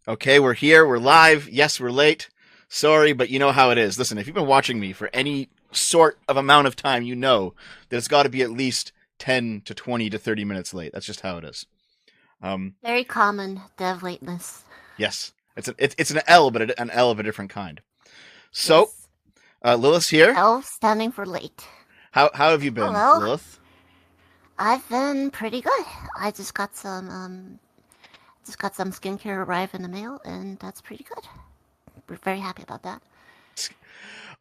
Okay, we're here. We're live. Yes, we're late. Sorry, but you know how it is. Listen, if you've been watching me for any sort of amount of time, you know that it's got to be at least 10 to 20 to 30 minutes late. That's just how it is. Um, Very common dev lateness. yes, it's an L, but an L of a different kind. So, Yes. Lilith's here. L standing for late. How have you been, Hello. Lilith? I've been pretty good. I just got some skincare arrive in the mail, and that's pretty good. We're very happy about that.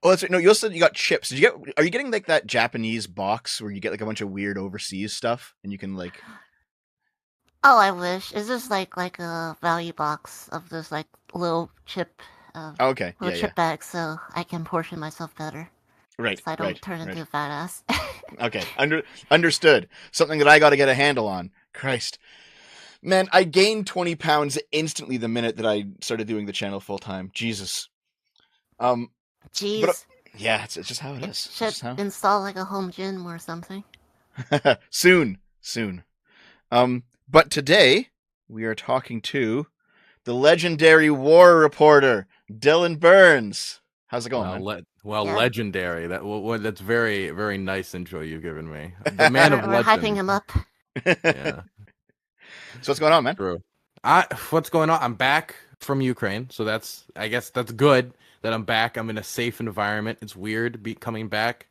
Oh, that's right. No, you also said you got chips. Did you get? Are you getting like that Japanese box where you get like a bunch of weird overseas stuff and you can like? Oh, I wish. It's just like a value box of those like little chip Oh, okay, yeah, little yeah, chip bags, so I can portion myself better, right, so I don't right, turn right. into a fat ass. Okay, understood. Something that I got to get a handle on. Christ, man, I gained 20 pounds instantly the minute that I started doing the channel full time. Jesus. Um, but Jeez, yeah, it's just how it it is. It's should just how. install like a home gym or something. Soon, soon. But today we are talking to the legendary war reporter Dylan Burns. How's it going, Well, man? Yeah, legendary. That's very very nice intro you've given me. The man of we're hyping legend. him up. Yeah, So what's going on, man? true. What's going on? I'm back from Ukraine, so I guess that's good that I'm back. I'm in a safe environment. It's weird coming back.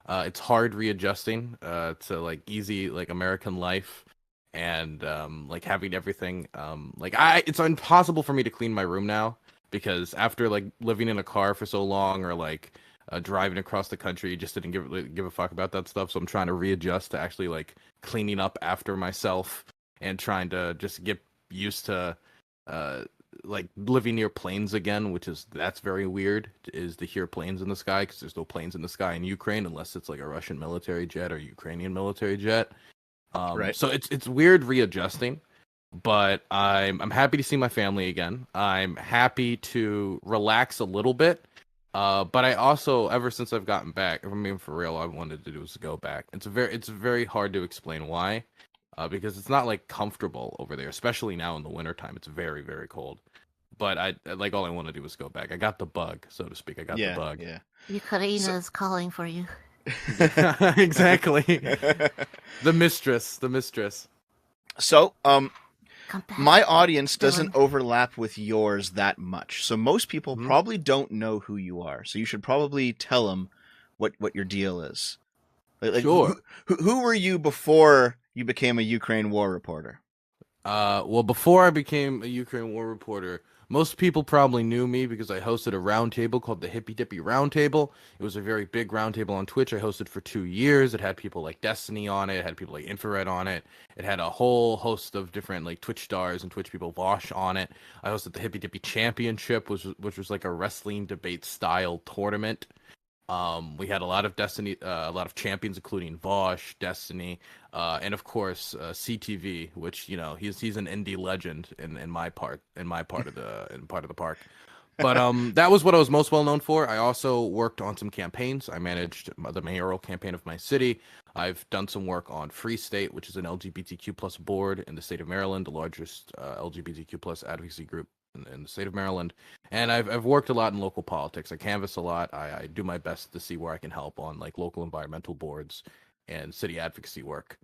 It's hard readjusting to like easy like American life and like having everything it's impossible for me to clean my room now because after like living in a car for so long or like driving across the country, just didn't give a fuck about that stuff. So I'm trying to readjust to actually like cleaning up after myself and trying to just get used to uh like living near planes again, that's very weird, is to hear planes in the sky because there's no planes in the sky in Ukraine unless it's like a Russian military jet or Ukrainian military jet. Right. So it's weird readjusting, but I'm happy to see my family again. I'm happy to relax a little bit. But I also, ever since I've gotten back, if I'm being for real, all I wanted to do was go back. It's very hard to explain why, because it's not like comfortable over there, especially now in the wintertime. It's very, very cold. But all I want to do is go back. I got the bug, so to speak. I got the Yeah, bug. yeah. Ukraine So, is calling for you. Exactly. The mistress. so, Come back, my audience doesn't Dylan. overlap with yours that much. So most people Hmm? probably don't know who you are. So you should probably tell them what your deal is. Like Sure. who were you before you became a Ukraine war reporter? Well, before I became a Ukraine war reporter, most people probably knew me because I hosted a roundtable called the Hippy Dippy Roundtable. It was a very big roundtable on Twitch. I hosted for 2 years. It had people like Destiny on it. It had people like Infrared on it. It had a whole host of different like Twitch stars and Twitch people, Vosh, on it. I hosted the Hippy Dippy Championship, which was like a wrestling debate style tournament. We had a lot of a lot of champions, including Vosh, Destiny, and of course CTV, which he's an indie legend in my part of the park. But that was what I was most well known for. I also worked on some campaigns. I managed the mayoral campaign of my city. I've done some work on Free State, which is an LGBTQ plus board in the state of Maryland, the largest LGBTQ plus advocacy group in the state of Maryland. And I've worked a lot in local politics. I canvass a lot. I do my best to see where I can help on like local environmental boards and city advocacy work.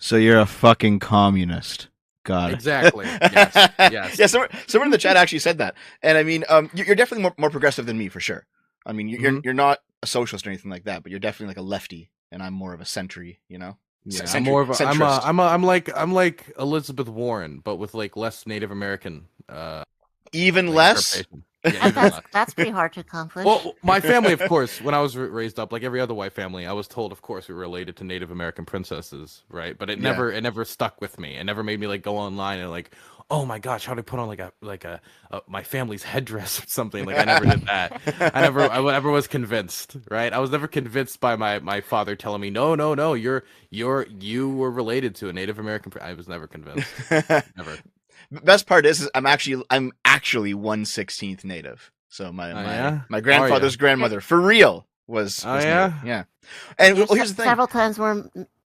So you're a fucking communist. Got it. Exactly. Yes. Yes. Yeah. Someone in the chat actually said that, and I mean, you're definitely more progressive than me for sure. I mean, Mhm. you're not a socialist or anything like that, but you're definitely like a lefty, and I'm more of a centry. Yeah, I'm more of a Centrist. I'm like Elizabeth Warren, but with like less Native American Even like less. interpretation. Yeah, even less. That's pretty hard to accomplish. Well, my family, of course, when I was raised up, like every other white family, I was told, of course, we were related to Native American princesses, right? But it Yeah. never stuck with me. It never made me like go online and like, oh my gosh, how do I put on like a my family's headdress or something? Like I never did that. I never was convinced, right? I was never convinced by my father telling me, no, you were related to a Native American. I was never convinced. Never. Best part is I'm actually 1/16 Native. So yeah? my Are grandfather's ya? grandmother for real was Oh Native. yeah? Yeah. And You're well, here's the thing. several times more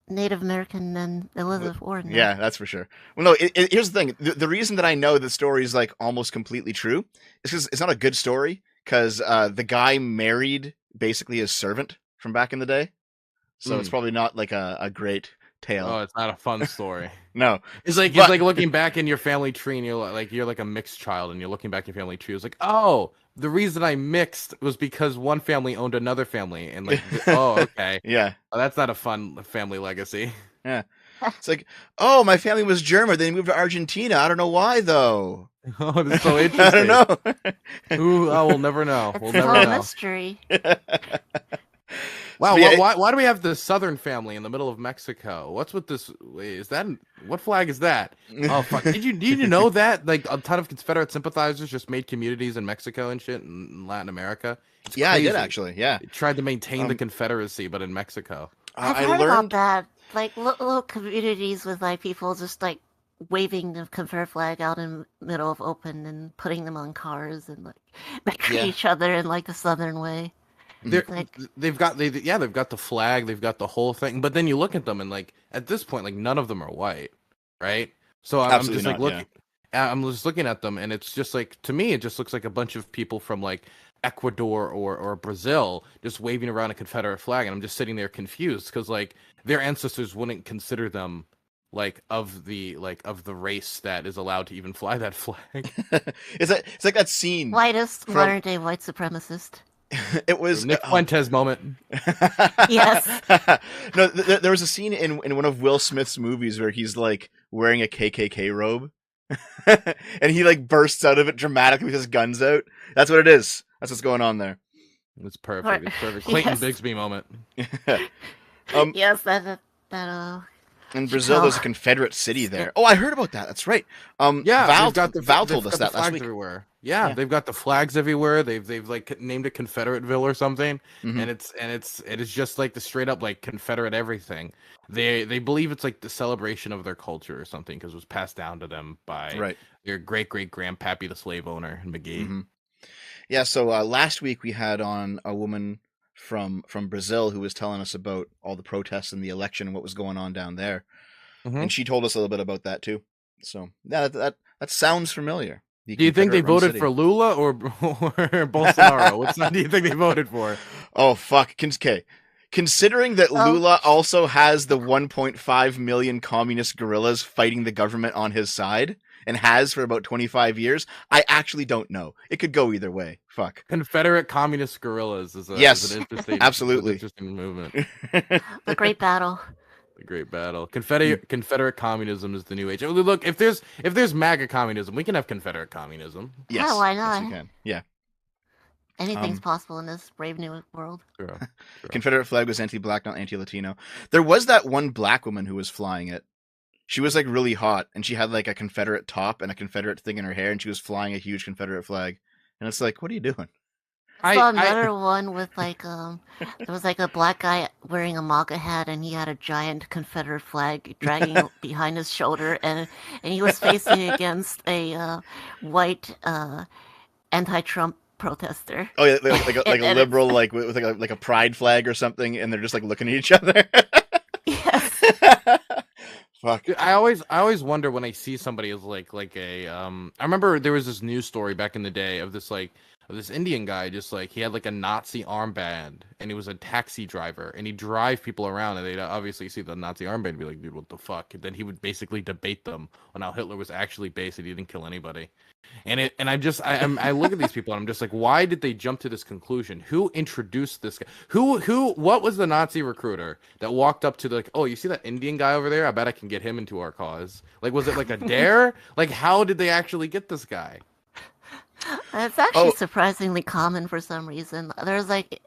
Native American than Elizabeth Warren. Though. Yeah, that's for sure. Well, no, here's the thing. The reason that I know the story is like almost completely true is because it's not a good story. Because the guy married basically his servant from back in the day, so it's probably not like a great tale. Oh, it's not a fun story. No, It's like looking back in your family tree, and you're like a mixed child, and you're looking back in your family tree. It's like, oh, the reason I mixed was because one family owned another family, and like, oh, okay, yeah, oh, that's not a fun family legacy. yeah. It's like, oh, my family was German. They moved to Argentina. I don't know why though. Oh, that's so interesting. I don't know. Ooh, oh, we'll never know. It's We'll a never whole know. mystery. Wow, So, yeah, why do we have the Southern family in the middle of Mexico? What's with this? Wait, is that what flag is that? Oh fuck! Did you know that like a ton of Confederate sympathizers just made communities in Mexico and shit in Latin America? It's yeah, I crazy. did actually. Yeah, They tried to maintain the Confederacy, but in Mexico. I've I heard about learned. that. Like little communities with like people just like waving the Confederate flag out in the middle of open and putting them on cars and like next Yeah. to each other in like the Southern way. Like They've got the flag, they've got the whole thing, but then you look at them and like at this point, like none of them are white, right? So I'm Absolutely just like not, looking, I'm just looking at them, and it's just like to me, it just looks like a bunch of people from like Ecuador or Brazil just waving around a Confederate flag, and I'm just sitting there confused because like their ancestors wouldn't consider them like of the race that is allowed to even fly that flag. It's like that scene. whitest From- modern day white supremacist. It was Nick Fuentes moment. Yes. No, there was a scene in one of Will Smith's movies where he's like wearing a KKK robe, and he like bursts out of it dramatically with his guns out. That's what it is. That's what's going on there. It's perfect. It's perfect. Clayton Bigsby moment. Yes, that In Brazil, there's a Confederate city there. Oh, I heard about that. That's right. Yeah, Val, they've got the Val they've told us got the that last flags week. everywhere. Yeah, Yeah. they've got the flags everywhere. They've like named it Confederateville or something, Mhm. and it is just like the straight up like Confederate everything. They believe it's like the celebration of their culture or something because it was passed down to them by Right. their great grandpappy, the slave owner in McGee. Mhm. Yeah. So last week we had on a woman from Brazil who was telling us about all the protests and the election and what was going on down there, Mhm. and she told us a little bit about that too. So yeah, that sounds familiar. The Do you think they Confederate-run voted city. for Lula or Bolsonaro? Which one do you think they voted for? Oh fuck. Okay. Considering that Oh. Lula also has the 1.5 million communist guerrillas fighting the government on his side and has for about 25 years, I actually don't know. It could go either way. Fuck. Confederate communist guerrillas is Yes, an interesting, absolutely. interesting movement. the great battle. The great battle. Confederate communism is the new age. Look, if there's MAGA communism, we can have Confederate communism. Yes. why yes, not? you can. Yeah. Anything's possible in this brave new world. True. Confederate flag was anti-black, not anti-Latino. There was that one black woman who was flying it. She was like really hot, and she had like a Confederate top and a Confederate thing in her hair, and she was flying a huge Confederate flag. And it's like, what are you doing? I saw another one with like there was like a black guy wearing a MAGA hat and he had a giant Confederate flag dragging behind his shoulder and he was facing against a white anti-Trump protester. Oh yeah, like a And liberal, like with like a pride flag or something, and they're just like looking at each other. Yes. Fuck. I always wonder when I see somebody as like a I remember there was this news story back in the day of this Indian guy, just like he had like a Nazi armband and he was a taxi driver and he'd drive people around and they'd obviously see the Nazi armband and be like, dude, what the fuck? And then he would basically debate them on how Hitler was actually based and he didn't kill anybody. And I look at these people and I'm just like, why did they jump to this conclusion? Who introduced this guy? What was the Nazi recruiter that walked up to like, oh, you see that Indian guy over there? I bet I can get him into our cause. Like, was it like a dare? Like, how did they actually get this guy? It's actually Oh. surprisingly common for some reason. There's like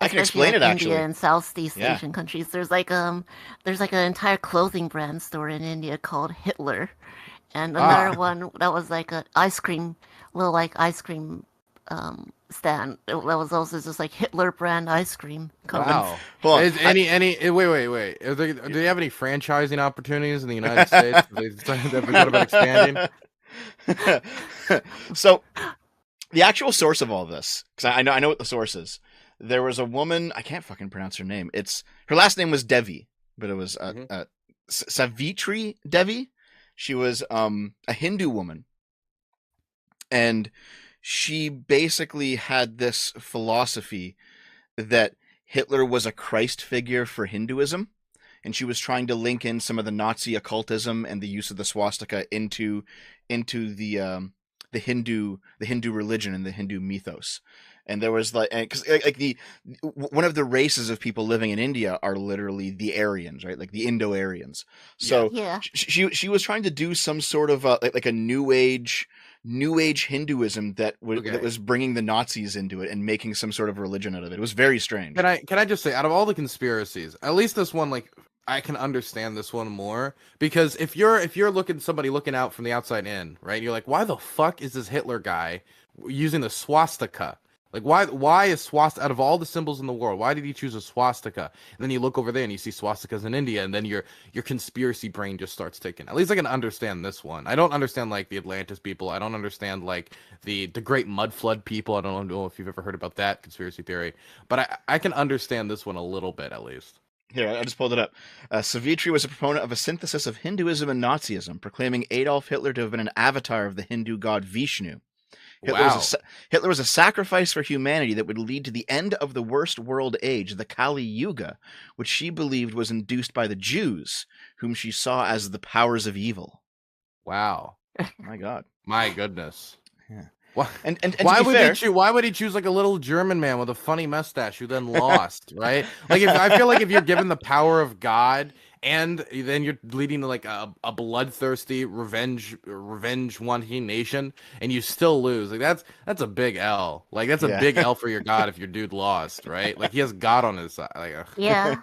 I can especially, explain like, it, India actually. and Southeast Yeah. Asian countries. There's like an entire clothing brand store in India called Hitler, and another one that was like a ice cream stand. That was also just like Hitler brand ice cream. Wow. Hold on. Is wait. Do they have any franchising opportunities in the United States? Have they thought about expanding? So the actual source of all this, because I know what the source is. There was a woman, I can't fucking pronounce her name. Her last name was Devi. but it was Mhm. Savitri Devi. She was a Hindu woman, and she basically had this philosophy that Hitler was a Christ figure for Hinduism, and she was trying to link in some of the Nazi occultism and the use of the swastika into the Hindu religion and the Hindu mythos. And there was because like the one of the races of people living in India are literally the Aryans, right? Like the Indo-Aryans. So Yeah. she was trying to do some sort of like a New Age Hinduism that Okay. was bringing the Nazis into it and making some sort of religion out of it. It was very strange. Can I just say, out of all the conspiracies, at least this one, like, I can understand this one more, because if you're somebody looking out from the outside in, right? You're like, why the fuck is this Hitler guy using the swastika? Like, why is swastika, out of all the symbols in the world, why did he choose a swastika? And then you look over there and you see swastikas in India, and then your conspiracy brain just starts ticking. At least I can understand this one. I don't understand like the Atlantis people. I don't understand like the Great Mud Flood people. I don't know if you've ever heard about that conspiracy theory, but I can understand this one a little bit at least. Here, I just pulled it up. Savitri was a proponent of a synthesis of Hinduism and Nazism, proclaiming Adolf Hitler to have been an avatar of the Hindu god Vishnu. Wow. Hitler was a sacrifice for humanity that would lead to the end of the worst world age, the Kali Yuga, which she believed was induced by the Jews, whom she saw as the powers of evil. Wow. My God. My goodness. Yeah. Why, And why to be would fair, why would he choose like a little German man with a funny mustache who then lost, right? Like, I feel like if you're given the power of God and then you're leading to like a bloodthirsty revenge wanting nation and you still lose, like that's a big L. Like, that's a Yeah. big L for your God if your dude lost, right? Like, he has God on his side. Like, Yeah.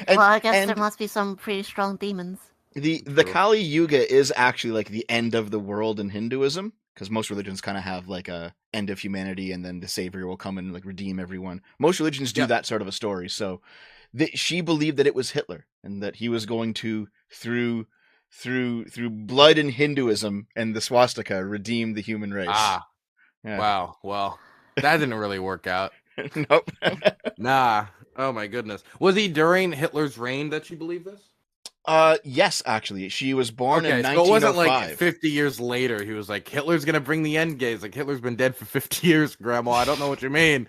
And- Well, I guess and- there must be some pretty strong demons. the True. Kali Yuga is actually like the end of the world in Hinduism, because most religions kind of have like a end of humanity and then the savior will come and like redeem everyone. Most religions do Yeah. that sort of a story. So she believed that it was Hitler and that he was going to through blood in Hinduism and the swastika redeem the human race. Ah, Yeah. wow. Well, that didn't really work out. Nope. Nah. Oh my goodness. Was he during Hitler's reign that you believe this? Yes, actually, she was born in Okay, so it wasn't like 1905. 50 years later. He was like, Hitler's gonna bring the end games. Like, Hitler's been dead for 50 years, Grandma. I don't know what you mean.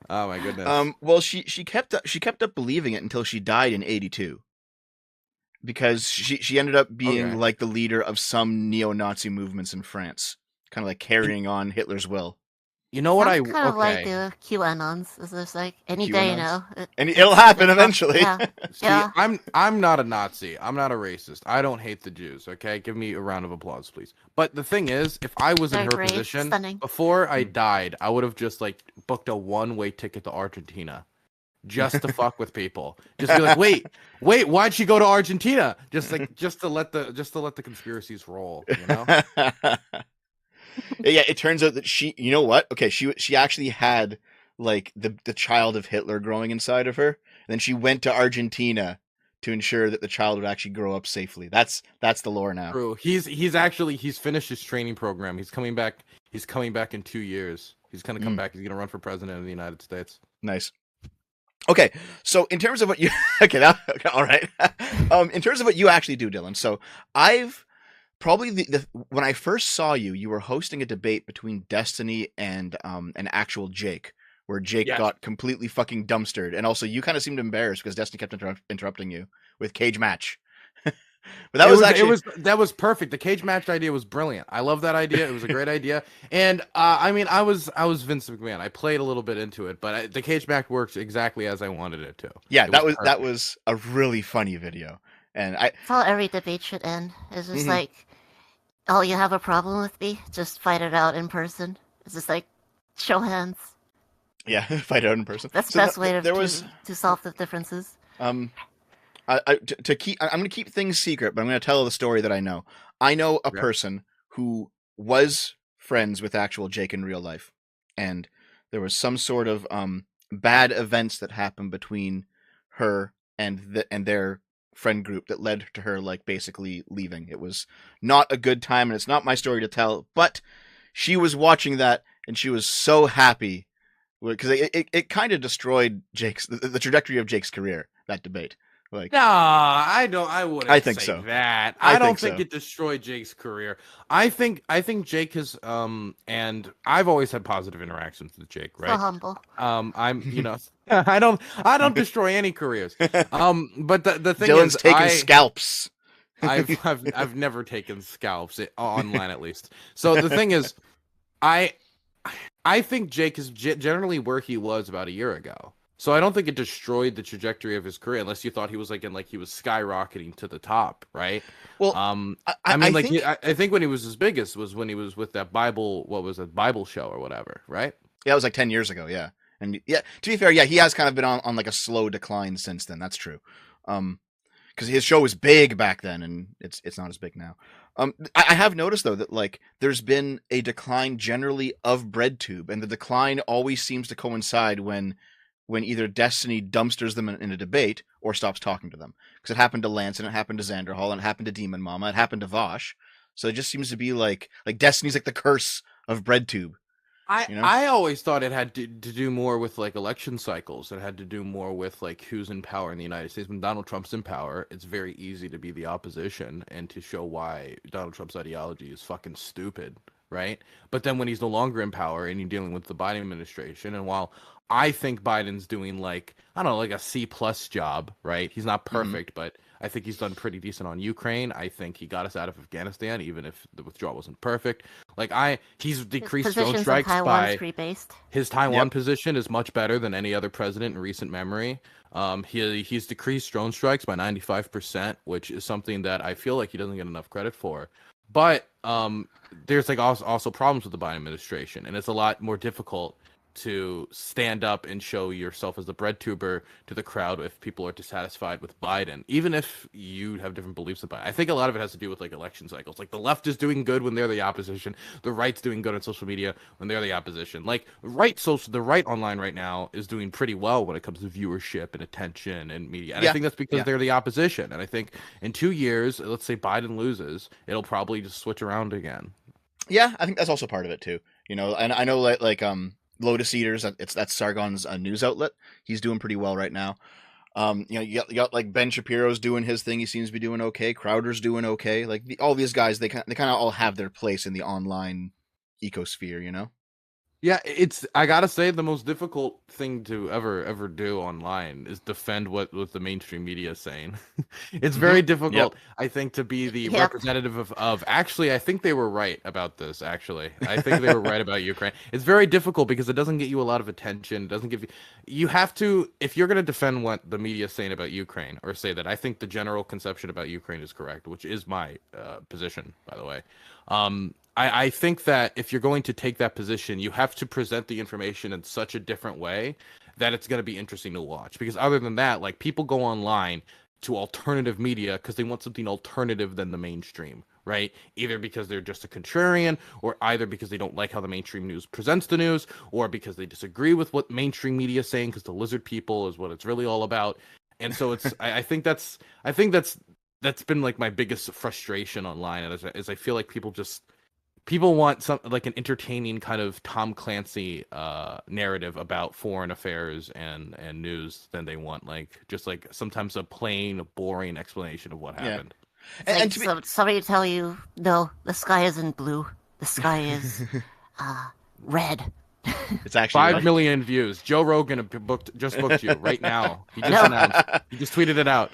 Oh my goodness. Well, she kept up believing it until she died in 82. Because she ended up being Okay. like the leader of some neo-Nazi movements in France, kind of like carrying on Hitler's will. You know what Sounds kind of like okay. the QAnons. It's just like any day now. And it'll happen eventually. Yeah. See, Yeah. I'm not a Nazi. I'm not a racist. I don't hate the Jews. Okay, give me a round of applause, please. But the thing is, if I was in They're her great, position stunning. before I died, I would have just like booked a one-way ticket to Argentina, just to fuck with people. Just be like, wait, why'd she go to Argentina? Just to let the conspiracies roll. You know? Yeah, it turns out that you know what? Okay, she actually had like the child of Hitler growing inside of her. And then she went to Argentina to ensure that the child would actually grow up safely. That's the lore now. True. He's finished his training program. He's coming back. He's coming back in 2 years. He's gonna come back. He's gonna run for president of the United States. Nice. Okay, so in terms of what you all right. In terms of what you actually do, Dylan. So I've probably when I first saw you, you were hosting a debate between Destiny and an actual Jake, where Jake Yes. got completely fucking dumpstered, and also you kind of seemed embarrassed because Destiny kept interrupting you with cage match. But that was perfect. The cage match idea was brilliant. I love that idea. It was a great idea. And I mean, I was Vince McMahon. I played a little bit into it, but the cage match works exactly as I wanted it to. Yeah, It that perfect. was a really funny video, and That's how every debate should end. It's just Mhm. like, oh, you have a problem with me? Just fight it out in person. It's just like, show hands. yeah, fight out in person. That's So the best way there was to solve the differences. I'm gonna keep things secret, but I'm gonna tell the story that I know. I know a Okay. person who was friends with actual Jake in real life, and there was some sort of bad events that happened between her and their friend group that led to her like basically leaving. It was not a good time, and it's not my story to tell, but she was watching that and she was so happy because it kind of destroyed the trajectory of Jake's career, that debate. Like, No, I don't. I wouldn't. I think say so. that. I I don't think think so. it destroyed Jake's career. I think Jake has and I've always had positive interactions with Jake, So right? humble. I'm I don't destroy any careers. But the thing Dylan's is, taking scalps. I've never taken scalps online at least. So the thing is, I I think Jake is generally where he was about a year ago. So I don't think it destroyed the trajectory of his career, unless you thought he was he was skyrocketing to the top, right? Well, I mean, I think I think when he was his biggest was when he was with that what was it, Bible show or whatever, right? yeah, it was like 10 years ago. Yeah, and yeah, to be fair, yeah, he has kind of been on like a slow decline since then. That's true. Because his show was big back then, and it's not as big now. I have noticed though that like there's been a decline generally of BreadTube, and the decline always seems to coincide when either Destiny dumpsters them in a debate or stops talking to them. Because it happened to Lance, and it happened to Xanderhall, and it happened to Demon Mama, it happened to Vosh. So it just seems to be like Destiny's like the curse of BreadTube. You know? I always thought it had to do more with like election cycles. It had to do more with like who's in power in the United States. When Donald Trump's in power, it's very easy to be the opposition and to show why Donald Trump's ideology is fucking stupid, right? But then when he's no longer in power and you're dealing with the Biden administration, and while I think Biden's doing like, I don't know, like a C plus job, right? He's not perfect, but I think he's done pretty decent on Ukraine. I think he got us out of Afghanistan, even if the withdrawal wasn't perfect. He's decreased drone strikes by his Taiwan position is much better than any other president in recent memory. He's decreased drone strikes by 95%, which is something that I feel like he doesn't get enough credit for. But there's like also problems with the Biden administration, and it's a lot more difficult to stand up and show yourself as the breadtuber to the crowd if people are dissatisfied with Biden, even if you have different beliefs about it. I think a lot of it has to do with like election cycles. Like the left is doing good when they're the opposition, the right's doing good on social media when they're the opposition. Like the right online right now is doing pretty well when it comes to viewership and attention and media. And I think that's because they're the opposition. And I think in 2 years, let's say Biden loses, it'll probably just switch around again. Yeah, I think that's also part of it too. You know, and I know like Lotus Eaters, that's Sargon's news outlet. He's doing pretty well right now. You know, you got like Ben Shapiro's doing his thing. He seems to be doing okay. Crowder's doing okay. Like all these guys, they kind of all have their place in the online ecosphere. You know. Yeah, I gotta say the most difficult thing to ever do online is defend what the mainstream media is saying. It's very difficult, I think, to be the representative of actually, I think they were right about this, actually. I think they were right about Ukraine. It's very difficult because it doesn't get you a lot of attention. It doesn't give you have to, if you're gonna defend what the media is saying about Ukraine, or say that I think the general conception about Ukraine is correct, which is my position, by the way. I think that if you're going to take that position, you have to present the information in such a different way that it's going to be interesting to watch. Because other than that, like people go online to alternative media because they want something alternative than the mainstream, right? Either because they're just a contrarian, or either because they don't like how the mainstream news presents the news, or because they disagree with what mainstream media is saying because the lizard people is what it's really all about. And so it's I think that's been like my biggest frustration online, is I feel like people want some like an entertaining kind of Tom Clancy narrative about foreign affairs and news than they want like just like sometimes a plain boring explanation of what happened. And somebody tell you, no, the sky isn't blue. The sky is red. It's actually 5 million views. Joe Rogan just booked you right now. He just announced. He just tweeted it out.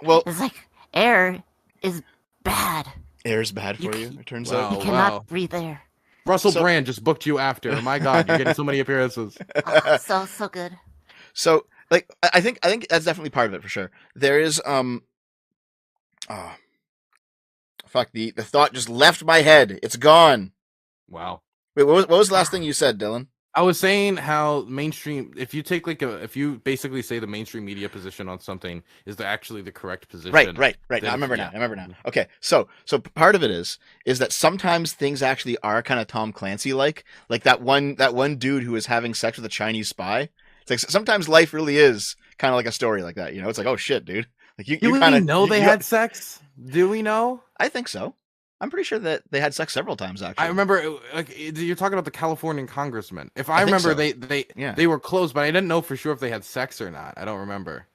Well, it's like air is bad. Air's bad for you, it turns out. You cannot breathe air. Russell Brand just booked you after. Oh my God, you're getting so many appearances. So good. So, like, I think that's definitely part of it for sure. There is the thought just left my head. It's gone. Wow. Wait, what was the last thing you said, Dylan? I was saying how mainstream, if you take if you basically say the mainstream media position on something is actually the correct position. Right. I remember now. Okay, so part of it is that sometimes things actually are kind of Tom Clancy like that one dude who was having sex with a Chinese spy. It's like sometimes life really is kind of like a story like that. You know, it's like, oh shit, dude. Like you kind of know they had sex. Do we know? I think so. I'm pretty sure that they had sex several times, actually. I remember, like, you're talking about the Californian congressman. If I remember, so. they were close, but I didn't know for sure if they had sex or not. I don't remember.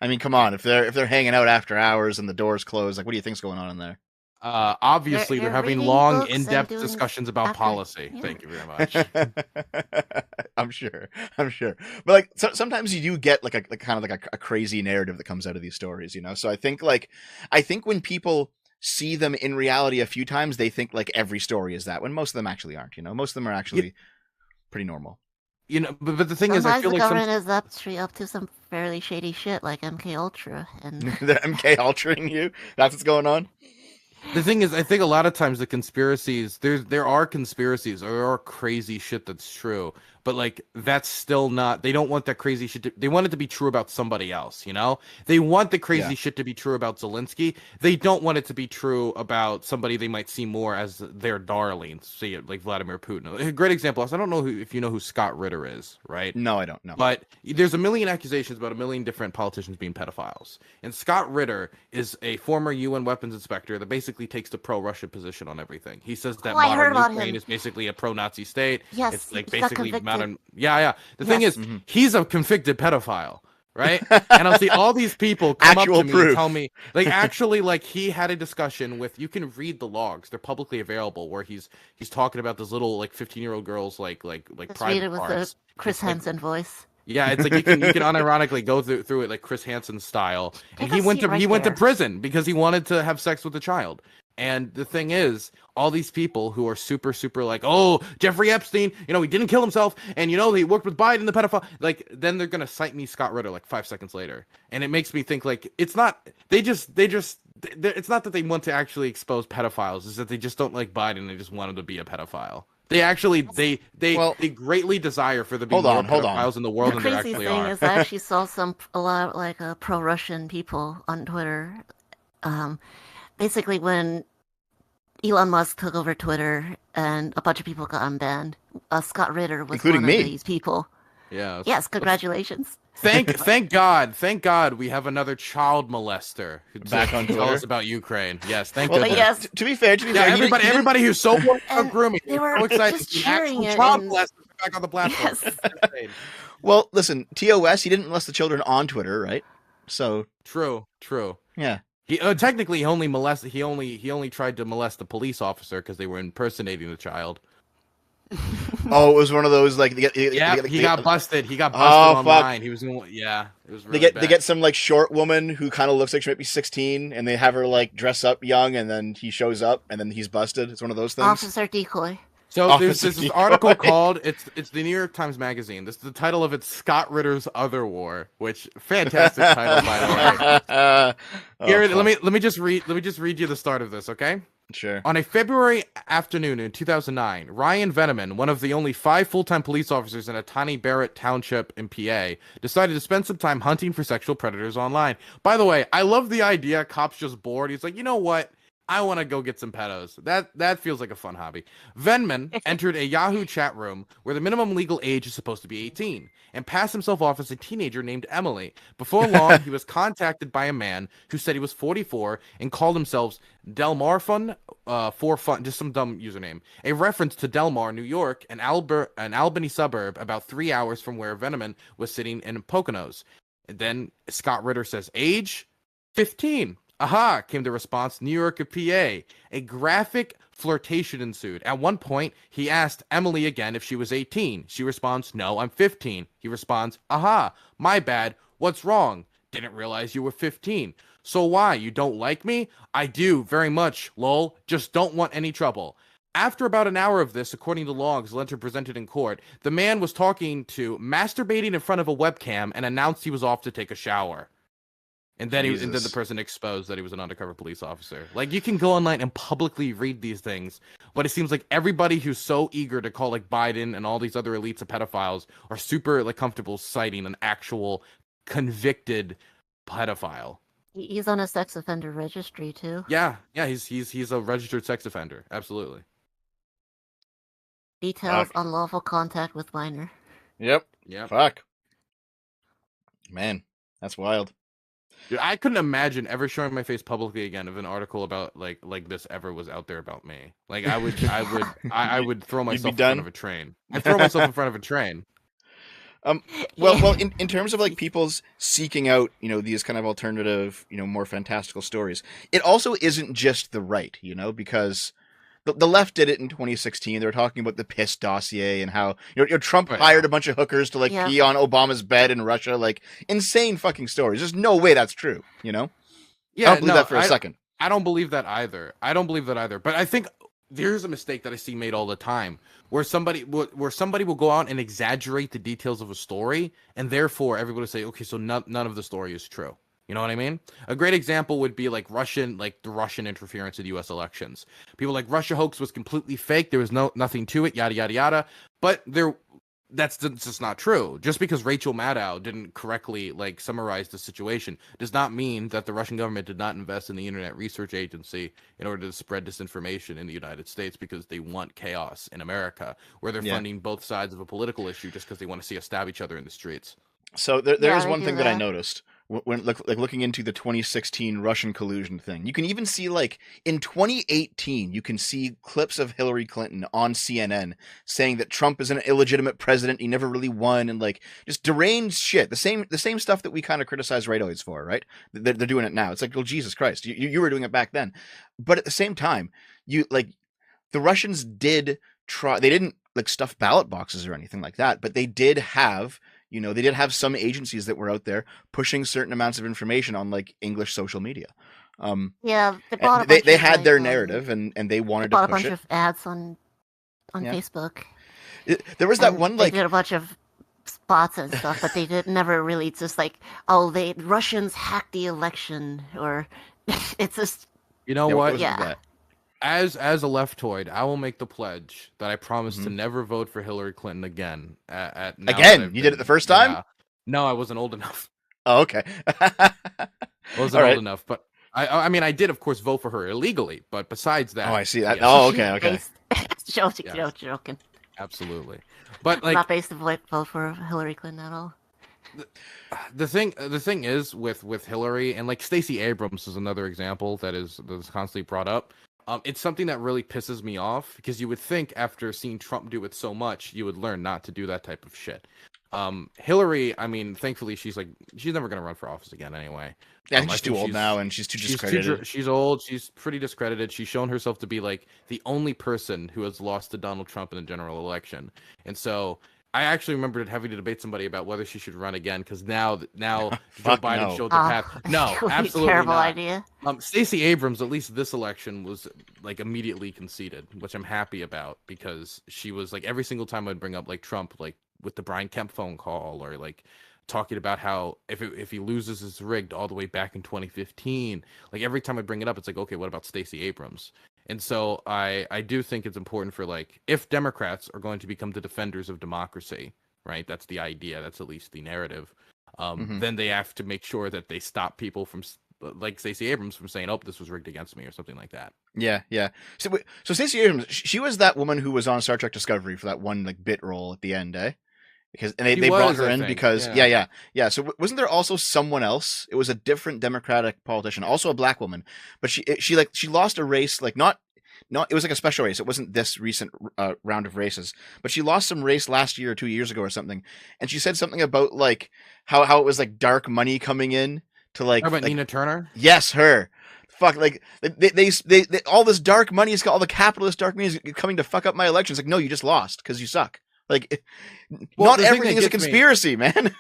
I mean, come on. If they're hanging out after hours and the doors closed, like, what do you think's going on in there? Obviously, they're having reading long, books and in-depth doing discussions about after- policy. yeah. Thank you very much. I'm sure. But like, sometimes you do get like a kind of like a crazy narrative that comes out of these stories, you know. So I think when people see them in reality a few times, they think like every story is that. When most of them actually aren't, you know. Most of them are actually pretty normal. You know, but the thing Sometimes is, I feel the like government is up to some fairly shady shit, like MK Ultra, and They're MK altering you. That's what's going on. the thing is, I think a lot of times the conspiracies, there are conspiracies or there are crazy shit that's true, but like that's still not. They don't want that crazy shit. They want it to be true about somebody else. You know, they want the crazy shit to be true about Zelensky. They don't want it to be true about somebody they might see more as their darling. See it like Vladimir Putin. A great example is I don't know if you know who Scott Ritter is, right? No, I don't know. But there's a million accusations about a million different politicians being pedophiles. And Scott Ritter is a former UN weapons inspector that basically takes the pro-Russian position on everything. He says that I heard modern about Ukraine him. is basically a pro-Nazi state. Yes, It's like he got basically convicted. modern. Yeah. The thing Yes. is, he's a convicted pedophile. Right, and I'll see all these people come Actual up to me proof. and tell me, like, actually, like he had a discussion with. You can read the logs; they're publicly available. Where he's talking about this little like 15-year-old girl's like Let's read private it with parts. the Chris Hansen voice. Yeah, it's like you can unironically go through it like Chris Hansen style. And Take he a went seat to right he went to there. prison because he wanted to have sex with a child. And the thing is, all these people who are super like, oh, Jeffrey Epstein, you know, he didn't kill himself, and you know, he worked with Biden, the pedophile. Like, then they're gonna cite me Scott Ritter like 5 seconds later, and it makes me think like it's not. It's not that they want to actually expose pedophiles; it's that they just don't like Biden. They just want him to be a pedophile. They actually they greatly desire for there to be Hold more on, hold on. pedophiles in the world The than there crazy actually thing are. is, I actually saw a lot of like pro-Russian people on Twitter. Basically, when Elon Musk took over Twitter and a bunch of people got unbanned, Scott Ritter was Including one me. of these people. Yeah. Yes, congratulations. Thank God we have another child molester who Back on tell Twitter? us about Ukraine. Yes, thank Well, goodness. yes. To be fair, Yeah, everybody who's so worried about And grooming, they were so excited just to see actual cheering it child and- molesters back on the platform. Yes. Well, listen, TOS, he didn't molest the children on Twitter, right? So True. yeah. He technically he only molested. He only tried to molest the police officer because they were impersonating the child. Oh, it was one of those like He got busted. He got busted Oh, fuck. online. He was it was really they bad. get some like short woman who kind of looks like she might be 16, and they have her like dress up young, and then he shows up, and then he's busted. It's one of those things. Officer Decoy. So there's Officer this Decoy. article called it's the New York Times Magazine. This the title of it's Scott Ritter's Other War, which fantastic title by the way. Here, fuck. let me just read you the start of this, okay? Sure. On a February afternoon in 2009, Ryan Veneman, one of the only 5 full-time police officers in a tiny Barrett Township in PA, decided to spend some time hunting for sexual predators online. By the way, I love the idea. Cop's just bored. He's like, you know what? I want to go get some pedos. That feels like a fun hobby. Venman entered a Yahoo chat room where the minimum legal age is supposed to be 18 and passed himself off as a teenager named Emily. Before long, he was contacted by a man who said he was 44 and called himself Delmarfun for fun, just some dumb username. A reference to Delmar, New York, an Albany suburb about 3 hours from where Veneman was sitting in Poconos. And then Scott Ritter says, age 15. Aha, came the response, New York of PA. A graphic flirtation ensued. At one point, he asked Emily again if she was 18. She responds, no, I'm 15. He responds, aha, my bad. What's wrong? Didn't realize you were 15. So why? You don't like me? I do, very much, lol. Just don't want any trouble. After about an hour of this, according to logs later presented in court, the man was masturbating in front of a webcam and announced he was off to take a shower. And then and then the person exposed that he was an undercover police officer. Like, you can go online and publicly read these things, but it seems like everybody who's so eager to call like Biden and all these other elites of pedophiles are super like comfortable citing an actual convicted pedophile. He's on a sex offender registry too. Yeah, he's a registered sex offender. Absolutely. Details unlawful contact with minor. Yep. Yeah. Fuck. Man, that's wild. Dude, I couldn't imagine ever showing my face publicly again if an article about like this ever was out there about me. Like I would throw myself in front of a train. I'd throw myself in front of a train. Well, in terms of like people's seeking out, these kind of alternative, more fantastical stories, it also isn't just the right, because the left did it in 2016. They were talking about the piss dossier and how Trump hired a bunch of hookers to like pee on Obama's bed in Russia, like insane fucking stories. There's no way that's true, Yeah, I don't believe that for a second. I don't believe that either. But I think there's a mistake that I see made all the time, where somebody will go out and exaggerate the details of a story, and therefore everybody will say, okay, so none of the story is true. You know what I mean? A great example would be like the Russian interference in U.S. elections. People like Russia hoax was completely fake. There was nothing to it. Yada yada yada. But that's just not true. Just because Rachel Maddow didn't correctly like summarize the situation does not mean that the Russian government did not invest in the Internet Research Agency in order to spread disinformation in the United States because they want chaos in America, where they're funding both sides of a political issue just because they want to see us stab each other in the streets. So there is one thing that I noticed when looking into the 2016 Russian collusion thing. You can even see like in 2018, you can see clips of Hillary Clinton on CNN saying that Trump is an illegitimate president. He never really won, and like just deranged shit. The same stuff that we kind of criticize rightoids for, right? They're doing it now. It's like, well, Jesus Christ, you were doing it back then. But at the same time, the Russians did try. They didn't like stuff ballot boxes or anything like that, but they did have. They did have some agencies that were out there pushing certain amounts of information on like English social media. They had their narrative and they wanted to push it. Bought a bunch of ads on Facebook. There was that one like they did a bunch of spots and stuff, but they never really just like, oh, the Russians hacked the election, or it's just what? Yeah. As a leftoid, I will make the pledge that I promise to never vote for Hillary Clinton again. Again? You did it the first time? Yeah. No, I wasn't old enough. Oh, okay. Wasn't old enough, but I mean, I did, of course, vote for her illegally. But besides that, oh, I see that. Yes. Oh, okay. Joking. Absolutely, but like not based to vote for Hillary Clinton at all. The thing is with Hillary, and like Stacey Abrams is another example that is constantly brought up. It's something that really pisses me off, because you would think after seeing Trump do it so much, you would learn not to do that type of shit. Hillary, I mean, thankfully she's never going to run for office again anyway. Yeah, I think she's too old now, and she's too discredited. She's old. She's pretty discredited. She's shown herself to be like the only person who has lost to Donald Trump in the general election. And so I actually remember having to debate somebody about whether she should run again, because now Joe Biden showed the path. No, absolutely terrible not. Idea. Stacey Abrams, at least this election, was like immediately conceded, which I'm happy about, because she was like every single time I'd bring up like Trump, like with the Brian Kemp phone call, or like talking about how if he loses, it's rigged all the way back in 2015. Like every time I bring it up, it's like, okay, what about Stacey Abrams? And so I do think it's important for, like, if Democrats are going to become the defenders of democracy, right? That's the idea. That's at least the narrative. Then they have to make sure that they stop people from, like Stacey Abrams, from saying, "Oh, this was rigged against me," or something like that. Yeah. So Stacey Abrams, she was that woman who was on Star Trek Discovery for that one like bit role at the end, eh? Because they brought her in because yeah. So wasn't there also someone else? It was a different Democratic politician, also a black woman, but she lost a race, like not it was like a special race. It wasn't this recent round of races, but she lost some race last year or 2 years ago or something, and she said something about like how it was like dark money coming in to like. How about like, Nina Turner? Yes, her. Fuck, like they all this dark money is all the capitalist dark money is coming to fuck up my election. It's like, no, you just lost because you suck. Like, not everything is a conspiracy, man.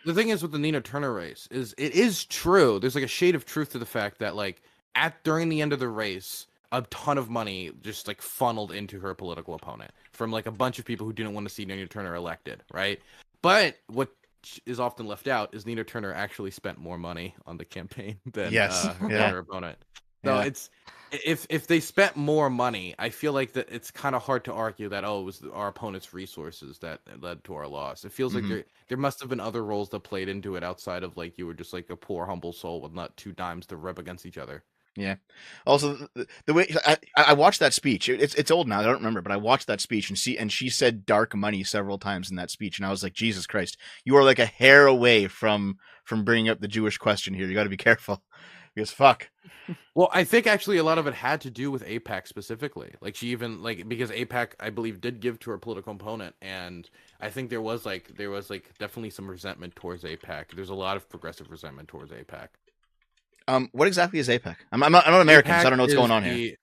The thing is with the Nina Turner race is it is true. There's like a shade of truth to the fact that like during the end of the race, a ton of money just like funneled into her political opponent from like a bunch of people who didn't want to see Nina Turner elected, right? But what is often left out is Nina Turner actually spent more money on the campaign than her opponent. So it's if they spent more money, I feel like that it's kind of hard to argue that, oh, it was our opponent's resources that led to our loss. It feels like there must have been other roles that played into it outside of like you were just like a poor humble soul with not two dimes to rub against each other. Yeah. Also, the way I watched that speech, it's old now. I don't remember, but I watched that speech and she said dark money several times in that speech, and I was like, Jesus Christ, you are like a hair away from bringing up the Jewish question here. You got to be careful. Because fuck. Well, I think actually a lot of it had to do with AIPAC specifically. Like she even because AIPAC I believe did give to her political opponent, and I think there was definitely some resentment towards AIPAC. There's a lot of progressive resentment towards AIPAC. What exactly is APEC? I'm not American, so I don't know what's going on here.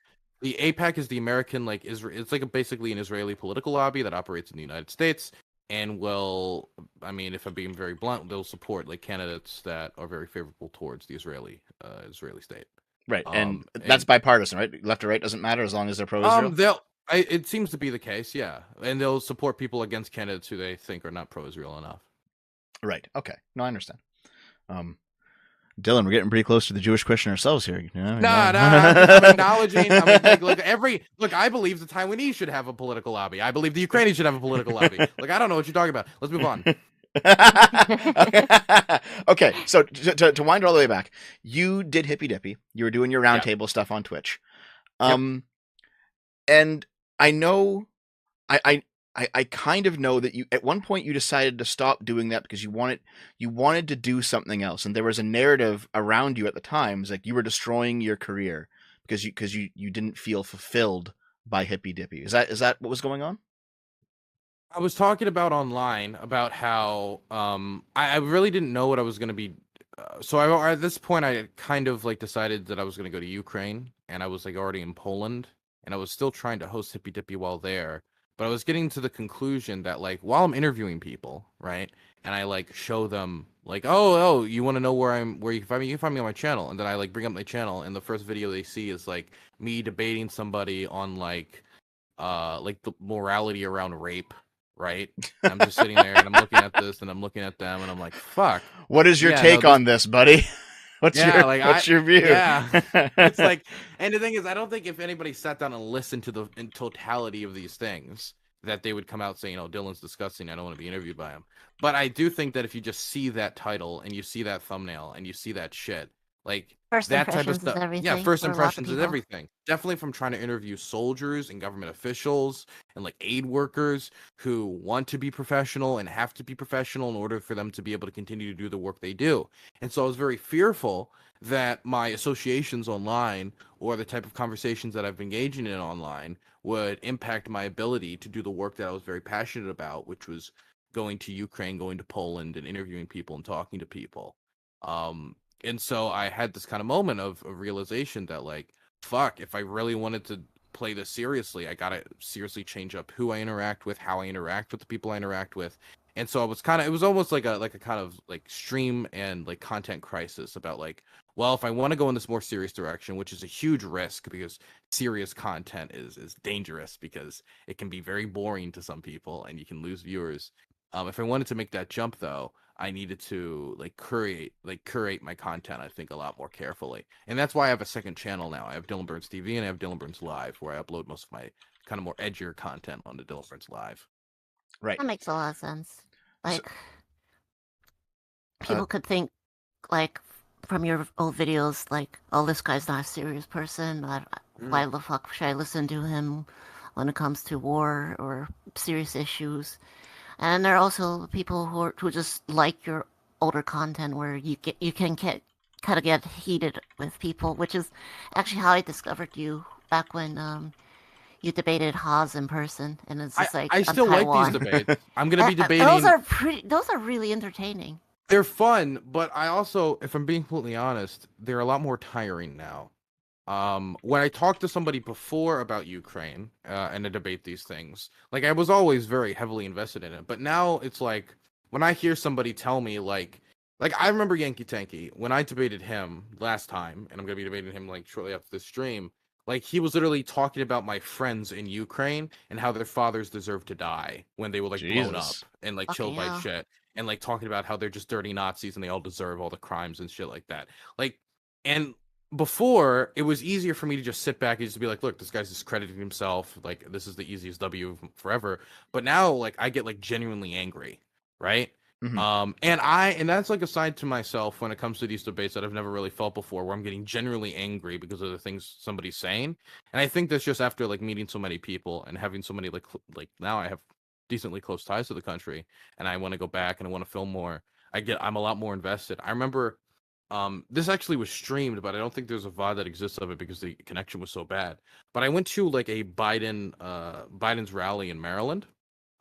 The AIPAC is the American Israel. It's basically an Israeli political lobby that operates in the United States, and if I'm being very blunt, they'll support candidates that are very favorable towards the Israeli state. Right, and that's bipartisan, right? Left or right doesn't matter as long as they're pro-Israel. It seems to be the case, yeah, and they'll support people against candidates who they think are not pro-Israel enough. Right. Okay. No, I understand. Dylan, we're getting pretty close to the Jewish question ourselves here. I'm acknowledging. I believe the Taiwanese should have a political lobby. I believe the Ukrainians should have a political lobby. I don't know what you're talking about. Let's move on. Okay, so to wind all the way back, you did Hippy Dippy. You were doing your roundtable stuff on Twitch, and I know, I kind of know that you at one point you decided to stop doing that because you wanted to do something else, and there was a narrative around you at the times like you were destroying your career because you didn't feel fulfilled by Hippy Dippy. Is that what was going on? I was talking about online about how I really didn't know what I was going to be. So at this point, I kind of decided that I was going to go to Ukraine, and I was already in Poland, and I was still trying to host Hippy Dippy while there. But I was getting to the conclusion that while I'm interviewing people, right, and I show them oh, you want to know where you can find me? You can find me on my channel, and then I bring up my channel, and the first video they see is me debating somebody on the morality around rape. Right, and I'm just sitting there and I'm looking at this and I'm looking at them and I'm like, "Fuck." What is your take on this, buddy? What's your view? Yeah, it's and the thing is, I don't think if anybody sat down and listened to the totality of these things, that they would come out saying, "Oh, Dylan's disgusting. I don't want to be interviewed by him." But I do think that if you just see that title and you see that thumbnail and you see that shit, first that type of impressions is stuff. everything Yeah, first for a lot of impressions is people. everything. Definitely from trying to interview soldiers and government officials and aid workers who want to be professional and have to be professional in order for them to be able to continue to do the work they do. And so I was very fearful that my associations online or the type of conversations that I've been engaging in online would impact my ability to do the work that I was very passionate about, which was going to Ukraine, going to Poland, and interviewing people and talking to people. And so I had this kind of moment of realization that fuck, if I really wanted to play this seriously, I gotta seriously change up who I interact with, how I interact with the people I interact with. And so it was almost like a kind of stream and content crisis about well, if I want to go in this more serious direction, which is a huge risk because serious content is dangerous because it can be very boring to some people and you can lose viewers. If I wanted to make that jump though, I needed to curate my content, I think, a lot more carefully. And that's why I have a second channel now. I have Dylan Burns TV and I have Dylan Burns Live, where I upload most of my kind of more edgier content onto Dylan Burns Live. Right. That makes a lot of sense. People could think from your old videos, oh, this guy's not a serious person. Why the fuck should I listen to him when it comes to war or serious issues? And there are also people who just like your older content, where you can kind of get heated with people, which is actually how I discovered you back when you debated Haas in person, and it's just I still like these debates. I'm gonna be debating. Those are really entertaining. They're fun, but I also, if I'm being completely honest, they're a lot more tiring now. When I talked to somebody before about Ukraine and to debate these things, I was always very heavily invested in it. But now it's when I hear somebody tell me I remember Yankee Tanky when I debated him last time, and I'm gonna be debating him shortly after this stream. He was literally talking about my friends in Ukraine and how their fathers deserve to die when they were blown up and killed by shit, and talking about how they're just dirty Nazis and they all deserve all the crimes and shit like that. And before, it was easier for me to just sit back and just be look, this guy's discrediting himself. This is the easiest W forever. But now, I get genuinely angry, right? Mm-hmm. And that's a side to myself when it comes to these debates that I've never really felt before, where I'm getting genuinely angry because of the things somebody's saying. And I think that's just after meeting so many people and having so many now I have decently close ties to the country, and I want to go back and I want to film more. I'm a lot more invested. I remember This actually was streamed, but I don't think there's a VOD that exists of it because the connection was so bad. But I went to like a Biden's rally in Maryland.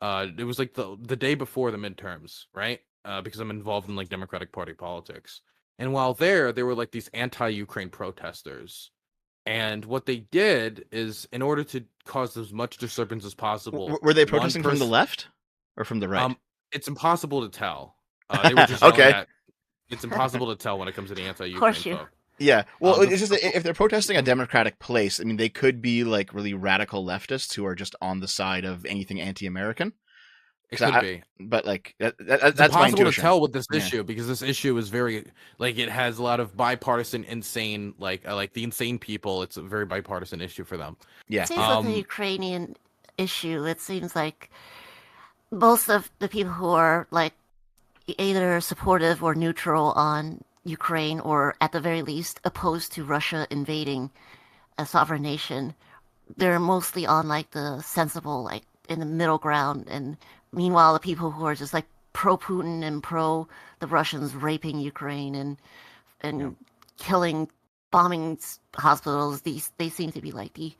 It was like the day before the midterms, right? Because I'm involved in like Democratic Party politics. And while there were like these anti-Ukraine protesters. And what they did is, in order to cause as much disturbance as possible, Were they protesting from the left or from the right? It's impossible to tell. They were just yelling Okay. at. It's impossible to tell when it comes to the anti-Ukraine Course you. folk. Yeah, well, it's just if they're protesting a democratic place, I mean, they could be like really radical leftists who are just on the side of anything anti-American. It could be, but like it's that's my impossible to intuition. tell with this issue because this issue is very like it has a lot of bipartisan, insane like the insane people. It's a very bipartisan issue for them. Yeah, It seems with the Ukrainian issue, it seems like most of the people who are like either supportive or neutral on Ukraine, or at the very least opposed to Russia invading a sovereign nation, they're mostly on like the sensible, like in the middle ground. And meanwhile, the people who are just like pro Putin and pro the Russians raping Ukraine and killing, bombing hospitals, they seem to be like the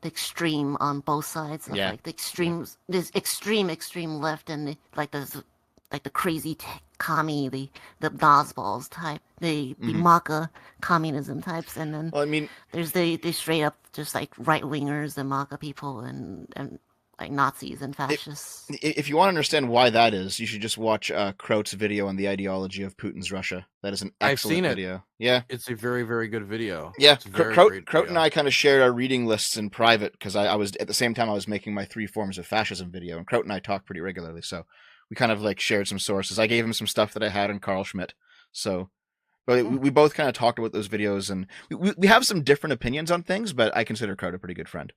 extreme on both sides of like the extremes, this extreme left and the crazy commie, the Nazballs type, the MAGA communism types, and then well, I mean, there's the straight up just like right wingers, the MAGA people, and like Nazis and fascists. If you want to understand why that is, you should just watch Kraut's video on the ideology of Putin's Russia. That is an excellent video. Yeah, it's a very, very good video. Yeah, Kraut and I kind of shared our reading lists in private because I was at the same time I was making my 3 forms of fascism video, and Kraut and I talk pretty regularly, so we kind of like shared some sources. I gave him some stuff that I had on Carl Schmitt, so. But we both kind of talked about those videos, and we have some different opinions on things, but I consider Kraut a pretty good friend.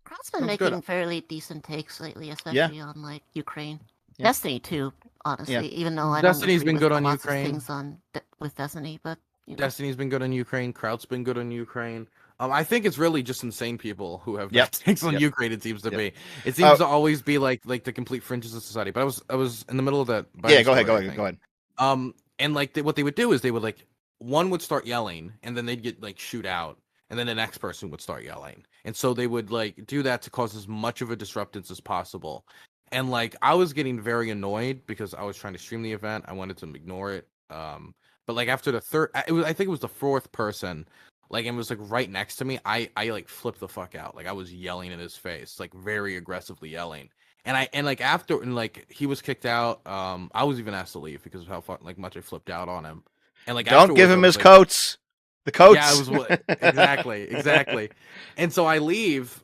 Kraut's been making fairly decent takes lately, especially on like Ukraine. Destiny too, honestly. Even though I Destiny's don't been good on lots Ukraine. of things with Destiny, but you know. Destiny's been good on Ukraine. Kraut's been good on Ukraine. I think it's really just insane people who have takes on Ukraine. It seems to be. It seems to always be like the complete fringes of society. But I was in the middle of that. Yeah, go ahead. And like what they would do is they would like one would start yelling, and then they'd get like shoot out, and then the next person would start yelling, and so they would like do that to cause as much of a disruptance as possible. And like I was getting very annoyed because I was trying to stream the event. I wanted to ignore it. But like after the third, I think it was the 4th person. Like, and it was like right next to me. I like flipped the fuck out. Like I was yelling in his face, like very aggressively yelling. And like after, and like he was kicked out. I was even asked to leave because of how much I flipped out on him. And like don't give him his coats. The coats. Yeah, it was exactly. And so I leave.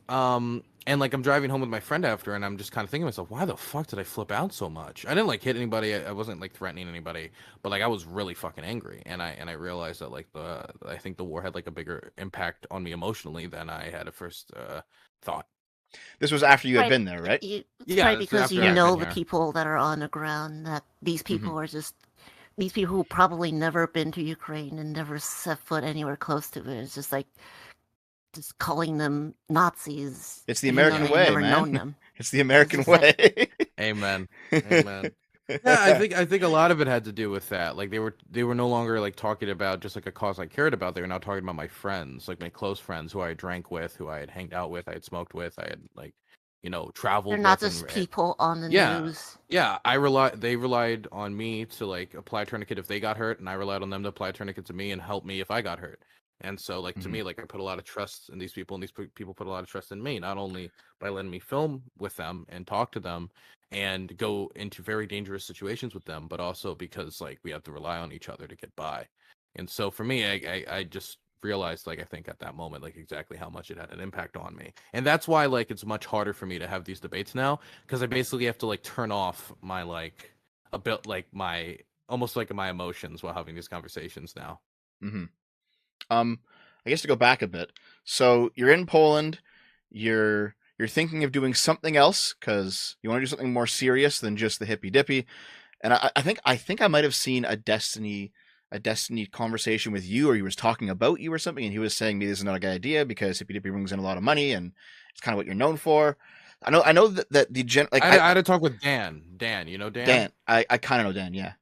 And like I'm driving home with my friend after, and I'm just kind of thinking to myself, why the fuck did I flip out so much? I didn't like hit anybody. I wasn't like threatening anybody, but like I was really fucking angry, and I realized that like I think the war had like a bigger impact on me emotionally than I had at first thought. This was after you had been there, right? Right, because you know the people that are on the ground. That these people are just these people who probably never been to Ukraine and never set foot anywhere close to it. It's just like. Just calling them Nazis. It's the American way, man. Known them. It's the American way. Like... Amen. Yeah, I think a lot of it had to do with that. Like they were no longer like talking about just like a cause I cared about. They were now talking about my friends, like my close friends who I drank with, who I had hanged out with, I had smoked with, I had like, you know, traveled. They're not just people on the news. Yeah, they relied on me to like apply a tourniquet if they got hurt, and I relied on them to apply a tourniquet to me and help me if I got hurt. And so, like, to me, like, I put a lot of trust in these people, and these people put a lot of trust in me, not only by letting me film with them and talk to them and go into very dangerous situations with them, but also because, like, we have to rely on each other to get by. And so, for me, I just realized, like, I think at that moment, like, exactly how much it had an impact on me. And that's why, like, it's much harder for me to have these debates now, because I basically have to, like, turn off my, like, a bit, like, my, almost like my emotions while having these conversations now. Mm-hmm. I guess to go back a bit. So you're in Poland. You're thinking of doing something else because you want to do something more serious than just the hippy dippy. And I think I might have seen a Destiny conversation with you, or he was talking about you or something, and he was saying maybe this is not a good idea because hippy dippy brings in a lot of money and it's kind of what you're known for. I know that the I had to talk with Dan. Dan, you know Dan? Dan. I kind of know Dan. Yeah.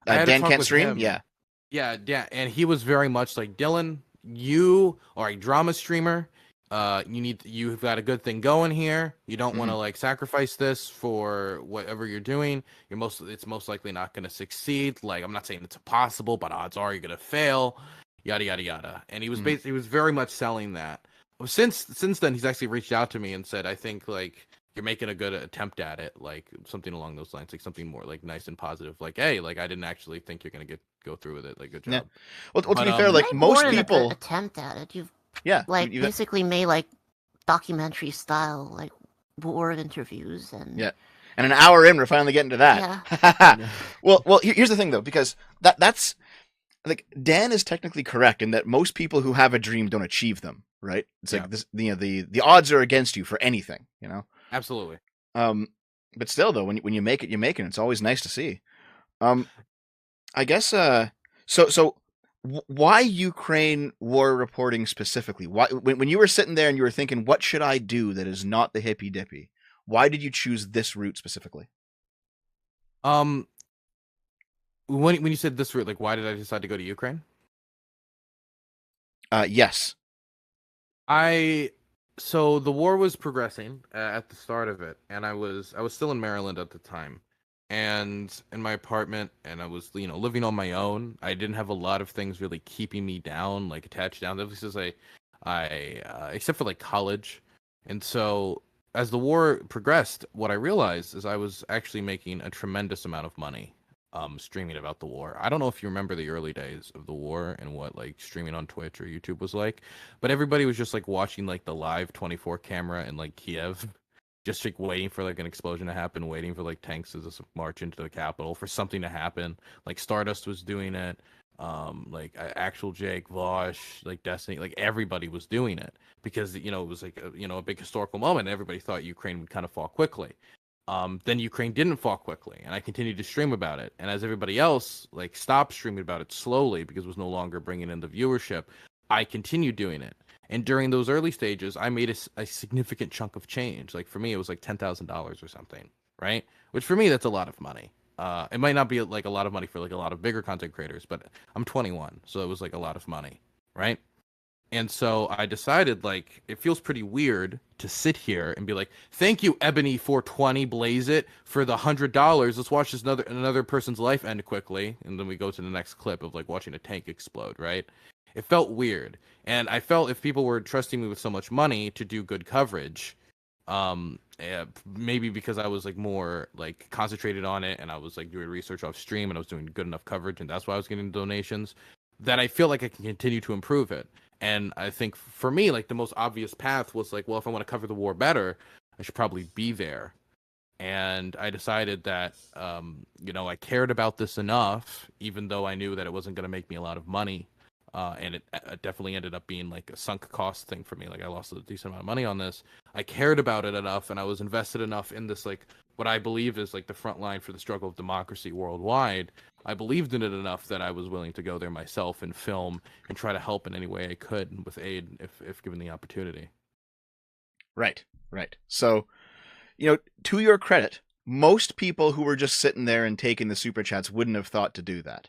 Dan can't stream. Yeah. Yeah, and he was very much like, Dylan, you are a drama streamer. You've got a good thing going here. You don't want to like sacrifice this for whatever you're doing. It's most likely not going to succeed. Like, I'm not saying it's impossible, but odds are you're going to fail. Yada yada yada. And he was he was very much selling that. Since then, he's actually reached out to me and said, I think like you're making a good attempt at it, like something along those lines, like something more like nice and positive. Like, hey, like I didn't actually think you're gonna go through with it. Like, good job. Yeah. Well, to But, be fair, like Made most more than a people, good attempt at it. You've yeah, like you- basically made like documentary style like war interviews and yeah. And an hour in, we're finally getting to that. Well, here's the thing though, because that's like Dan is technically correct in that most people who have a dream don't achieve them, right? It's like this, the odds are against you for anything, you know. Absolutely. But still though, when you make it, you make it. It's always nice to see. I guess why Ukraine war reporting specifically? Why when you were sitting there and you were thinking, what should I do that is not the hippy dippy? Why did you choose this route specifically? When you said this route, like, why did I decide to go to Ukraine? Yes. So the war was progressing at the start of it, and I was still in Maryland at the time, and in my apartment, and I was living on my own. I didn't have a lot of things really keeping me down, like attached down. This is except for like college, and so as the war progressed, what I realized is I was actually making a tremendous amount of money streaming about the war. I don't know if you remember the early days of the war and what like streaming on Twitch or YouTube was like, but everybody was just like watching like the live 24 camera in like Kiev, just like waiting for like an explosion to happen, waiting for like tanks to just march into the capital, for something to happen. Like Stardust was doing it, like Actual Jake, Vosh, like Destiny, like everybody was doing it because it was like a big historical moment. And everybody thought Ukraine would kind of fall quickly. Then Ukraine didn't fall quickly, and I continued to stream about it. And as everybody else like stopped streaming about it slowly because it was no longer bringing in the viewership, I continued doing it. And during those early stages, I made a significant chunk of change. Like for me, it was like $10,000 or something, right? Which for me, that's a lot of money. It might not be like a lot of money for like a lot of bigger content creators, but I'm 21, so it was like a lot of money, right? And so I decided, like, it feels pretty weird to sit here and be like, thank you, Ebony420, Blaze It, for the $100. Let's watch this another person's life end quickly. And then we go to the next clip of, like, watching a tank explode, right? It felt weird. And I felt if people were trusting me with so much money to do good coverage, maybe because I was, like, more, like, concentrated on it and I was, like, doing research off stream and I was doing good enough coverage and that's why I was getting donations, that I feel like I can continue to improve it. And I think for me, like the most obvious path was like, well, if I want to cover the war better, I should probably be there. And I decided that, I cared about this enough, even though I knew that it wasn't going to make me a lot of money. And it definitely ended up being like a sunk cost thing for me. Like I lost a decent amount of money on this. I cared about it enough and I was invested enough in this, like what I believe is like the front line for the struggle of democracy worldwide. I believed in it enough that I was willing to go there myself and film and try to help in any way I could with aid if given the opportunity. Right. So, to your credit, most people who were just sitting there and taking the super chats wouldn't have thought to do that,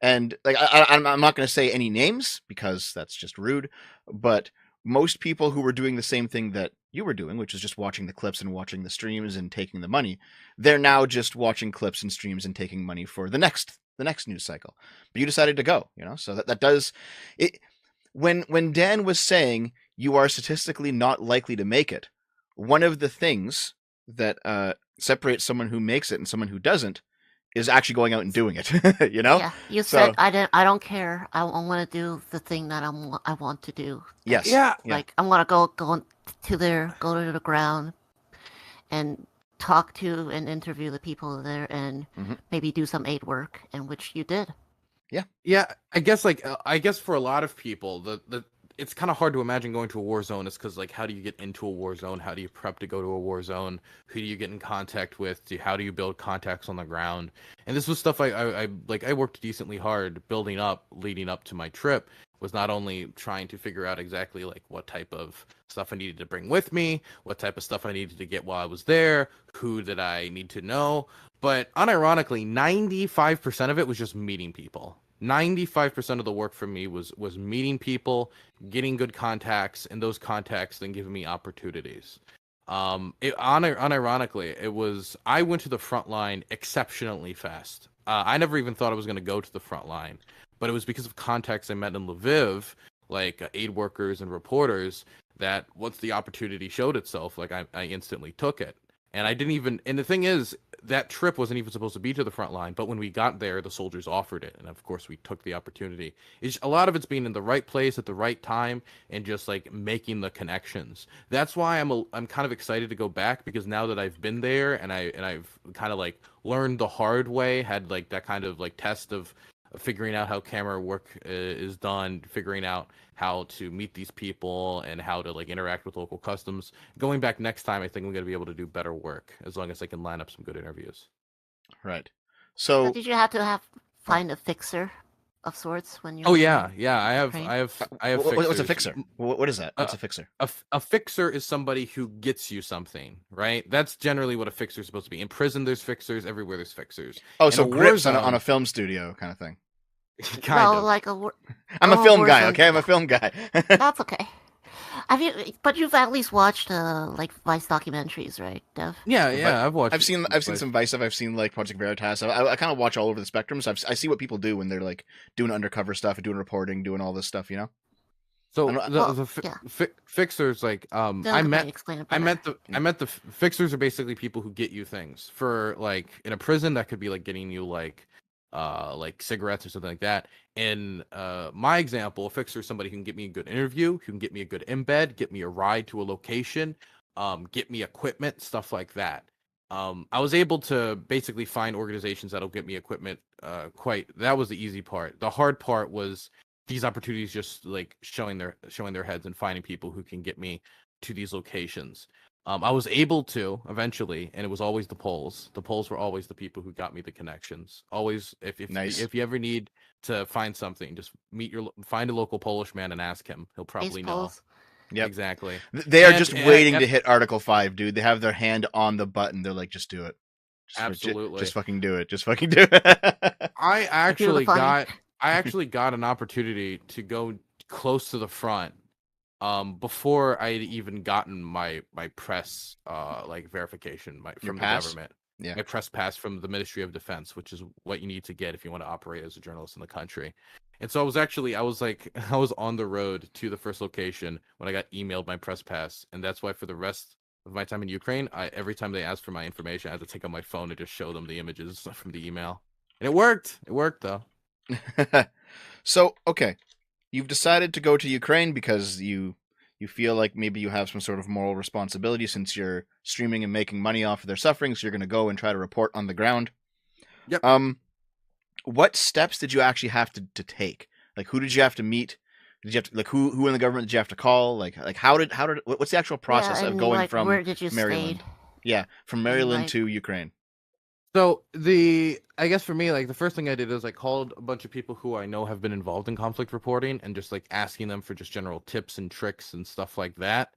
And like I'm not going to say any names because that's just rude, but most people who were doing the same thing that you were doing, which is just watching the clips and watching the streams and taking the money, they're now just watching clips and streams and taking money for the next news cycle. But you decided to go, so that does it. When Dan was saying you are statistically not likely to make it, one of the things that separates someone who makes it and someone who doesn't is actually going out and doing it. Yeah, you said I don't care. I want to do the thing that I want to do. Yes. Yeah. Like I'm gonna go to the ground, and talk to and interview the people there, and maybe do some aid work, and which you did. Yeah. I guess for a lot of people, the it's kind of hard to imagine going to a war zone. It's because, like, how do you get into a war zone? How do you prep to go to a war zone? Who do you get in contact with? How do you build contacts on the ground? And this was stuff I worked decently hard building up, leading up to my trip. was not only trying to figure out exactly like what type of stuff I needed to bring with me, what type of stuff I needed to get while I was there, who did I need to know, but unironically, 95% of it was just meeting people. 95% of the work for me was meeting people, getting good contacts, and those contacts then giving me opportunities. Unironically, it was I went to the front line exceptionally fast. I never even thought I was going to go to the front line, but it was because of contacts I met in Lviv, like aid workers and reporters, that once the opportunity showed itself, like I instantly took it. And I didn't even. And the thing is, that trip wasn't even supposed to be to the front line, but when we got there, the soldiers offered it, and of course, we took the opportunity. A lot of it's being in the right place at the right time and just like making the connections. That's why I'm kind of excited to go back, because now that I've been there and I've kind of like learned the hard way, had like that kind of like test of figuring out how camera work is done, figuring out how to meet these people and how to like interact with local customs. Going back next time, I think I'm going to be able to do better work as long as I can line up some good interviews. Right. So did you have to find a fixer of sorts when you're? Oh yeah. I have what's a fixers. fixer? What is that? What's a fixer? A fixer is somebody who gets you something, right? That's generally what a fixer is supposed to be. In prison, there's fixers. Everywhere, there's fixers. Oh, In so a grips on war a film studio kind of thing. kind Well, of. like I'm a film guy, Warzone- okay? I'm a film guy. That's okay. But you've at least watched like Vice documentaries, right, Dev? Yeah, I've watched. I've seen some Vice stuff. I've seen like Project Veritas. I kind of watch all over the spectrum. So I see what people do when they're like doing undercover stuff, doing reporting, doing all this stuff. You know. So Well, the fixers, like Then I let me met explain it I better. met the fixers are basically people who get you things for like in a prison that could be like getting you like cigarettes or something like that. In my example, a fixer is somebody who can get me a good interview, who can get me a good embed, get me a ride to a location, get me equipment, stuff like that. I was able to basically find organizations that'll get me equipment. That was the easy part. The hard part was these opportunities, just like showing their heads and finding people who can get me to these locations. I was able to eventually, and it was always the Poles. The Poles were always the people who got me the connections. Always, Nice. if you ever need to find something, just find a local Polish man and ask him. He'll probably know. Polls. Yep. Exactly. They are And- just and- waiting and- to hit Article 5, dude. They have their hand on the button. They're like, just do it. Absolutely. Just fucking do it. Just fucking do it. I actually funny. got an opportunity to go close to the front before I had even gotten my press like verification Your from the pass? government. Yeah. My press pass from the Ministry of Defense, which is what you need to get if you want to operate as a journalist in the country. And so I was on the road to the first location when I got emailed my press pass, and that's why for the rest of my time in Ukraine, every time they asked for my information, I had to take out my phone and just show them the images from the email. And it worked. It worked though. So, okay. You've decided to go to Ukraine because you feel like maybe you have some sort of moral responsibility since you're streaming and making money off of their suffering, so you're going to go and try to report on the ground. Yep. What steps did you actually have to take? Like, who did you have to meet? Did you have to, like, who in the government did you have to call? Like how did what's the actual process of going like, from where did you Maryland? stay? Yeah, from Maryland like- to Ukraine. So I guess for me, like the first thing I did is I called a bunch of people who I know have been involved in conflict reporting and just like asking them for just general tips and tricks and stuff like that.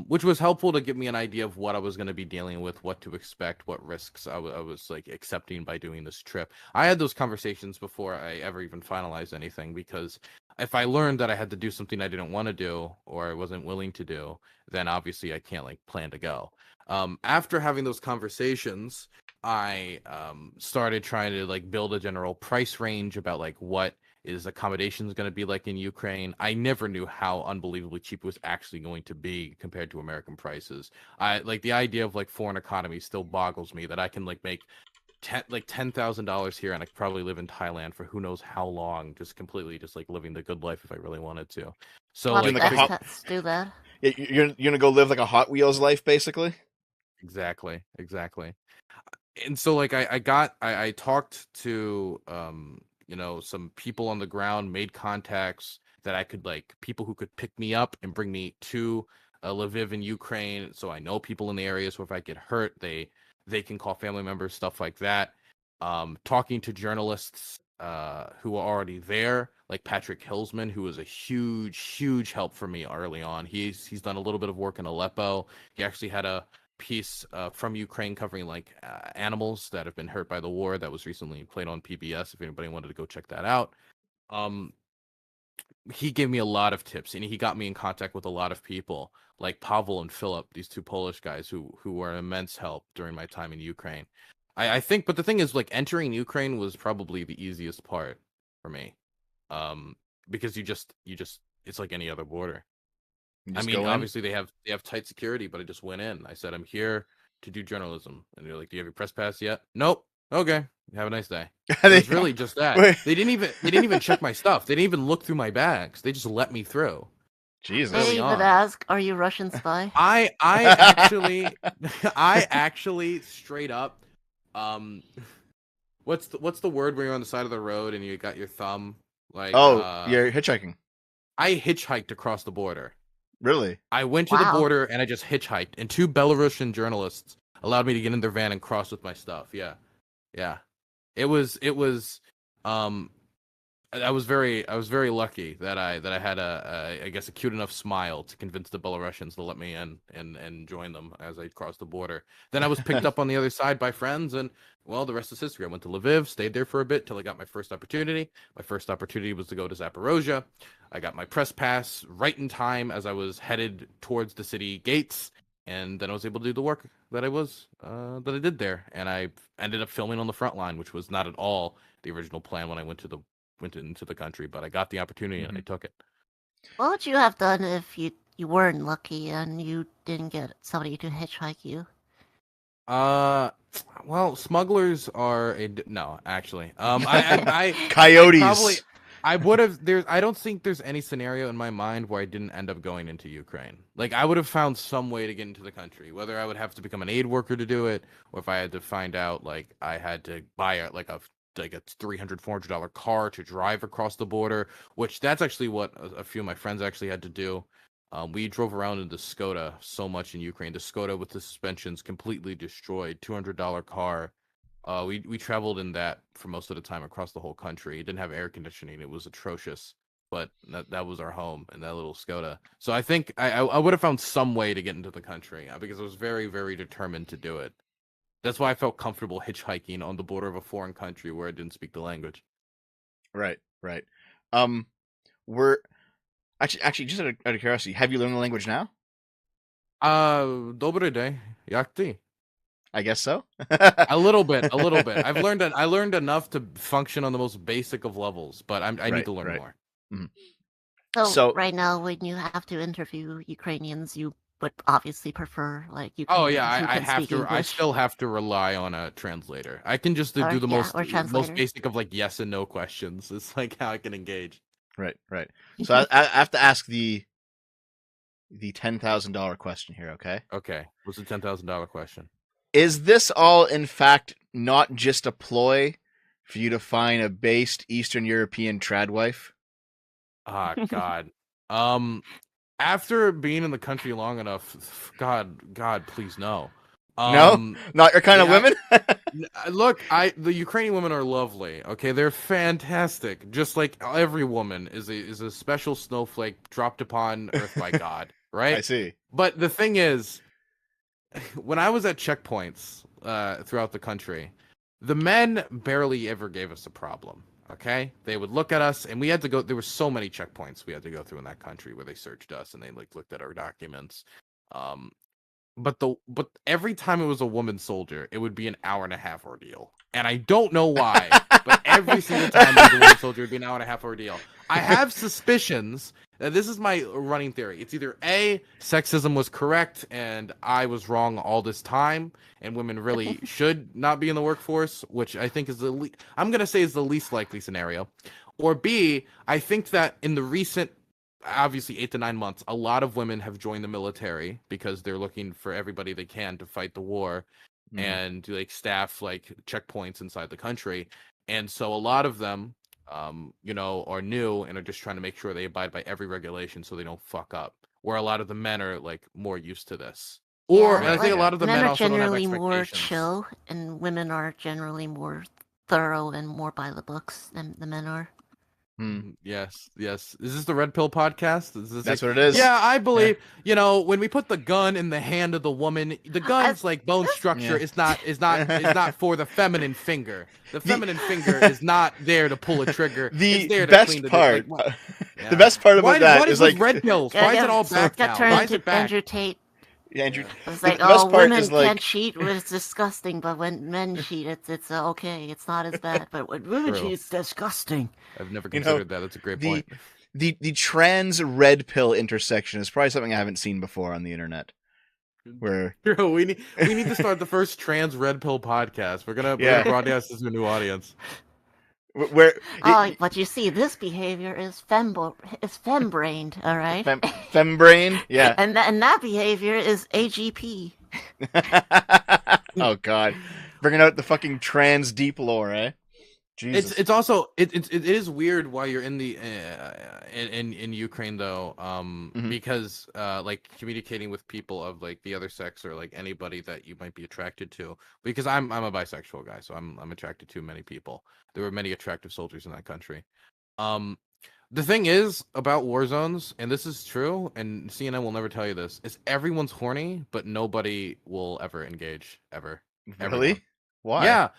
Which was helpful to give me an idea of what I was going to be dealing with, what to expect, what risks I was like accepting by doing this trip. I had those conversations before I ever even finalized anything, because if I learned that I had to do something I didn't want to do or I wasn't willing to do, then obviously I can't like plan to go. After having those conversations, I started trying to like build a general price range about like what is accommodations going to be like in Ukraine. I never knew how unbelievably cheap it was actually going to be compared to American prices. I like the idea of like foreign economy still boggles me, that I can like make $10,000 here and I could probably live in Thailand for who knows how long, just completely just like living the good life if I really wanted to. So Lots like of like a expats do that. Yeah, you're gonna go live like a Hot Wheels life, basically. Exactly. And so like I talked to some people on the ground, made contacts that I could like people who could pick me up and bring me to Lviv in Ukraine. So I know people in the area, so if I get hurt, they can call family members, stuff like that. Talking to journalists who were already there, like Patrick Hillsman, who was a huge help for me early on. He's done a little bit of work in Aleppo. He actually had a piece from Ukraine covering like animals that have been hurt by the war that was recently played on PBS. If anybody wanted to go check that out, he gave me a lot of tips, and he got me in contact with a lot of people like Pavel and Philip, these two Polish guys who were an immense help during my time in Ukraine. I think, but the thing is, like, entering Ukraine was probably the easiest part for me, because you just it's like any other border. I mean, obviously they have tight security, but I just went in. I said, I'm here to do journalism, and they're like, do you have your press pass yet? Nope. Okay, have a nice day. It was really just that. They didn't even check my stuff. They didn't even look through my bags. They just let me through. Jesus. They didn't even ask, "Are you Russian spy?" I actually straight up, what's the word where you're on the side of the road and you got your thumb like? You're hitchhiking. I hitchhiked across the border. Really? I went to the border and I just hitchhiked, and 2 Belarusian journalists allowed me to get in their van and cross with my stuff. Yeah. It was I was very lucky that I had I guess a cute enough smile to convince the Belarusians to let me in and join them as I crossed the border. Then I was picked up on the other side by friends, and well, the rest is history. I went to Lviv, stayed there for a bit till I got my first opportunity. My first opportunity was to go to Zaporozhye. I got my press pass right in time as I was headed towards the city gates, and then I was able to do the work that I did there, and I ended up filming on the front line, which was not at all the original plan when I went into the country, but I got the opportunity and I took it. What would you have done if you weren't lucky and you didn't get somebody to hitchhike you? Well, smugglers are no, actually. I Coyotes. I would have. I don't think there's any scenario in my mind where I didn't end up going into Ukraine. Like, I would have found some way to get into the country, whether I would have to become an aid worker to do it, or if I had to find out like I had to buy a $300-$400 car to drive across the border. Which that's actually what a few of my friends actually had to do. We drove around in the Skoda so much in Ukraine. The Skoda with the suspensions completely destroyed, $200 car. We traveled in that for most of the time across the whole country. It didn't have air conditioning. It was atrocious, but that was our home in that little Skoda. So I think I would have found some way to get into the country because I was very, very determined to do it. That's why I felt comfortable hitchhiking on the border of a foreign country where I didn't speak the language. Right. We're actually just out of curiosity, have you learned the language now? Добрый день. Як ты? I guess so. a little bit. I learned enough to function on the most basic of levels, but I need to learn more. Mm-hmm. So right now, when you have to interview Ukrainians, you would obviously prefer like Ukrainians. Oh yeah, I have to. English. I still have to rely on a translator. I can just do the most basic of like yes and no questions. It's like how I can engage. Right. So I have to ask the $10,000 question here. Okay. What's the $10,000 question? Is this all, in fact, not just a ploy for you to find a based Eastern European trad wife? Ah, God. After being in the country long enough, God, please no. No, not your kind of women. Look, the Ukrainian women are lovely. Okay, they're fantastic. Just like every woman is a special snowflake dropped upon Earth by God. Right? I see. But the thing is, when I was at checkpoints throughout the country, the men barely ever gave us a problem. Okay, they would look at us, and we had to go. There were so many checkpoints we had to go through in that country where they searched us and they looked at our documents. But every time it was a woman soldier, it would be an hour-and-a-half ordeal, and I don't know why. But every single time it was a woman soldier, it would be an hour-and-a-half ordeal. I have suspicions. This is my running theory. It's either A, sexism was correct and I was wrong all this time, and women really should not be in the workforce, which I think is I'm going to say is the least likely scenario. Or B, I think that in the recent, obviously 8 to 9 months, a lot of women have joined the military because they're looking for everybody they can to fight the war and like staff like checkpoints inside the country. And so a lot of them are new and are just trying to make sure they abide by every regulation so they don't fuck up. Where a lot of the men are like more used to this. Or I think a lot of the men are also generally don't have more expectations. chill, and women are generally more thorough and more by the books than the men are. Yes. Is this the Red Pill podcast? Is this That's what it is. Yeah, I believe. When we put the gun in the hand of the woman, the gun's like bone structure. Is not for the feminine finger. The feminine finger is not there to pull a trigger. The there to best clean part. Yeah. The best part about that what is with like red pills. Why is it all back now? Got turned Why is into it back? Andrew Tate. Yeah, Andrew. It's like, the best part women is like can't cheat. It's disgusting. But when men cheat, it's okay. It's not as bad. But when women cheat, it's disgusting. I've never considered that. That's a great point. The trans red pill intersection is probably something I haven't seen before on the internet. Where we need to start the first trans red pill podcast. We're gonna broadcast this to a new audience. But you see, this behavior is fem-brained, all right? Fembrain, yeah. And that behavior is AGP. Oh God, bringing out the fucking trans deep lore, eh? Jesus. It's also it is weird while you're in the in Ukraine though, because like communicating with people of like the other sex or like anybody that you might be attracted to, because I'm a bisexual guy, so I'm attracted to many people. There were many attractive soldiers in that country. The thing is about war zones, and this is true, and CNN will never tell you this, is everyone's horny, but nobody will ever engage ever. Really? Everyone. Why? Yeah.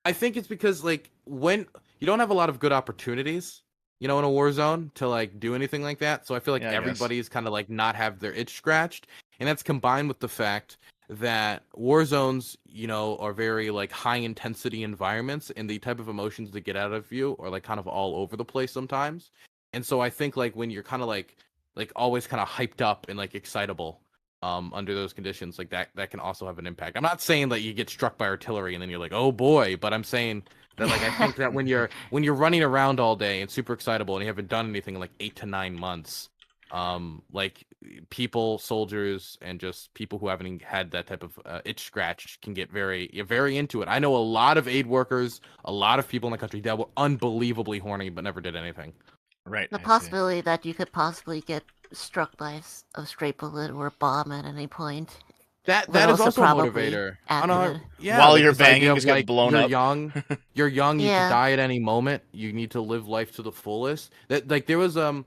I think it's because like when you don't have a lot of good opportunities, in a war zone to like do anything like that. So I feel like everybody's kind of like not have their itch scratched, and that's combined with the fact that war zones, are very like high intensity environments, and the type of emotions that get out of you are like kind of all over the place sometimes. And so I think like when you're kind of like always kind of hyped up and like excitable, under those conditions, like that can also have an impact. I'm not saying that you get struck by artillery and then you're like, oh boy, but I'm saying that like I think that when you're running around all day and super excitable and you haven't done anything in like 8 to 9 months, like people, soldiers, and just people who haven't had that type of itch scratch can get very into it. I know a lot of aid workers, a lot of people in the country that were unbelievably horny but never did anything. Right. The possibility that you could possibly get struck by a stray bullet or a bomb at any point. That is also a motivator. While you're banging, just get blown up. You're young. You can die at any moment. You need to live life to the fullest. That like there was a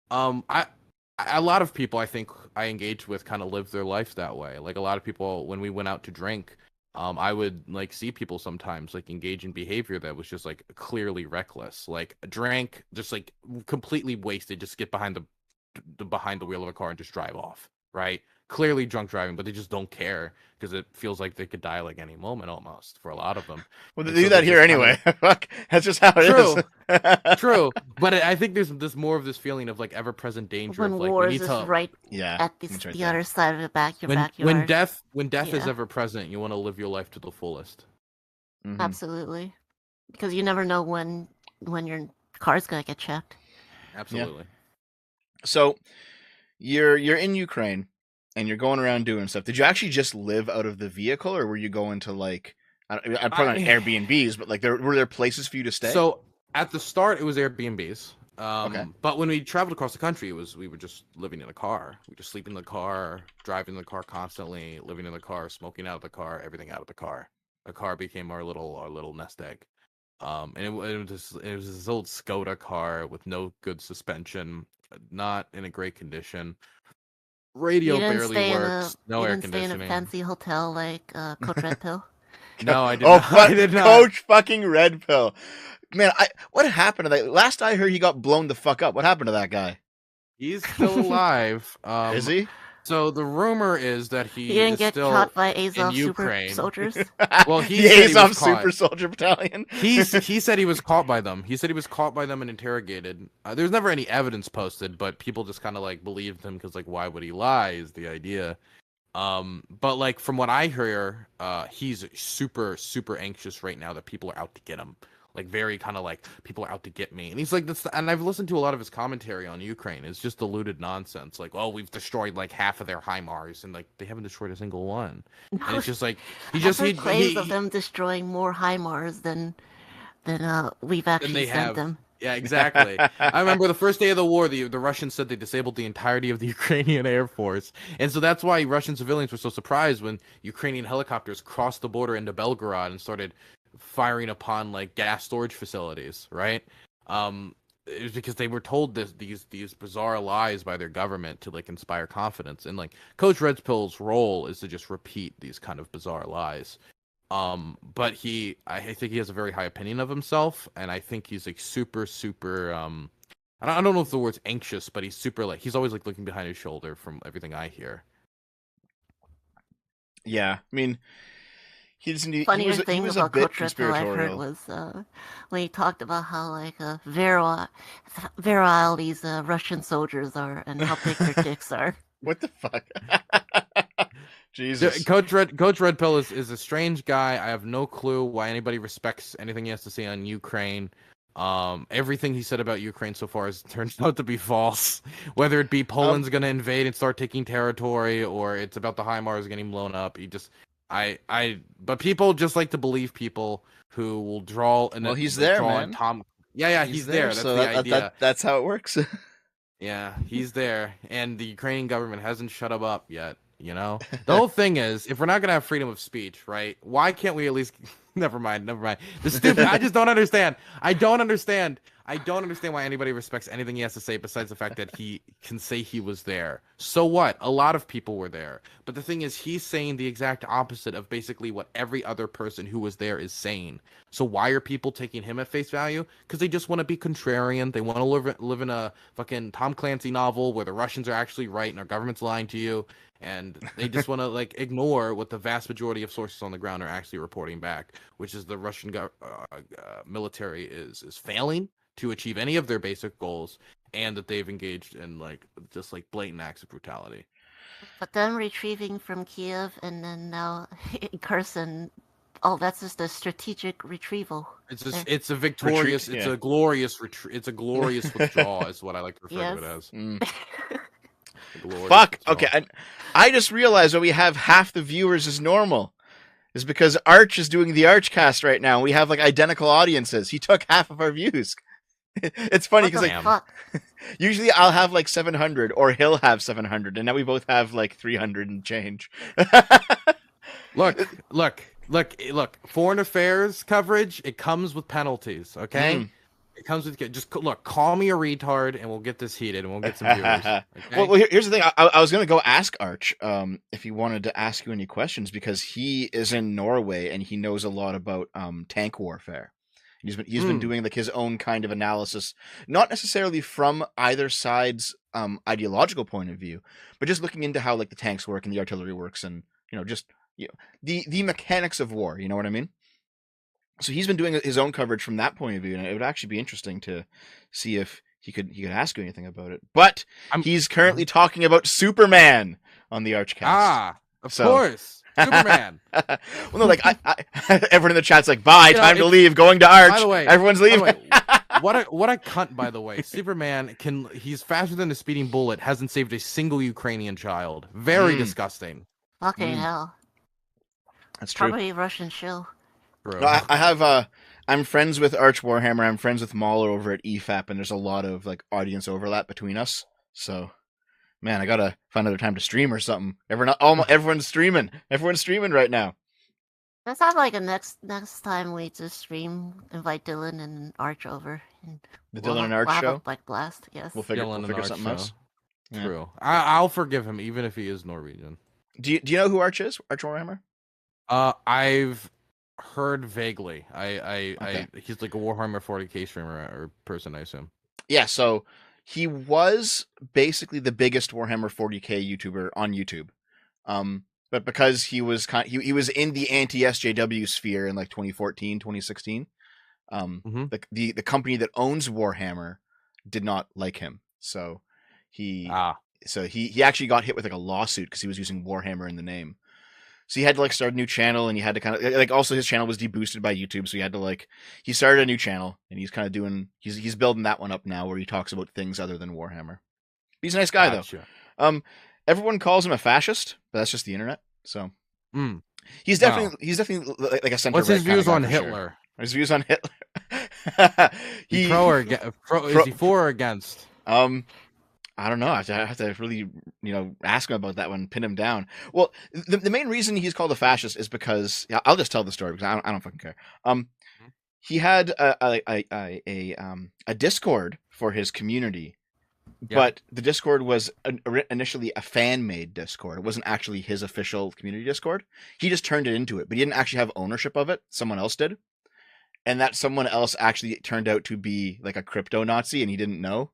lot of people I think I engaged with kind of live their life that way. Like a lot of people when we went out to drink, I would like see people sometimes like engage in behavior that was just like clearly reckless. Like drank, just like completely wasted, just get behind the wheel of a car and just drive off, right? Clearly drunk driving, but they just don't care because it feels like they could die like any moment almost for a lot of them. Well, they do that here anyway. Fuck, that's just how it is. True. But I think there's more of this feeling of like ever-present danger. When of, like, wars is right at the other side of the backyard. When death is ever present, you want to live your life to the fullest. Mm-hmm. Absolutely, because you never know when your car's gonna get checked. Absolutely. Yeah. So, you're in Ukraine. And you're going around doing stuff. Did you actually just live out of the vehicle, or were you going to like, probably not Airbnbs, but like were there places for you to stay? So at the start, it was Airbnbs. Okay. But when we traveled across the country, we were just living in a car. We just sleep in the car, driving in the car constantly, living in the car, smoking out of the car, everything out of the car. The car became our little nest egg. And it was this old Skoda car with no good suspension, not in a great condition. Radio barely works. No air conditioning. You didn't stay in a fancy hotel like Coach Red Pill? No, I did not. I did not. Coach fucking Red Pill. Man, what happened to that? Last I heard, he got blown the fuck up. What happened to that guy? He's still alive. Is he? So the rumor is that he didn't get still caught by Azov in super Ukraine. soldiers. Well, the Azov super soldier battalion. He said he was caught by them. He said he was caught by them and interrogated. There's never any evidence posted, but people just kind of like believed him because like why would he lie is the idea. But like from what I hear, he's super anxious right now that people are out to get him. Like very kind of like people are out to get me, and he's like this. And I've listened to a lot of his commentary on Ukraine. It's just diluted nonsense. Like, oh, we've destroyed like half of their HIMARS, and like they haven't destroyed a single one. And it's just like he claims of them destroying more HIMARS than we've actually sent them. Yeah, exactly. I remember the first day of the war, the Russians said they disabled the entirety of the Ukrainian Air Force, and so that's why Russian civilians were so surprised when Ukrainian helicopters crossed the border into Belgorod and started firing upon like gas storage facilities, right? It was because they were told these bizarre lies by their government to like inspire confidence, and like Coach Red Pill's role is to just repeat these kind of bizarre lies. But I think he has a very high opinion of himself, and I think he's like super I don't know if the word's anxious, but he's super like he's always like looking behind his shoulder from everything I hear. Yeah, I mean, Funnier thing he was about a bit Coach Red Pill I heard conspiratorial. was when he talked about how like virile these Russian soldiers are and how big their dicks are. What the fuck? Jesus. Coach Red Pill is a strange guy. I have no clue why anybody respects anything he has to say on Ukraine. Everything he said about Ukraine so far has turned out to be false. Whether it be Poland's going to invade and start taking territory, or it's about the HIMARS getting blown up. But people just like to believe people who will draw. Well, he's there, man. He's there. That's so the idea. That's how it works. Yeah, he's there, and the Ukrainian government hasn't shut him up yet. You know, the whole thing is, if we're not gonna have freedom of speech, right? Why can't we at least? Never mind. The stupid. I just don't understand. I don't understand why anybody respects anything he has to say besides the fact that he can say he was there. So what? A lot of people were there. But the thing is, he's saying the exact opposite of basically what every other person who was there is saying. So why are people taking him at face value? Because they just want to be contrarian. They want to live in a fucking Tom Clancy novel where the Russians are actually right and our government's lying to you. And they just want to like ignore what the vast majority of sources on the ground are actually reporting back, which is the Russian military is failing to achieve any of their basic goals, and that they've engaged in like just like blatant acts of brutality. But then retrieving from Kiev and then now in Kherson, that's just a strategic retrieval. It's a victorious, it's a glorious it's a glorious withdrawal is what I like to refer to it as. Fuck. Okay, I just realized that we have half the viewers as normal. Is because Arch is doing the Archcast right now. We have like identical audiences. He took half of our views. It's funny because like usually I'll have like 700 or he'll have 700, and now we both have like 300 and change. Look. Foreign affairs coverage, it comes with penalties. Okay. It comes with just look. Call me a retard, and we'll get this heated, and we'll get some viewers. Okay? Well, here's the thing. I was gonna go ask Arch if he wanted to ask you any questions, because he is in Norway and he knows a lot about tank warfare. He's been doing like his own kind of analysis, not necessarily from either side's ideological point of view, but just looking into how like the tanks work and the artillery works, and the mechanics of war. You know what I mean? So he's been doing his own coverage from that point of view, and it would actually be interesting to see if he could ask you anything about it. But he's currently talking about Superman on the Archcast. Of course, Superman. Well, no, like everyone in the chat's like, "Bye, time to leave, going to Arch." By the way, everyone's leaving. What a cunt, by the way. Superman he's faster than a speeding bullet. Hasn't saved a single Ukrainian child. Very disgusting. Fucking hell. That's true. Probably a Russian show. No, I have I'm friends with Arch Warhammer. I'm friends with Mauler over at EFAP, and there's a lot of like audience overlap between us. So, man, I gotta find another time to stream or something. Everyone's streaming. Everyone's streaming right now. Let's have like a next time we just stream. Invite Dylan and Arch over. And the Dylan and Arch show. Like blast, yes. We'll figure something else. True. Yeah. I'll forgive him even if he is Norwegian. Do you know who Arch is? Arch Warhammer? I've heard vaguely. Okay. He's like a Warhammer 40k streamer or person, I assume. Yeah, so he was basically the biggest Warhammer 40k YouTuber on YouTube. But because he was he was in the anti-SJW sphere in like 2014, 2016, the company that owns Warhammer did not like him. So he actually got hit with like a lawsuit because he was using Warhammer in the name. So he had to like start a new channel, and he had to kind of like, also his channel was deboosted by YouTube. So he had to he started a new channel, and he's kind of he's building that one up now where he talks about things other than Warhammer. He's a nice guy though. Everyone calls him a fascist, but that's just the internet. So he's definitely like a center. What's his views on Hitler? Sure. His views on Hitler. Is he for or against? I don't know. I have to really, ask him about that one, pin him down. Well, the main reason he's called a fascist is because I'll just tell the story because I don't fucking care. He had a Discord for his community, but the Discord was initially a fan-made Discord. It wasn't actually his official community Discord. He just turned it into it, but he didn't actually have ownership of it. Someone else did, and that someone else actually turned out to be like a crypto Nazi, and he didn't know.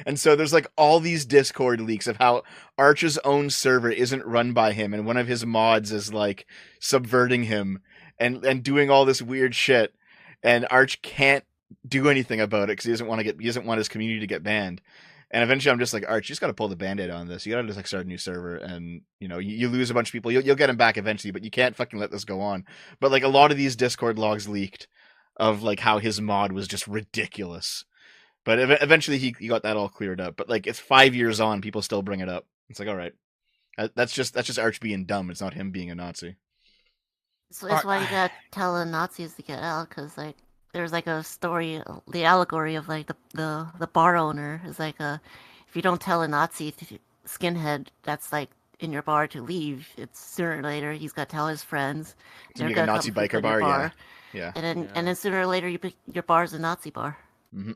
And so there's like all these Discord leaks of how Arch's own server isn't run by him, and one of his mods is like subverting him and doing all this weird shit, and Arch can't do anything about it because he doesn't want his community to get banned. And eventually, I'm just like, Arch, you just got to pull the band-aid on this. You got to just like start a new server, and you lose a bunch of people. You'll get them back eventually, but you can't fucking let this go on. But like a lot of these Discord logs leaked of like how his mod was just ridiculous. But eventually he got that all cleared up. But like it's 5 years on, people still bring it up. It's like, all right, that's just Arch being dumb. It's not him being a Nazi. So that's why you gotta tell the Nazis to get out, because like there's like a story, the allegory of like the bar owner is like if you don't tell a Nazi skinhead that's like in your bar to leave, it's sooner or later he's got to tell his friends. It's a Nazi biker bar, yeah. And then sooner or later your bar's a Nazi bar. Mm-hmm.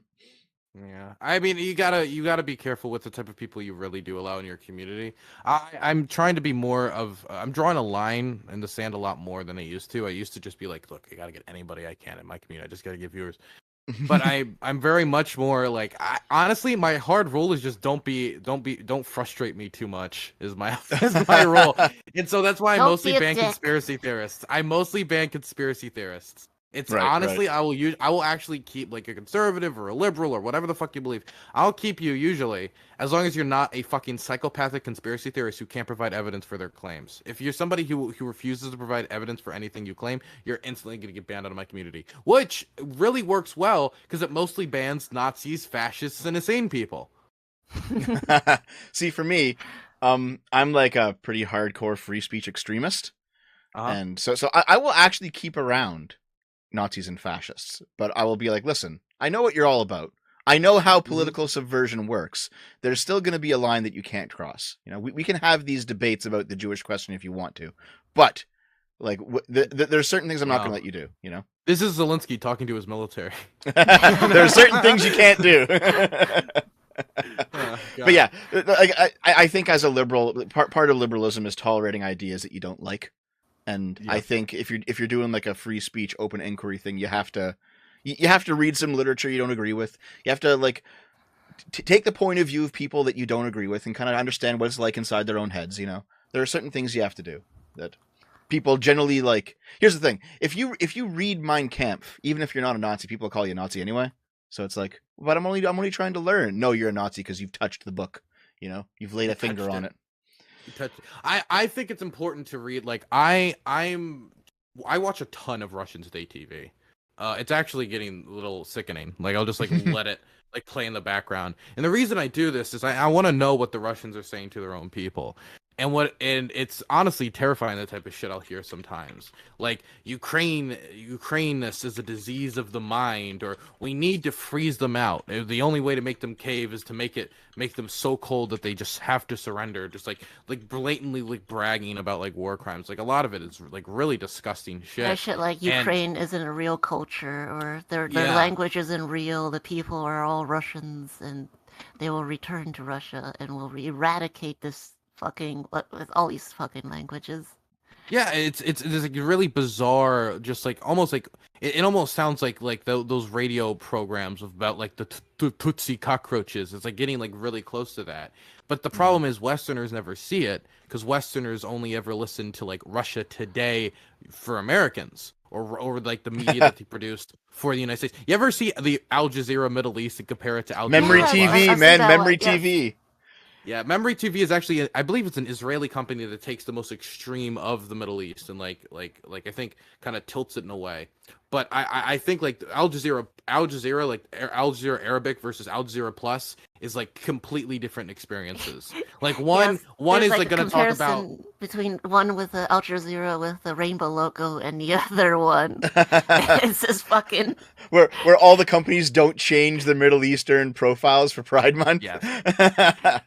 Yeah, I mean, you gotta be careful with the type of people you really do allow in your community. I'm trying to be I'm drawing a line in the sand a lot more than I used to. I used to just be like, look, I gotta get anybody I can in my community. I just gotta get viewers. But I'm very much more like, honestly, my hard rule is just don't frustrate me too much is my rule. And so that's why I mostly ban conspiracy theorists. It's right, honestly, right. I will actually keep like a conservative or a liberal or whatever the fuck you believe. I'll keep you usually as long as you're not a fucking psychopathic conspiracy theorist who can't provide evidence for their claims. If you're somebody who refuses to provide evidence for anything you claim, you're instantly going to get banned out of my community, which really works well because it mostly bans Nazis, fascists, and insane people. See, for me, I'm like a pretty hardcore free speech extremist, and so I will actually keep around Nazis and fascists, but I will be like, listen, I know what you're all about. I know how political subversion works. There's still going to be a line that you can't cross. We can have these debates about the Jewish question if you want to, but like there's certain things I'm not going to let you do. This is Zelensky talking to his military. There are certain things you can't do. But yeah, I think as a liberal, part of liberalism is tolerating ideas that you don't like. And I think if you're doing like a free speech, open inquiry thing, you have to read some literature you don't agree with. You have to like take the point of view of people that you don't agree with and kind of understand what it's like inside their own heads. There are certain things you have to do that people generally like. Here's the thing: if you read Mein Kampf, even if you're not a Nazi, people will call you a Nazi anyway. So it's like, but I'm only trying to learn. No, you're a Nazi because you've touched the book. You've laid a finger on it. I think it's important to read. Like I watch a ton of Russian state TV. It's actually getting a little sickening. Like I'll just like let it like play in the background. And the reason I do this is I want to know what the Russians are saying to their own people. And it's honestly terrifying, the type of shit I'll hear sometimes. Like Ukrainianness is a disease of the mind, or we need to freeze them out. The only way to make them cave is to make them so cold that they just have to surrender. Just like blatantly like bragging about like war crimes. Like a lot of it is like really disgusting shit. Yeah, shit like Ukraine isn't a real culture, or their language isn't real. The people are all Russians, and they will return to Russia and will eradicate this fucking with all these fucking languages. Yeah, it's like really bizarre. Just like almost like it almost sounds like those radio programs about like the Tutsi cockroaches. It's like getting like really close to that. But the problem is Westerners never see it because Westerners only ever listen to like Russia Today for Americans or like the media that they produced for the United States. You ever see the Al Jazeera Middle East and compare it to Al Jazeera? Memory TV, man, Memory TV. Yeah, Memory TV is actually, I believe it's an Israeli company that takes the most extreme of the Middle East and like I think kind of tilts it in a way. But I think like Al Jazeera, like Al Jazeera Arabic versus Al Jazeera Plus is like completely different experiences. Like one is like going to talk about between one with the Al Jazeera with the rainbow logo and the other one. It's just fucking where all the companies don't change their Middle Eastern profiles for Pride Month. Yes.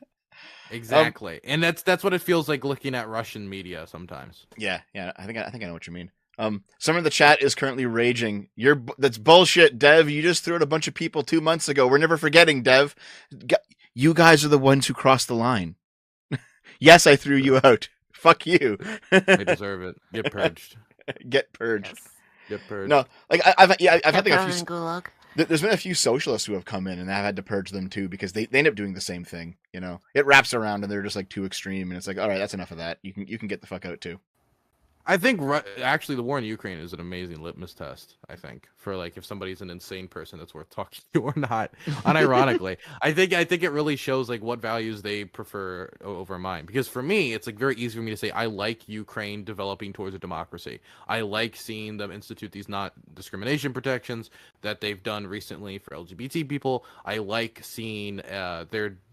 Exactly. And that's what it feels like looking at Russian media sometimes. Yeah, I think I know what you mean. Someone in the chat is currently raging. That's bullshit, Dev. You just threw out a bunch of people 2 months ago. We're never forgetting, Dev. You guys are the ones who crossed the line. Yes, I threw you out. Fuck you. They deserve it. Get purged. Get purged. yes. Get purged. No, like I've had like a few. Gulag. There's been a few socialists who have come in, and I've had to purge them too because they end up doing the same thing. You know, it wraps around, and they're just like too extreme, and it's like, all right, that's enough of that. You can get the fuck out too. I think actually the war in Ukraine is an amazing litmus test. I think for like if somebody's an insane person that's worth talking to or not. Unironically, I think it really shows like what values they prefer over mine. Because for me, it's like very easy for me to say I like Ukraine developing towards a democracy. I like seeing them institute these not discrimination protections that they've done recently for LGBT people. I like seeing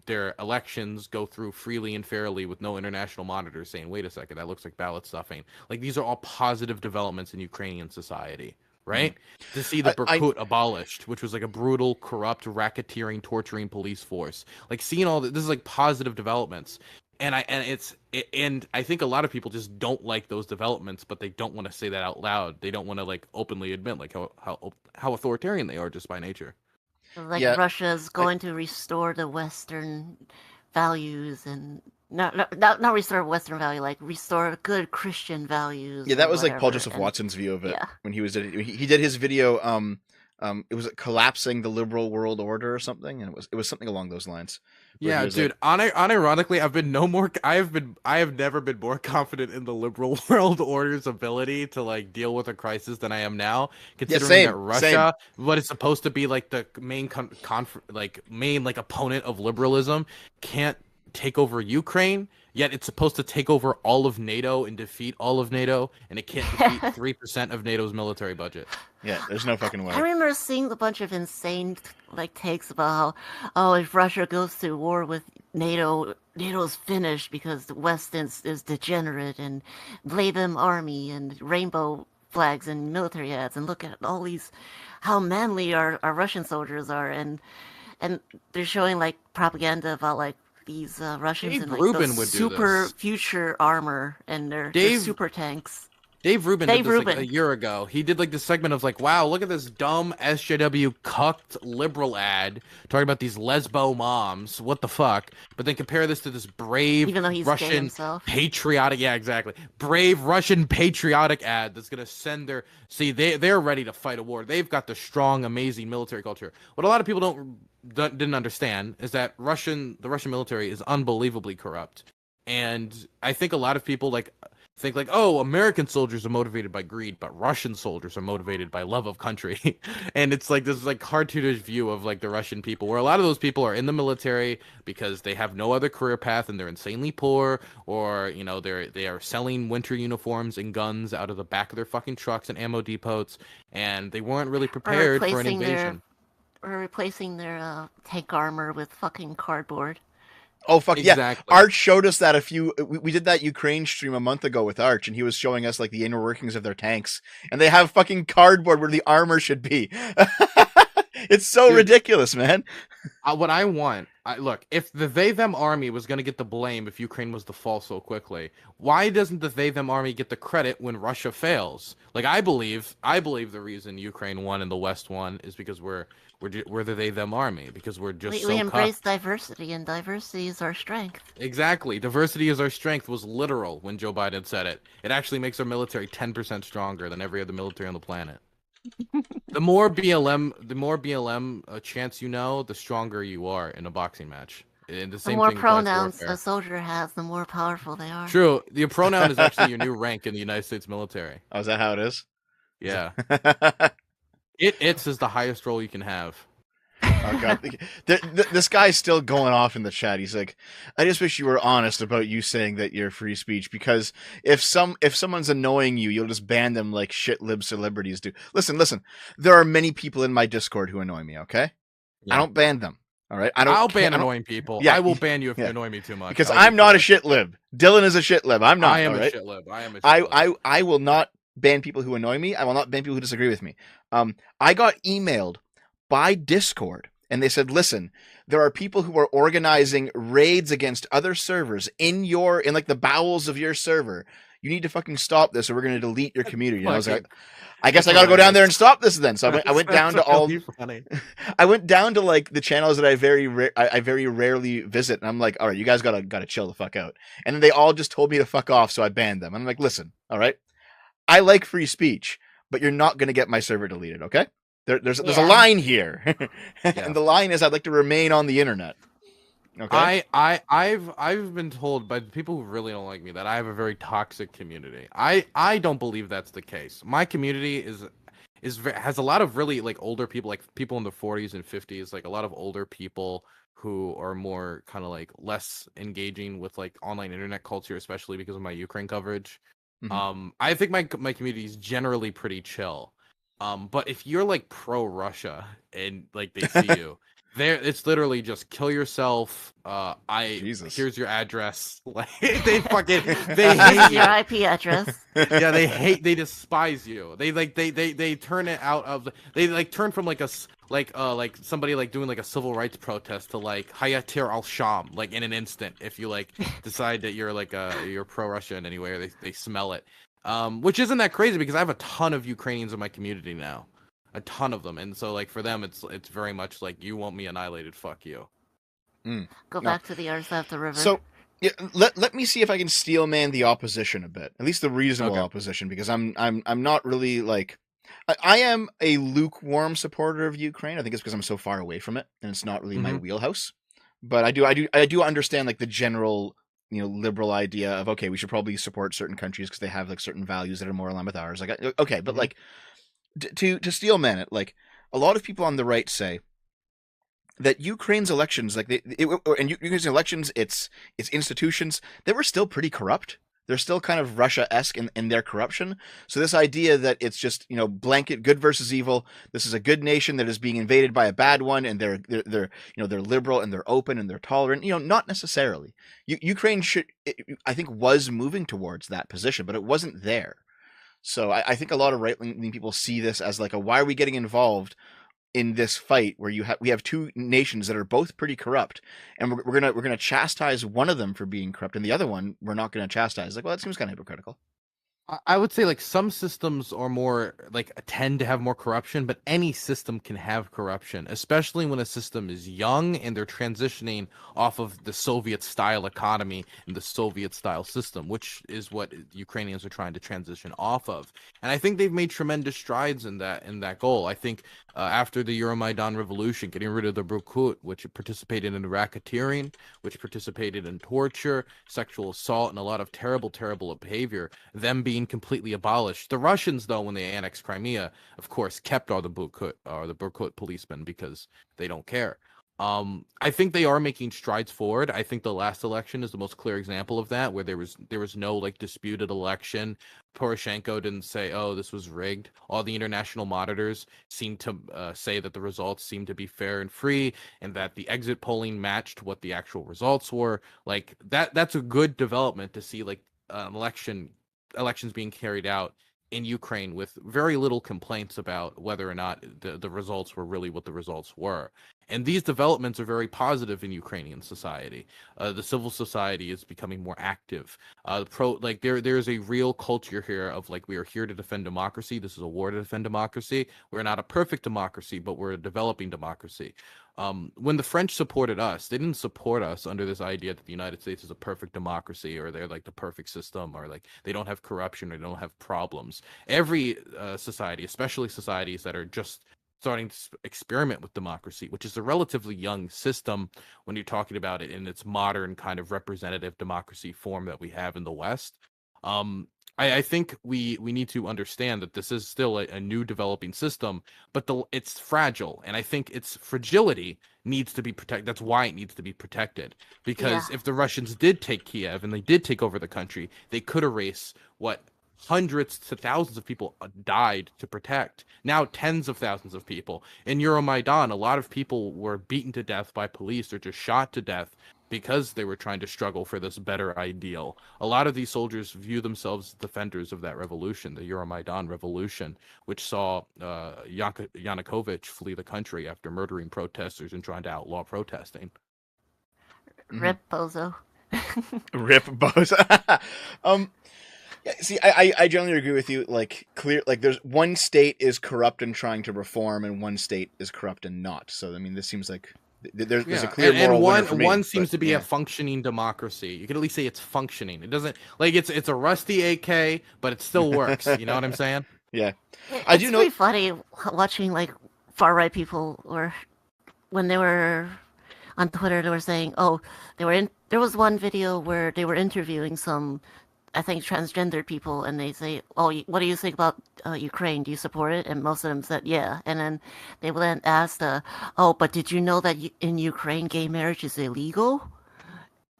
their elections go through freely and fairly with no international monitors saying, wait a second, that looks like ballot stuffing. Like, these are all positive developments in Ukrainian society, right? To see the Berkut abolished, which was like a brutal, corrupt, racketeering, torturing police force. Like, seeing all this is like positive developments. And I think a lot of people just don't like those developments, but they don't want to say that out loud. They don't want to like openly admit like how authoritarian they are just by nature. Like Russia's going to restore the Western values and not restore Western value, like restore good Christian values. Yeah, that was like Paul Joseph Watson's view of it when he did his video. It was collapsing the liberal world order or something, and it was something along those lines. Yeah, dude. Like, unironically, I have never been more confident in the liberal world order's ability to like deal with a crisis than I am now. Considering that Russia, what is supposed to be like the main main opponent of liberalism, can't take over Ukraine. Yet it's supposed to take over all of NATO and defeat all of NATO, and it can't defeat 3% of NATO's military budget. Yeah, there's no fucking way. I remember seeing a bunch of insane takes about how, if Russia goes to war with NATO, NATO's finished because the West is degenerate, and blame them army and rainbow flags and military ads, and look at all these, how manly our Russian soldiers are, and they're showing like propaganda about like these Russians Dave in like Rubin those super future armor and their super tanks. Dave Rubin did this like a year ago. He did like this segment of like, wow, look at this dumb SJW cucked liberal ad talking about these lesbo moms. What the fuck? But then compare this to this brave Russian patriotic, brave Russian patriotic ad that's gonna send they're ready to fight a war. They've got the strong, amazing military culture. What a lot of people didn't understand is that the Russian military is unbelievably corrupt, and I think a lot of people think like, oh, American soldiers are motivated by greed, but Russian soldiers are motivated by love of country. And it's like this like cartoonish view of like the Russian people, where a lot of those people are in the military because they have no other career path and they're insanely poor, or you know they are selling winter uniforms and guns out of the back of their fucking trucks and ammo depots, and they weren't really prepared for an invasion. Or replacing their tank armor with fucking cardboard. Oh, fuck, exactly. Yeah. Arch showed us that we did that Ukraine stream a month ago with Arch, and he was showing us like the inner workings of their tanks, and they have fucking cardboard where the armor should be. It's so ridiculous, man. What I want, look, if the they-them army was going to get the blame if Ukraine was to fall so quickly, why doesn't the they-them army get the credit when Russia fails? Like, I believe the reason Ukraine won and the West won is because we're the they-them army, because we're just we embrace diversity, and diversity is our strength. Exactly. Diversity is our strength was literal when Joe Biden said it. It actually makes our military 10% stronger than every other military on the planet. The more BLM chants you know, the stronger you are in a boxing match. And the more pronouns a soldier has, the more powerful they are. True. The pronoun is actually your new rank in the United States military. Oh, is that how it is? Yeah. It's is the highest role you can have. Oh god, this guy's still going off in the chat. He's like, "I just wish you were honest about you saying that you're free speech, because if someone's annoying you, you'll just ban them like shit lib celebrities do." Listen. There are many people in my Discord who annoy me. Okay, I Yeah. don't ban them. All right, I'll ban annoying people. Yeah, I will ban you if you yeah, annoy me too much. because I'll be I'm not a clear. shit lib. Dylan is a shit lib. I'm not. I am all a right. shit lib. I am a shit lib. I will not ban people who annoy me. I will not ban people who disagree with me. I got emailed by Discord, and they said, "Listen, there are people who are organizing raids against other servers in like the bowels of your server. You need to fucking stop this, or we're going to delete your community." And I was like, "I guess I got to go down there and stop this then." So I went down to all. Funny. I went down to like the channels that I very rarely visit, and I'm like, "All right, you guys gotta chill the fuck out." And then they all just told me to fuck off, so I banned them. And I'm like, "Listen, all right, I like free speech, but you're not gonna get my server deleted, okay? There's a line here, and the line is I'd like to remain on the internet." Okay. I've been told by the people who really don't like me that I have a very toxic community. I don't believe that's the case. My community has a lot of really like older people, like people in their 40s and 50s, like a lot of older people who are more kind of like less engaging with like online internet culture, especially because of my Ukraine coverage. Mm-hmm. I think my community is generally pretty chill. But if you're like pro Russia and like they see you, it's literally just kill yourself. Jesus. Here's your address. Like they hate your IP address. Yeah, they despise you. They turn it out of they like turn from like like somebody like doing like a civil rights protest to like Hayatir al-Sham like in an instant if you like decide that you're like you're pro Russia in any way, or they smell it. Which isn't that crazy because I have a ton of Ukrainians in my community now. A ton of them. And so like for them it's very much like you want me annihilated, fuck you. Go back to the other side of the river. So yeah, let me see if I can steel man the opposition a bit, at least the reasonable opposition, because I'm not really like I am a lukewarm supporter of Ukraine. I think it's because I'm so far away from it and it's not really my wheelhouse. But I do understand like the general liberal idea of, okay, we should probably support certain countries because they have like certain values that are more aligned with ours. Like okay, but like to steel man it, like a lot of people on the right say that Ukraine's elections, like Ukraine's elections, its institutions, they were still pretty corrupt. They're still kind of Russia-esque in their corruption. So this idea that it's just blanket good versus evil. This is a good nation that is being invaded by a bad one, and they're liberal and they're open and they're tolerant. Not necessarily. Ukraine I think was moving towards that position, but it wasn't there. So I think a lot of right-wing people see this as like why are we getting involved in this fight where we have two nations that are both pretty corrupt, and we're gonna chastise one of them for being corrupt, and the other one we're not gonna chastise. Like, well, that seems kind of hypocritical. I would say like some systems are more like tend to have more corruption, but any system can have corruption, especially when a system is young and they're transitioning off of the Soviet style economy and the Soviet style system, which is what Ukrainians are trying to transition off of. And I think they've made tremendous strides in that goal. I think after the Euromaidan revolution, getting rid of the Berkut, which participated in racketeering, which participated in torture, sexual assault, and a lot of terrible behavior, them being completely abolished. The Russians, though, when they annexed Crimea, of course, kept all the Berkut policemen because they don't care. I think they are making strides forward. I think the last election is the most clear example of that, where there was no like disputed election. Poroshenko didn't say, "Oh, this was rigged." All the international monitors seemed to say that the results seemed to be fair and free, and that the exit polling matched what the actual results were. Like that's a good development to see, like elections being carried out in Ukraine with very little complaints about whether or not the results were really what the results were. And these developments are very positive in Ukrainian society. The civil society is becoming more active. There's a real culture here of like, we are here to defend democracy. This is a war to defend democracy. We're not a perfect democracy, but we're a developing democracy. When the French supported us, they didn't support us under this idea that the United States is a perfect democracy, or they're like the perfect system, or like they don't have corruption or they don't have problems. Every society, especially societies that are just starting to experiment with democracy, which is a relatively young system when you're talking about it in its modern kind of representative democracy form that we have in the West. I think we need to understand that this is still a new developing system, but it's fragile, and I think its fragility needs to be protected. That's why it needs to be protected. Yeah. Because if the Russians did take Kiev and they did take over the country, they could erase what hundreds to thousands of people died to protect. Now tens of thousands of people. In Euromaidan, a lot of people were beaten to death by police or just shot to death because they were trying to struggle for this better ideal. A lot of these soldiers view themselves as defenders of that revolution, the Euromaidan revolution, which saw Yanukovych flee the country after murdering protesters and trying to outlaw protesting. Rip Bozo. Rip Bozo. Yeah, see, I generally agree with you. Like, there's one state is corrupt and trying to reform, and one state is corrupt and not. So, I mean, this seems like there's a clear moral winner for me, one seems to be a functioning democracy. You can at least say it's functioning. It doesn't it's a rusty AK, but it still works. You know what I'm saying? Yeah, I do know. It's pretty funny watching like far right people, or when they were on Twitter, they were saying, "Oh, there was one video where they were interviewing some, I think, transgender people, and they say, "Oh, what do you think about Ukraine? Do you support it?" And most of them said, "Yeah." And then they would then ask, "Oh, but did you know that in Ukraine gay marriage is illegal?"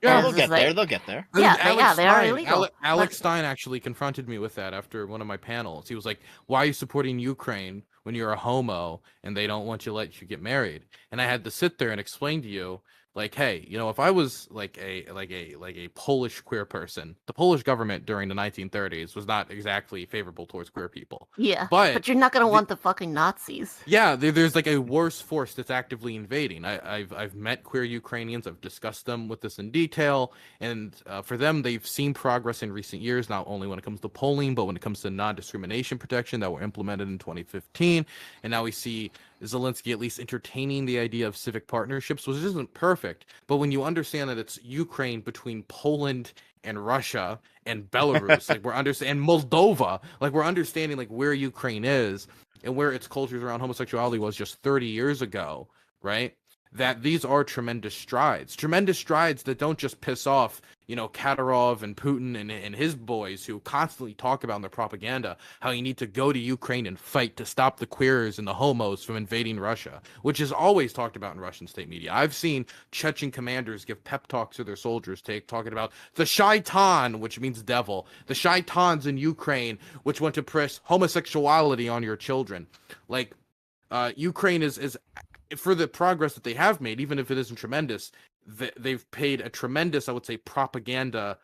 Yeah, they'll get there. They'll get there. Yeah, they are illegal. Alex Stein actually confronted me with that after one of my panels. He was like, "Why are you supporting Ukraine when you're a homo and they don't want you to let you get married?" And I had to sit there and explain to you, like, hey, you know, if I was like a Polish queer person, the Polish government during the 1930s was not exactly favorable towards queer people. Yeah, but you're not gonna want the fucking Nazis. Yeah, there's like a worse force that's actively invading. I've met queer Ukrainians. I've discussed them with this in detail, and for them, they've seen progress in recent years, not only when it comes to polling, but when it comes to non-discrimination protection that were implemented in 2015, and now we see Zelensky at least entertaining the idea of civic partnerships, which isn't perfect, but when you understand that it's Ukraine between Poland and Russia and Belarus, like and Moldova, like we're understanding like where Ukraine is and where its cultures around homosexuality was just 30 years ago, right? That these are tremendous strides that don't just piss off, you know, Kadyrov and Putin and his boys who constantly talk about in their propaganda how you need to go to Ukraine and fight to stop the queers and the homos from invading Russia, which is always talked about in Russian state media. I've seen Chechen commanders give pep talks to their soldiers, talking about the shaitan, which means devil, the shaitans in Ukraine, which want to press homosexuality on your children. Like, Ukraine is for the progress that they have made, even if it isn't tremendous, they've paid a tremendous, I would say, propaganda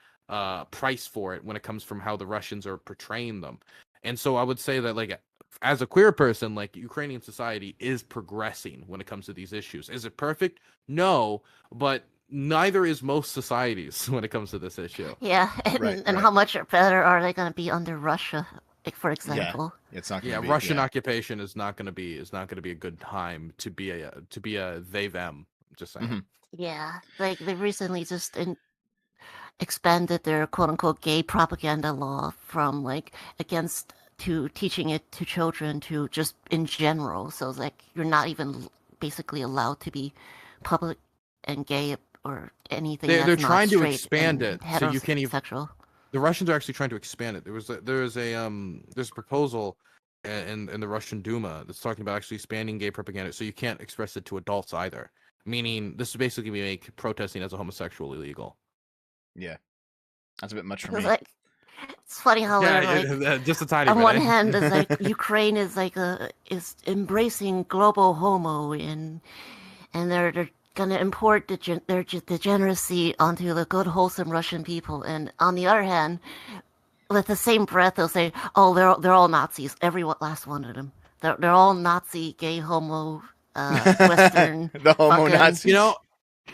price for it when it comes from how the Russians are portraying them. And so I would say that, like, as a queer person, like, Ukrainian society is progressing when it comes to these issues. Is it perfect? No, but neither is most societies when it comes to this issue. Yeah, and how much better are they going to be under Russia? Like, for example, it's not. Gonna be, Russian occupation is not going to be a good time to be a they them. Just saying. Mm-hmm. Yeah, like they recently just expanded their quote unquote gay propaganda law from like against to teaching it to children to just in general. So it's like you're not even basically allowed to be public and gay or anything. They're trying to expand it so you can't even. Sexual. The Russians are actually trying to expand it. There's a proposal in the Russian Duma that's talking about actually expanding gay propaganda, so you can't express it to adults either. Meaning, this is basically make protesting as a homosexual illegal. Yeah, that's a bit much for me. Like, it's funny how just a tiny on bit. one hand, it's like Ukraine is like is embracing global homo and they're gonna import their degeneracy onto the good, wholesome Russian people, and on the other hand, with the same breath, they'll say, "Oh, they're all Nazis. Every last one of them. They're all Nazi, gay, homo, Western." The homo Nazis.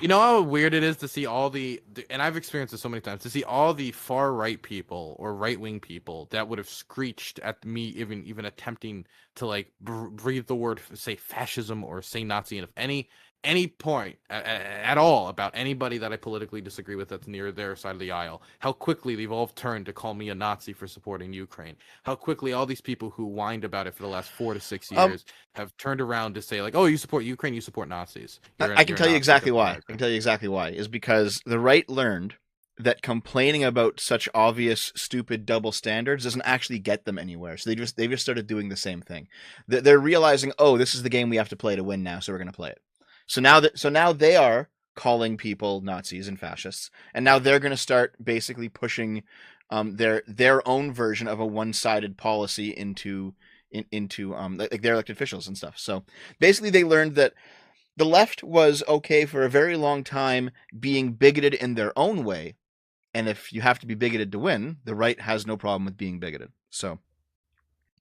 You know how weird it is to see all the and I've experienced this so many times, to see all the far right people or right wing people that would have screeched at me even attempting to like breathe the word, say fascism or say Nazi, and if any point at all about anybody that I politically disagree with that's near their side of the aisle, how quickly they've all turned to call me a Nazi for supporting Ukraine. How quickly all these people who whined about it for the last 4 to 6 years have turned around to say like, "Oh, you support Ukraine, you support Nazis." I can tell you exactly why. I can tell you exactly why. Is because the right learned that complaining about such obvious, stupid double standards doesn't actually get them anywhere. So they've just started doing the same thing. They're realizing, oh, this is the game we have to play to win now, so we're going to play it. So now they are calling people Nazis and fascists, and now they're going to start basically pushing their own version of a one-sided policy into like their elected officials and stuff. So basically, they learned that the left was okay for a very long time being bigoted in their own way. And if you have to be bigoted to win, the right has no problem with being bigoted. So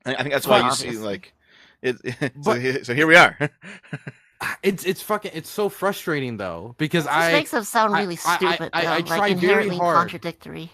I think that's why you see like it. So here we are. It's so frustrating though, because This makes them sound really stupid. I try like inherently very hard. contradictory.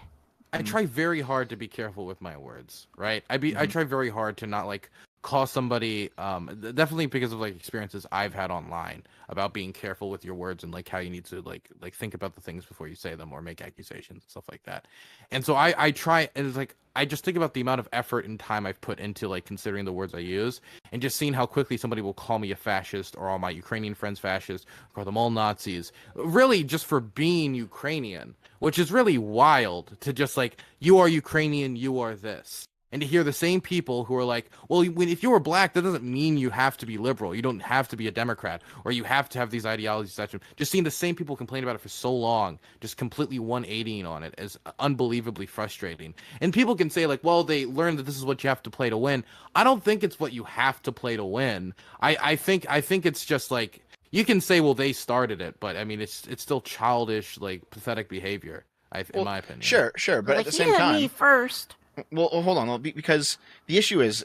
I try very hard to be careful with my words, right? I try very hard to not like call somebody definitely because of like experiences I've had online about being careful with your words and like how you need to like think about the things before you say them or make accusations and stuff like that. And so I try, and it's like I just think about the amount of effort and time I've put into like considering the words I use, and just seeing how quickly somebody will call me a fascist, or all my Ukrainian friends fascists, call them all Nazis, really just for being Ukrainian, which is really wild to just like, you are Ukrainian, you are this. And to hear the same people who are like, well, if you were black, that doesn't mean you have to be liberal. You don't have to be a Democrat, or you have to have these ideologies. Just seeing the same people complain about it for so long, just completely 180ing on it, is unbelievably frustrating. And people can say like, well, they learned that this is what you have to play to win. I don't think it's what you have to play to win. I think it's just like, you can say, well, they started it, but I mean, it's still childish, like pathetic behavior. In my opinion. Sure, but like, at the same time, me first. Well, hold on, because the issue is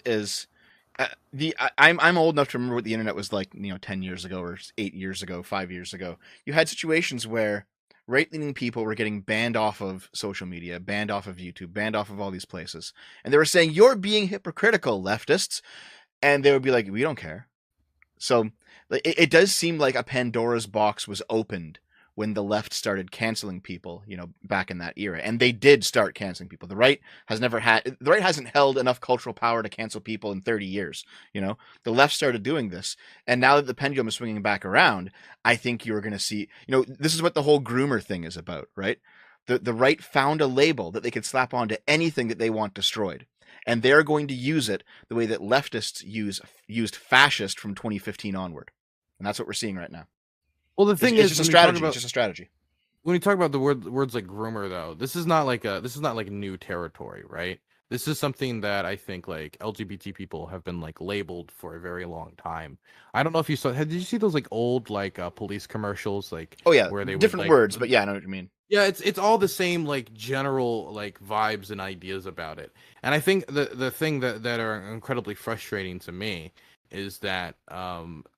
I'm old enough to remember what the internet was like, 10 years ago or 8 years ago, 5 years ago. You had situations where right-leaning people were getting banned off of social media, banned off of YouTube, banned off of all these places, and they were saying, "You're being hypocritical, leftists," and they would be like, "We don't care." So it does seem like a Pandora's box was opened when the left started canceling people, back in that era. And they did start canceling people. The right hasn't held enough cultural power to cancel people in 30 years. The left started doing this. And now that the pendulum is swinging back around, I think you're going to see, this is what the whole groomer thing is about, right? The right found a label that they could slap onto anything that they want destroyed. And they're going to use it the way that leftists used fascist from 2015 onward. And that's what we're seeing right now. Well, the thing is, it's just a strategy. It's just a strategy. When you talk about the words like groomer, though, this is not like new territory, right? This is something that I think like LGBT people have been like labeled for a very long time. I don't know if you saw. Did you see those like old like police commercials? Like, oh yeah, where they different would, like, words, but yeah, I know what you mean. Yeah, it's all the same like general like vibes and ideas about it. And I think the thing that are incredibly frustrating to me is that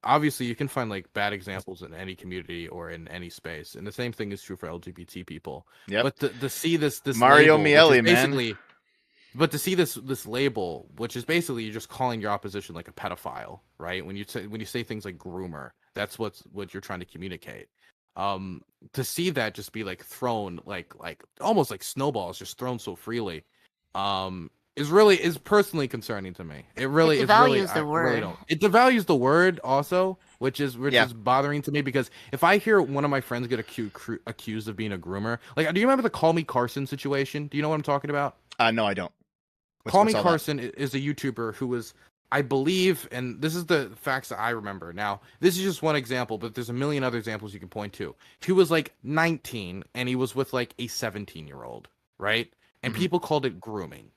obviously you can find like bad examples in any community or in any space, and the same thing is true for LGBT people. Yeah, but to see this Mario label, Miele, man. But to see this label, which is basically you're just calling your opposition like a pedophile, right? When you say things like groomer, that's what you're trying to communicate. To see that just be like thrown like almost like snowballs just thrown so freely, is personally concerning to me. It really devalues the word. Really don't. It devalues the word also, which is bothering to me, because if I hear one of my friends get accused of being a groomer, like, do you remember the Call Me Carson situation? Do you know what I'm talking about? No, I don't. Call Me Carson is a YouTuber who was, I believe, and this is the facts that I remember. Now, this is just one example, but there's a million other examples you can point to. He was like 19 and he was with like a 17-year-old, right? And people called it grooming.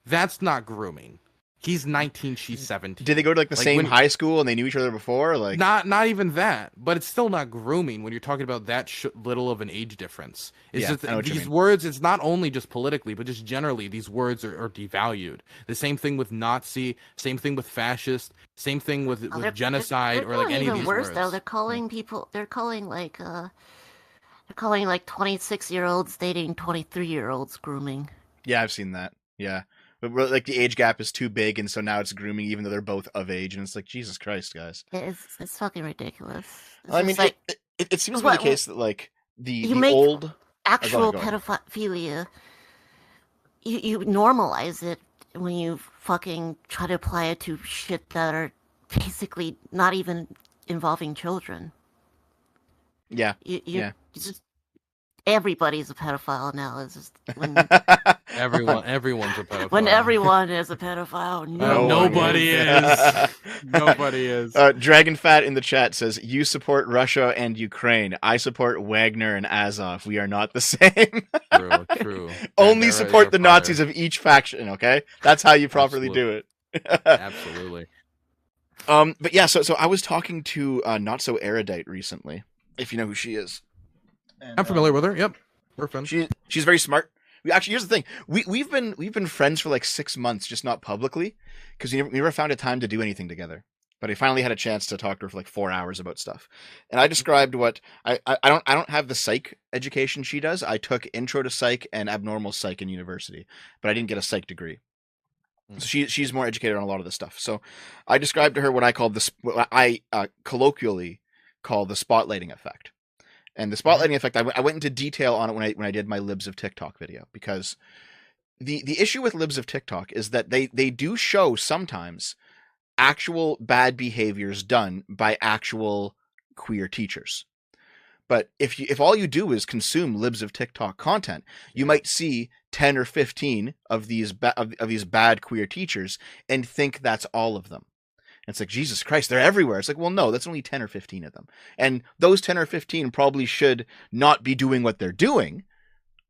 That's not grooming. He's 19, she's 17. Did they go to like the same high school and they knew each other before? Like, not even that, but it's still not grooming when you're talking about that little of an age difference. It's just these words. It's not only just politically, but just generally, these words are devalued. The same thing with Nazi, same thing with fascist, same thing with genocide, or like any of these words. Though they're calling people. They're calling like 26-year-olds dating 23-year-olds grooming. Yeah, I've seen that. Yeah. But like the age gap is too big, and so now it's grooming, even though they're both of age, and it's like, Jesus Christ, guys! It's fucking ridiculous. I mean, like, it seems to be the case that like the make old actual pedophilia, you normalize it when you fucking try to apply it to shit that are basically not even involving children. Yeah, You just, everybody's a pedophile now. It's just when Everyone's a pedophile. when everyone is a pedophile, Nobody is. Nobody is. Dragon Fat in the chat says, "You support Russia and Ukraine. I support Wagner and Azov. We are not the same." True. Only support the Nazis of each faction. Okay, that's how you properly do it. Absolutely. But yeah, so I was talking to Not So Erudite recently, if you know who she is. And, I'm familiar with her. Yep, we're friends. She's very smart. Here's the thing. We've been friends for like 6 months, just not publicly, because we never found a time to do anything together. But I finally had a chance to talk to her for like 4 hours about stuff, and I described what I don't have the psych education she does. I took intro to psych and abnormal psych in university, but I didn't get a psych degree. So she's more educated on a lot of this stuff. So I described to her what I colloquially call the spotlighting effect. And the spotlighting effect, I went into detail on it when I did my Libs of TikTok video, because the issue with Libs of TikTok is that they do show sometimes actual bad behaviors done by actual queer teachers. But if all you do is consume Libs of TikTok content, you might see 10 or 15 of these bad queer teachers and think that's all of them. It's like, Jesus Christ, they're everywhere. It's like, well, no, that's only 10 or 15 of them. And those 10 or 15 probably should not be doing what they're doing,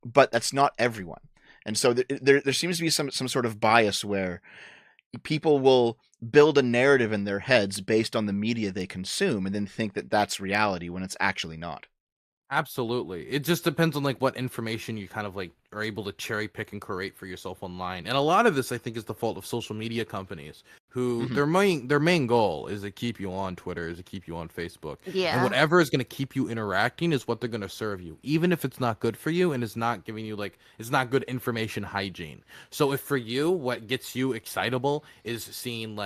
but that's not everyone. And so there seems to be some sort of bias where people will build a narrative in their heads based on the media they consume and then think that that's reality when it's actually not. Absolutely. It just depends on like what information you kind of like are able to cherry pick and curate for yourself online. And a lot of this I think is the fault of social media companies who their main goal is to keep you on Twitter, is to keep you on Facebook. Yeah. And whatever is going to keep you interacting is what they're going to serve you, even if it's not good for you and it's not giving you it's not good information hygiene. So if for you what gets you excitable is seeing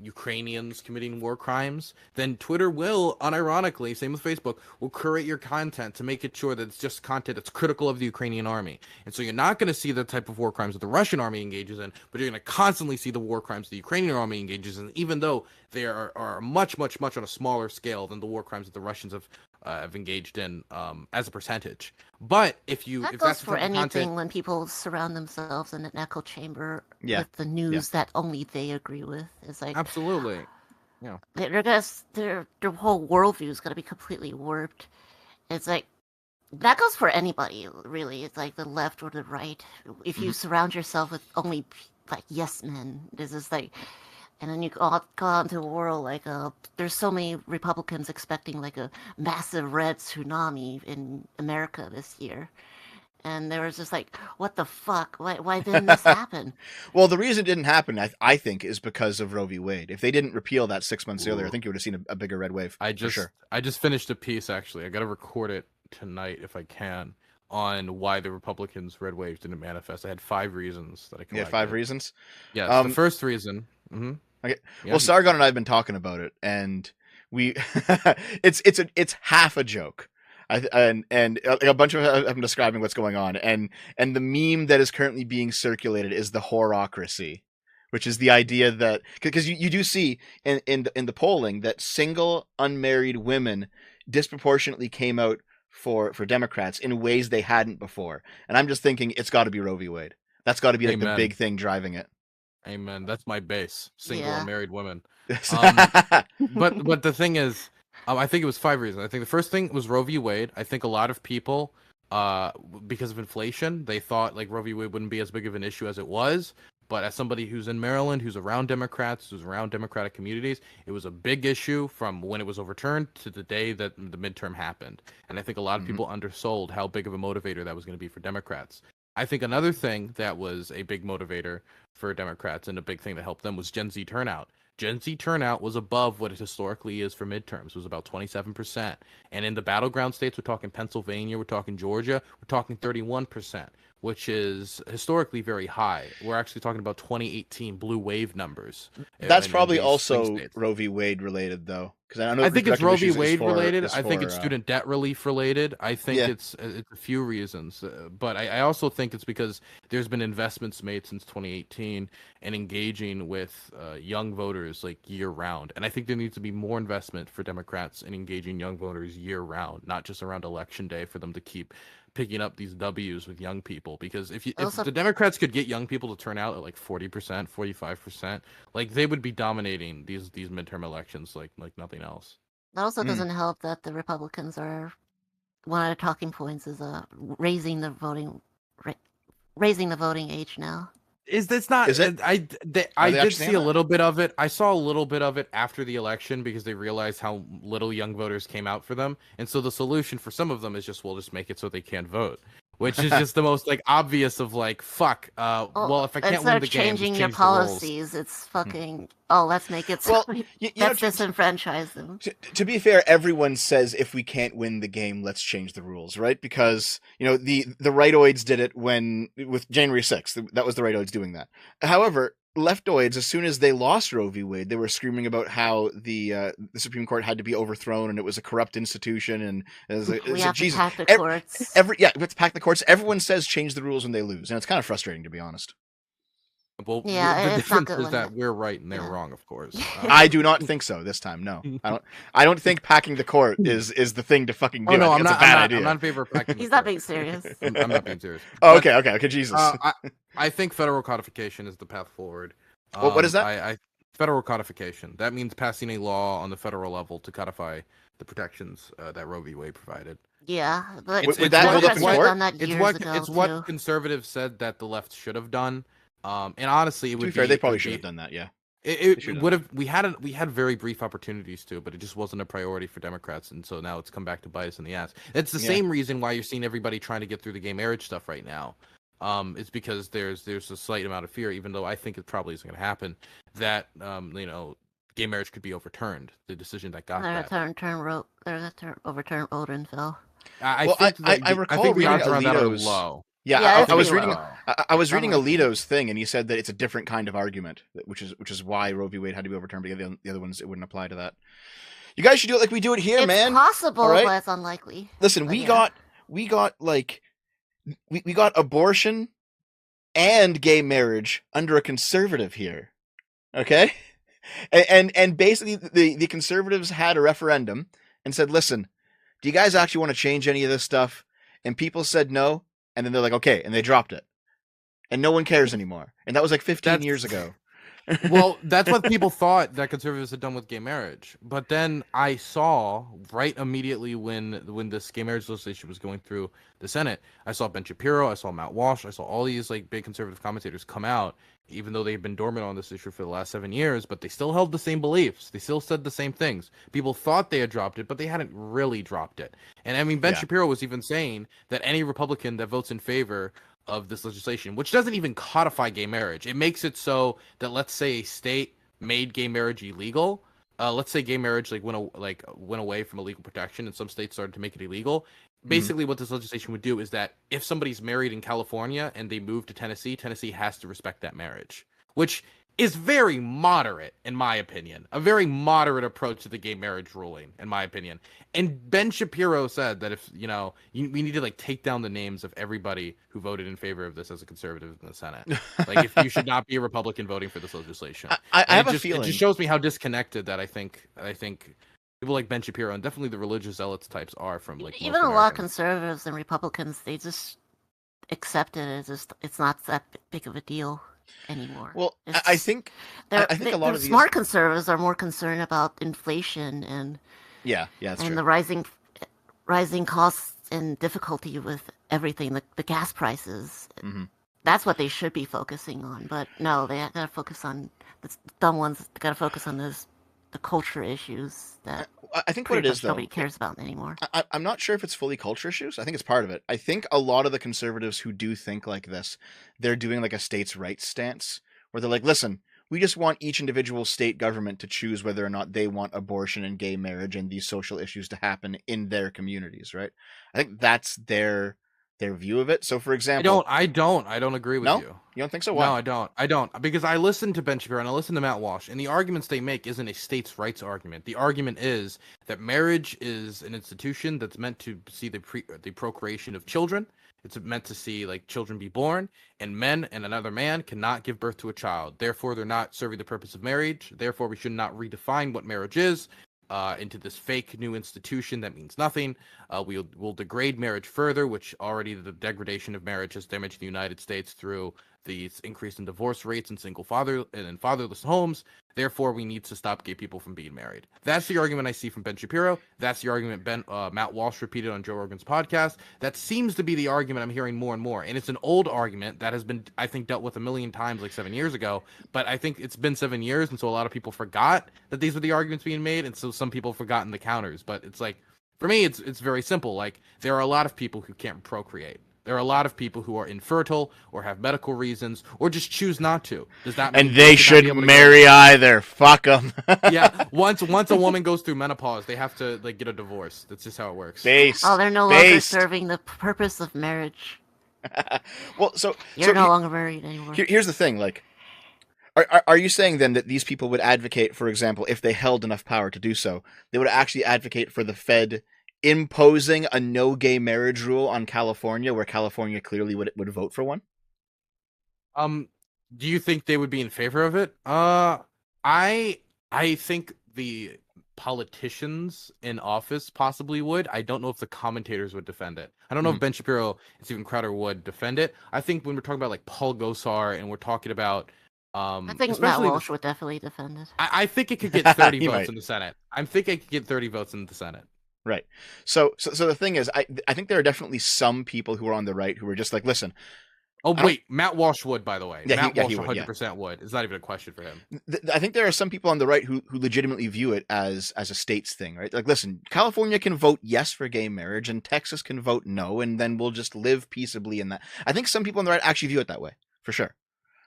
Ukrainians committing war crimes, then Twitter will unironically, same with Facebook, will curate your content to make it sure that it's just content that's critical of the Ukrainian army. And so you're not going to see the type of war crimes that the Russian army engages in, but you're going to constantly see the war crimes the Ukrainian army engages in, even though they are much on a smaller scale than the war crimes that the Russians have engaged in as a percentage. But if that goes that's for anything when people surround themselves in an echo chamber with the news that only they agree with, it's like absolutely, their whole worldview is going to be completely warped. It's like that goes for anybody, really. It's like the left or the right. If you surround yourself with only yes men, this is like, and then you go out into the world there's so many Republicans expecting a massive red tsunami in America this year. And they were just like, what the fuck? Why didn't this happen? Well, the reason it didn't happen, I think, is because of Roe v. Wade. If they didn't repeal that 6 months earlier, I think you would have seen a bigger red wave. I just finished a piece, actually. I got to record it tonight if I can, on why the Republicans' red wave didn't manifest. I had 5 reasons that I collected. Yeah, 5 reasons? Yeah, the first reason. Okay. Yeah. Well, Sargon and I have been talking about it, and we it's half a joke. And a bunch of them describing what's going on, and the meme that is currently being circulated is the horocracy, which is the idea that because you do see in the polling that single unmarried women disproportionately came out for Democrats in ways they hadn't before, and I'm just thinking it's got to be Roe v. Wade. That's got to be the big thing driving it. Amen. That's my base. Single unmarried women. But the thing is, I think it was 5 reasons. I think the first thing was Roe v. Wade. I think a lot of people, because of inflation, they thought Roe v. Wade wouldn't be as big of an issue as it was. But as somebody who's in Maryland, who's around Democrats, who's around Democratic communities, it was a big issue from when it was overturned to the day that the midterm happened. And I think a lot of people undersold how big of a motivator that was going to be for Democrats. I think another thing that was a big motivator for Democrats and a big thing that helped them was Gen Z turnout. Gen Z turnout was above what it historically is for midterms. It was about 27%. And in the battleground states, we're talking Pennsylvania, we're talking Georgia, we're talking 31%, which is historically very high. We're actually talking about 2018 blue wave numbers. That's probably also Roe v. Wade related, though. I think it's Roe v. Wade related. I think it's student debt relief related. I think it's a few reasons. But I also think it's because there's been investments made since 2018 and engaging with young voters year round. And I think there needs to be more investment for Democrats in engaging young voters year round, not just around election day for them to keep picking up these W's with young people, because if Also- the Democrats could get young people to turn out at like 40%, 45%, like they would be dominating these midterm elections like nothing else. That also Mm. doesn't help that the Republicans are one of the talking points is raising the voting age now. Is this not? Is it? I they did actually see saying a that? little bit of it. I saw a little bit of it after the election because they realized how little young voters came out for them, and so the solution for some of them is just, we'll just make it so they can't vote, which is just the most like obvious of like, fuck. Well, if I can't instead win of the game, just changing change your the rules. policies, it's fucking. Oh, let's make it so Well, let's disenfranchise them. To be fair, everyone says if we can't win the game, let's change the rules, right? Because the rightoids did it with January 6th. That was the rightoids doing that. However, leftoids, as soon as they lost Roe v. Wade, they were screaming about how the Supreme Court had to be overthrown and it was a corrupt institution. And We have to Jesus, pack the courts. we have to pack the courts. Everyone says change the rules when they lose, and it's kind of frustrating, to be honest. Well, Yeah, the it's not difference good is when that we're right and they're yeah. wrong, of course. I do not think so this time. No, I don't think packing the court is the thing to fucking do. Oh no, I think it's a bad idea. I'm not in favor of packing. He's the not court. being serious. I'm not being serious. Oh, But, okay, Jesus. I think federal codification is the path forward. What is that? I federal codification. That means passing a law on the federal level to codify the protections that Roe v. Wade provided. Yeah, but Would that hold up in Democrats court? done that It's years what ago, it's what too. conservatives said that the left should have done. And honestly, it To would be fair, be, they it probably would should be- have done that. Yeah. It should've. would have. We had very brief opportunities to, but it just wasn't a priority for Democrats, and so now it's come back to bite us in the ass. It's the Yeah. same reason why you're seeing everybody trying to get through the gay marriage stuff right now. It's because there's a slight amount of fear, even though I think it probably isn't going to happen, that gay marriage could be overturned. The decision that got They're that. gonna overturn Odenville. I recall think the reading odds around that are Alito's- low. Yeah, Yeah, I it's was pretty reading. low. I was reading Unlikely. Alito's thing, and he said that it's a different kind of argument, which is why Roe v. Wade had to be overturned. Because the other ones, it wouldn't apply to that. You guys should do it like we do it here, It's man. possible, All right? but it's unlikely. Listen, But we yeah. got we got abortion and gay marriage under a conservative here, okay? And basically the conservatives had a referendum and said, listen, do you guys actually want to change any of this stuff? And people said no, and then they're like, okay, and they dropped it, and no one cares anymore. And that was like 15 years ago. Well, that's what people thought that conservatives had done with gay marriage. But then I saw right immediately when this gay marriage legislation was going through the Senate, I saw Ben Shapiro, I saw Matt Walsh, I saw all these like big conservative commentators come out, even though they've been dormant on this issue for the last 7 years, but they still held the same beliefs. They still said the same things. People thought they had dropped it, but they hadn't really dropped it. And I mean, Ben Yeah. Shapiro was even saying that any Republican that votes in favor of this legislation, which doesn't even codify gay marriage, it makes it so that, let's say, a state made gay marriage illegal. Let's say gay marriage went away from a legal protection, and some states started to make it illegal. Basically, what this legislation would do is that if somebody's married in California and they move to Tennessee, Tennessee has to respect that marriage, which is very moderate, in my opinion. A very moderate approach to the gay marriage ruling, in my opinion. And Ben Shapiro said that if, we need to like take down the names of everybody who voted in favor of this as a conservative in the Senate. Like, if you should not be a Republican voting for this legislation. I have it a feeling. It just shows me how disconnected that I think people like Ben Shapiro and definitely the religious zealots types are from like Even most a lot of Americans. conservatives and Republicans, they just accept it as just it's not that big of a deal anymore. Well, It's I think they're- I think a they- lot they're of these. smart conservatives are more concerned about inflation and Yeah, that's true. the rising costs and difficulty with everything, the gas prices. Mhm. That's what they should be focusing on. But no, they gotta focus on the dumb ones. They gotta focus on the culture issues that I think what it pretty is much though. nobody cares about anymore. I'm not sure if it's fully culture issues. I think it's part of it. I think a lot of the conservatives who do think like this, they're doing like a states' rights stance where they're like, listen, we just want each individual state government to choose whether or not they want abortion and gay marriage and these social issues to happen in their communities, right? I think that's their view of it. So for example, I don't agree with No? you. you don't think so? Why? No, I don't. Because I listened to Ben Shapiro and I listened to Matt Walsh, and the arguments they make isn't a states' rights argument. The argument is that marriage is an institution that's meant to see the procreation of children. It's meant to see like children be born, and men and another man cannot give birth to a child. Therefore, they're not serving the purpose of marriage. Therefore, we should not redefine what marriage is. into this fake new institution that means nothing. We'll degrade marriage further, which already the degradation of marriage has damaged the United States through the increase in divorce rates and fatherless homes. Therefore, we need to stop gay people from being married. That's the argument I see from Ben Shapiro. That's the argument Matt Walsh repeated on Joe Rogan's podcast. That seems to be the argument I'm hearing more and more. And it's an old argument that has been, I think, dealt with a million times like 7 years ago. But I think it's been 7 years, and so a lot of people forgot that these were the arguments being made, and so some people have forgotten the counters. But it's like, for me, it's very simple. Like, there are a lot of people who can't procreate. There are a lot of people who are infertile or have medical reasons or just choose not to. Does that mean and they shouldn't marry either? Fuck them. Yeah, once a woman goes through menopause, they have to like get a divorce. That's just how it works. Based. Oh, they're no longer serving the purpose of marriage. Well, you're no longer married anymore. Here's the thing, like, are you saying then that these people would advocate, for example, if they held enough power to do so, they would actually advocate for the Fed imposing a no gay marriage rule on California, where California clearly would vote for one? Do you think they would be in favor of it? I think the politicians in office possibly would. I don't know if the commentators would defend it. I don't know if Ben Shapiro and Steven Crowder would defend it. I think when we're talking about like Paul Gosar and we're talking about I think Matt Walsh would definitely defend it. I think it could get 30 votes in the Senate. I think it could get 30 votes in the Senate. Right. So the thing is, I think there are definitely some people who are on the right who are just like, listen. Oh, wait, Matt Walsh would, by the way. Yeah, Matt Walsh he would, 100% would. It's not even a question for him. I think there are some people on the right who legitimately view it as a states thing, right? Like, listen, California can vote yes for gay marriage, and Texas can vote no, and then we'll just live peaceably in that. I think some people on the right actually view it that way, for sure.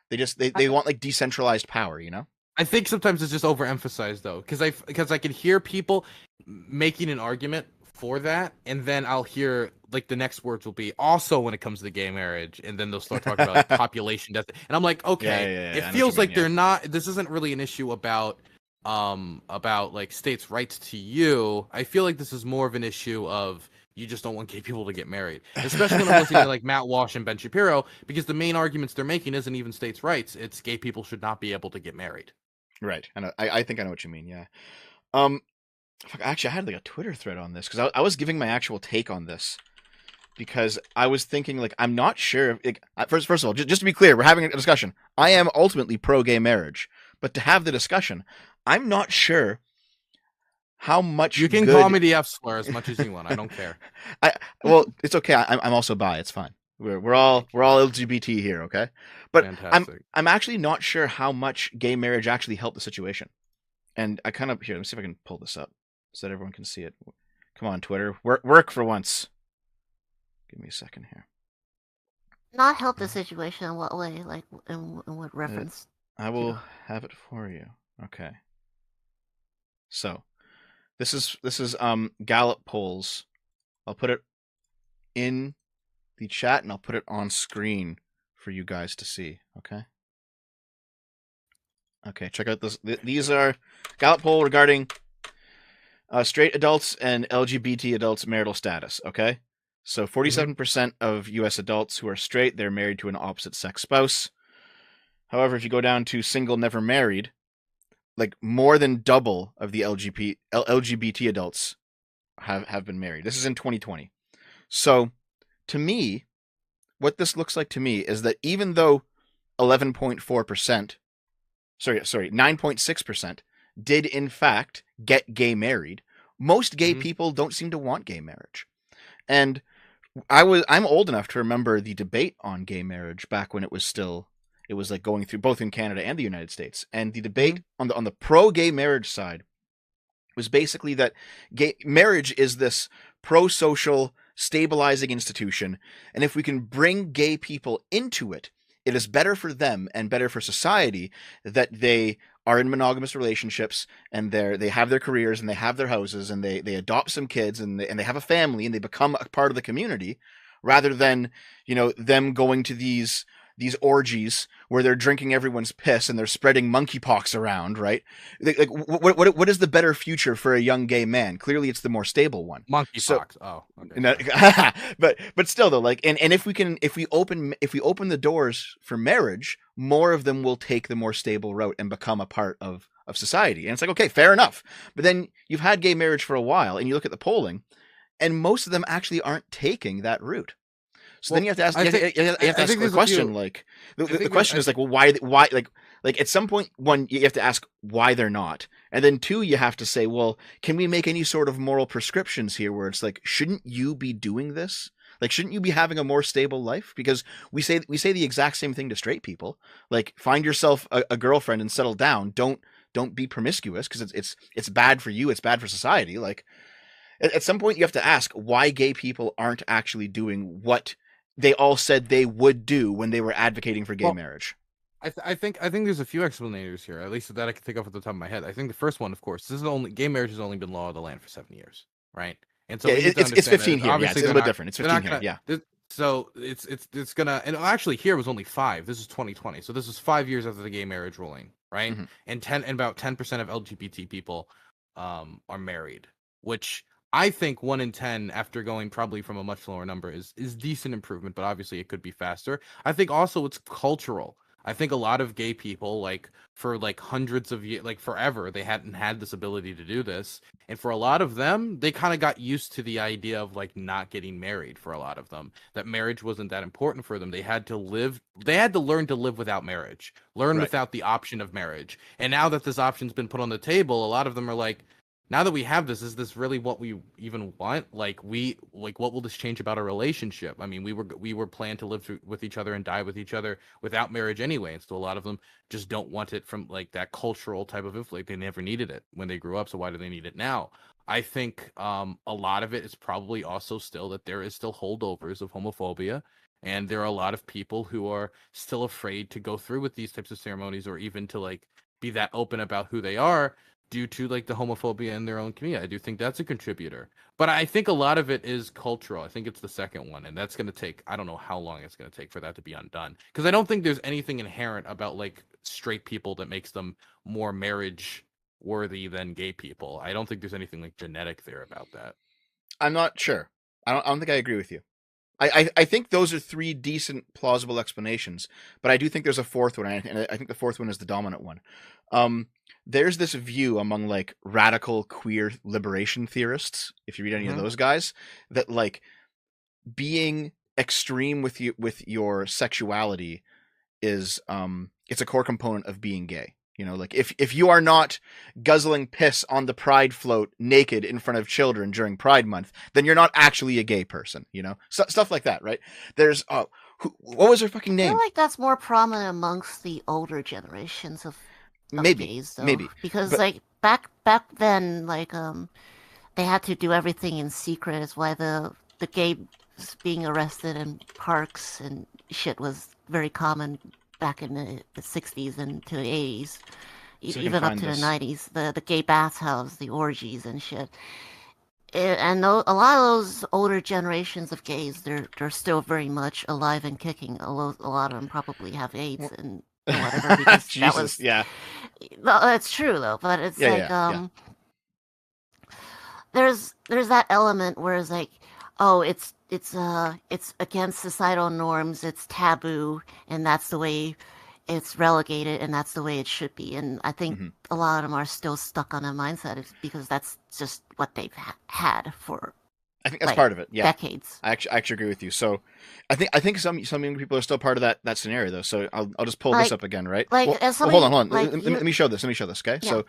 They want, like, decentralized power, you know? I think sometimes it's just overemphasized, though, because I can hear people making an argument for that, and then I'll hear like the next words will be also when it comes to the gay marriage, and then they'll start talking about like, population death, and I'm like, okay, it feels like they're not. This isn't really an issue about like states' rights to you. I feel like this is more of an issue of you just don't want gay people to get married, especially when I'm listening to like Matt Walsh and Ben Shapiro, because the main arguments they're making isn't even states' rights; it's gay people should not be able to get married. Right, and I think I know what you mean. Yeah. Actually, I had like a Twitter thread on this because I was giving my actual take on this because I was thinking, like, I'm not sure. First of all, just to be clear, we're having a discussion. I am ultimately pro-gay marriage, but to have the discussion, I'm not sure how much you can call me the F slur as much as you want. I don't care. Well, it's okay. I'm also bi. It's fine. We're all LGBT here, okay? But fantastic. I'm actually not sure how much gay marriage actually helped the situation. And I kind of here. Let me see if I can pull this up so that everyone can see it. Come on, Twitter, work for once. Give me a second here. Not help the situation in what way? Like in what reference? I will have it for you. Okay. So, this is Gallup polls. I'll put it in the chat and I'll put it on screen for you guys to see. Okay. Okay, check out this. These are Gallup poll regarding straight adults and LGBT adults' marital status. Okay, so 47% of U.S. adults who are straight, they're married to an opposite-sex spouse. However, if you go down to single, never married, like more than double of the LGBT adults have been married. This is in 2020. So, to me, what this looks like to me is that even though 9.6% did in fact get gay married, most gay people don't seem to want gay marriage. And I'm old enough to remember the debate on gay marriage back when it was like going through both in Canada and the United States. And the debate on the pro-gay marriage side was basically that gay marriage is this pro-social stabilizing institution, and if we can bring gay people into it, it is better for them and better for society that they are in monogamous relationships and they have their careers and they have their houses and they adopt some kids and they have a family and they become a part of the community, rather than, you know, them going to these orgies where they're drinking everyone's piss and they're spreading monkeypox around, right? Like, what is the better future for a young gay man? Clearly, it's the more stable one. Monkeypox. Okay. But still, though, like, and if we open the doors for marriage, more of them will take the more stable route and become a part of of society. And it's like, okay, fair enough. But then you've had gay marriage for a while, and you look at the polling, and most of them actually aren't taking that route. So then you have to ask, you have to ask the question, like, the question is like, well, why, like at some point, one, you have to ask why they're not. And then two, you have to say, well, can we make any sort of moral prescriptions here where it's like, shouldn't you be doing this? Like, shouldn't you be having a more stable life? Because we say the exact same thing to straight people. Like, find yourself a girlfriend and settle down. Don't be promiscuous because it's bad for you. It's bad for society. Like, at some point, you have to ask why gay people aren't actually doing what they all said they would do when they were advocating for gay marriage. I think there's a few explanators here, at least that I can think of at the top of my head. I think the first one, of course, gay marriage has only been law of the land for 7 years, right? And so it's 15 here. Yeah, it's a little bit different. It's 15 here. Yeah. So it's gonna, and actually here was only 5. This is 2020, so this is 5 years after the gay marriage ruling, right? Mm-hmm. And about 10% of LGBT people are married, which I think 1 in 10, after going probably from a much lower number, is decent improvement, but obviously it could be faster. I think also it's cultural. I think a lot of gay people, like, for like hundreds of years, like forever, they hadn't had this ability to do this. And for a lot of them, they kind of got used to the idea of like not getting married. For a lot of them, that marriage wasn't that important for them. They had to learn to live without marriage, without the option of marriage. And now that this option's been put on the table, a lot of them are like, now that we have this, is this really what we even want? Like, what will this change about our relationship? I mean, we were planned to live with each other and die with each other without marriage anyway. And so a lot of them just don't want it from like that cultural type of influence. They never needed it when they grew up. So why do they need it now? I think a lot of it is probably also still that there is still holdovers of homophobia. And there are a lot of people who are still afraid to go through with these types of ceremonies or even to like be that open about who they are, due to like the homophobia in their own community. I do think that's a contributor. But I think a lot of it is cultural. I think it's the second one. And that's going to take, I don't know how long it's going to take for that to be undone. Because I don't think there's anything inherent about like straight people that makes them more marriage worthy than gay people. I don't think there's anything like genetic there about that. I'm not sure. I don't think I agree with you. I think those are 3 decent, plausible explanations. But I do think there's a fourth one. And I think the fourth one is the dominant one. There's this view among like radical queer liberation theorists, if you read any of those guys, that like being extreme with your sexuality is it's a core component of being gay. You know, like if you are not guzzling piss on the Pride float naked in front of children during Pride Month, then you're not actually a gay person. You know, stuff like that, right? There's what was her fucking name? I feel like that's more prominent amongst the older generations of gays, though. Maybe because like back then, like they had to do everything in secret. Is why the gays being arrested in parks and shit was very common back in the 60s and to the 80s, even up to the 90s. The gay bathhouse, the orgies and shit. And a lot of those older generations of gays, they're still very much alive and kicking. A lot of them probably have AIDS and whatever. Because Jesus, that was, yeah. No, it's true though. But it's there's that element where it's like, oh, it's against societal norms. It's taboo, and that's the way it's relegated, and that's the way it should be. And I think a lot of them are still stuck on that mindset because that's just what they've had for. I think that's part of it. Yeah, decades. I actually agree with you. So, I think some young people are still part of that scenario though. So I'll just pull this up again, right? Like, hold on. Let me show this. Okay. Yeah. So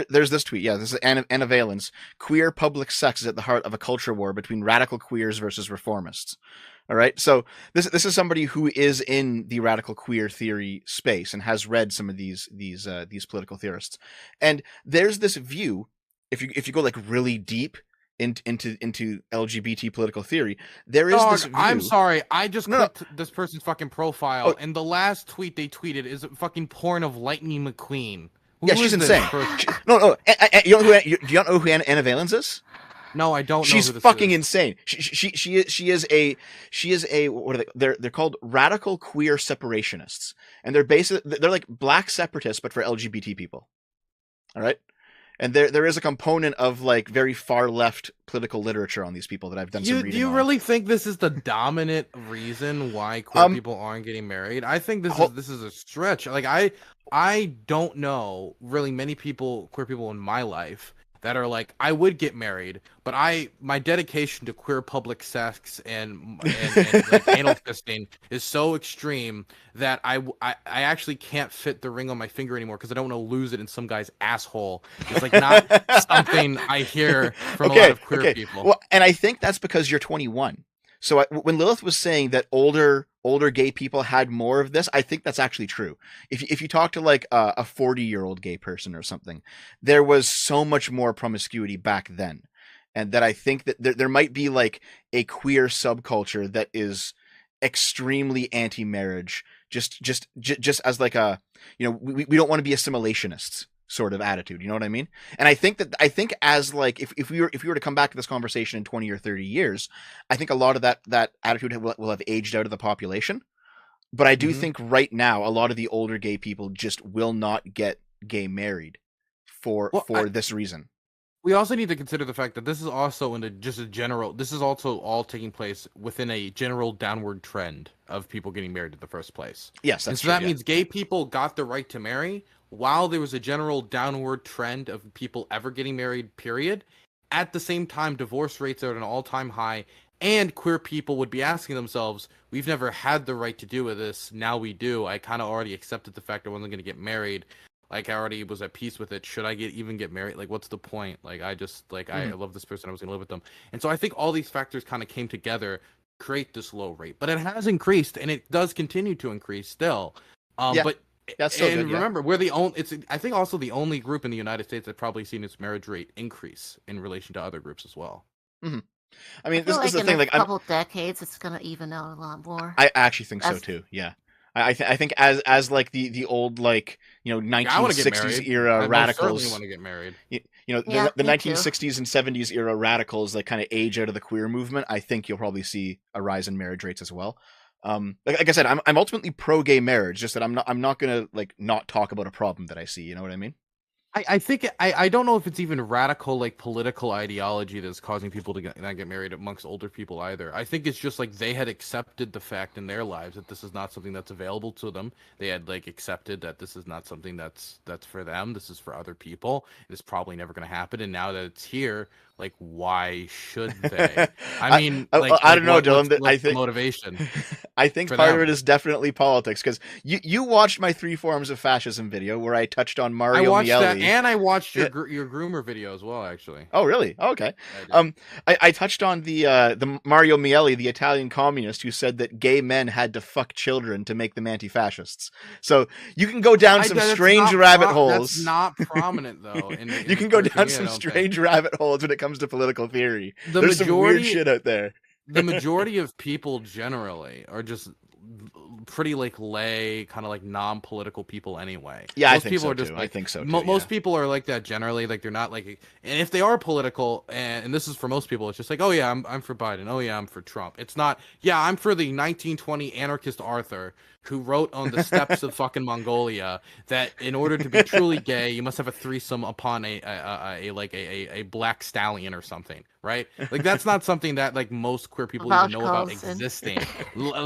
there's this tweet. Yeah, this is Anna Valens. Queer public sex is at the heart of a culture war between radical queers versus reformists. All right. So this is somebody who is in the radical queer theory space and has read some of these political theorists. And there's this view. If you go like really deep into LGBT political theory, there is this view. I'm sorry, I just clicked this person's fucking profile, and the last tweet they tweeted is a fucking porn of Lightning McQueen. She's insane. No. Do you know who Anna Valens is? No, I don't know. She's fucking insane. She is a what are they? They're called radical queer separationists, and they're like black separatists but for LGBT people. All right. And there is a component of like very far left political literature on these people that I've done some reading Do you on. really think this is the dominant reason why queer people aren't getting married? I think this is a stretch. Like I don't know really many queer people in my life that are like, I would get married, but my dedication to queer public sex and like anal fisting is so extreme that I actually can't fit the ring on my finger anymore because I don't want to lose it in some guy's asshole. It's like not something I hear from a lot of queer people. Well, and I think that's because you're 21. So when Lilith was saying that older gay people had more of this, I think that's actually true. If you talk to like a 40-year-old gay person or something, there was so much more promiscuity back then, and that I think that there might be like a queer subculture that is extremely anti-marriage, just as like a, you know, we don't want to be assimilationists sort of attitude, you know what I mean? And I think as like if we were to come back to this conversation in 20 or 30 years, I think a lot of that attitude will have aged out of the population. But I do think right now a lot of the older gay people just will not get gay married for this reason. We also need to consider the fact that this is also this is also all taking place within a general downward trend of people getting married in the first place. Yes, that's true. That means gay people got the right to marry while there was a general downward trend of people ever getting married, period. At the same time, divorce rates are at an all-time high, and queer people would be asking themselves, we've never had the right to do with this, now we do. I kind of already accepted the fact I wasn't going to get married. Like, I already was at peace with it. Should I even get married? Like, what's the point? Like, I just, like, I love this person. I was going to live with them. And so I think all these factors kind of came together to create this low rate. But it has increased, and it does continue to increase still. But that's so good, remember, we're the only. I think also the only group in the United States that probably seen its marriage rate increase in relation to other groups as well. Mm-hmm. I mean, this like is the in thing. A Like, couple decades, it's gonna even out a lot more. I actually think so too. Yeah, I think as like the old, like, you know, 1960s era radicals. I want to get married. You know, the 1960s and 70s era radicals like kind of age out of the queer movement. I think you'll probably see a rise in marriage rates as well. Like I said, I'm ultimately pro gay marriage. Just that I'm not gonna like not talk about a problem that I see. You know what I mean? I think I don't know if it's even radical like political ideology that's causing people to not get married amongst older people either. I think it's just like they had accepted the fact in their lives that this is not something that's available to them. They had like accepted that this is not something that's for them. This is for other people. It's probably never going to happen. And now that it's here, like, why should they? I mean, I don't know, Dylan. I think motivation. I think part of it is definitely politics, because you watched my 3 forms of fascism video where I touched on Mario Miele. That, and I watched your groomer video as well, actually. Oh, really? Oh, okay. I touched on the Mario Miele, the Italian communist, who said that gay men had to fuck children to make them anti-fascists. So you can go down some strange rabbit holes. That's not prominent though. You can go down some strange rabbit holes when it comes to political theory. There's some weird shit out there. The majority of people generally are just pretty like lay, kind of like non-political people anyway. Yeah, I think so too. I think so too. Most people are like that generally. Like they're not like, and if they are political, and this is for most people, it's just like, oh yeah, I'm for Biden. Oh yeah, I'm for Trump. It's not, yeah, I'm for the 1920 anarchist Arthur who wrote on the steppes of fucking Mongolia that in order to be truly gay, you must have a threesome upon a black stallion or something, right? Like that's not something that like most queer people even know about existing,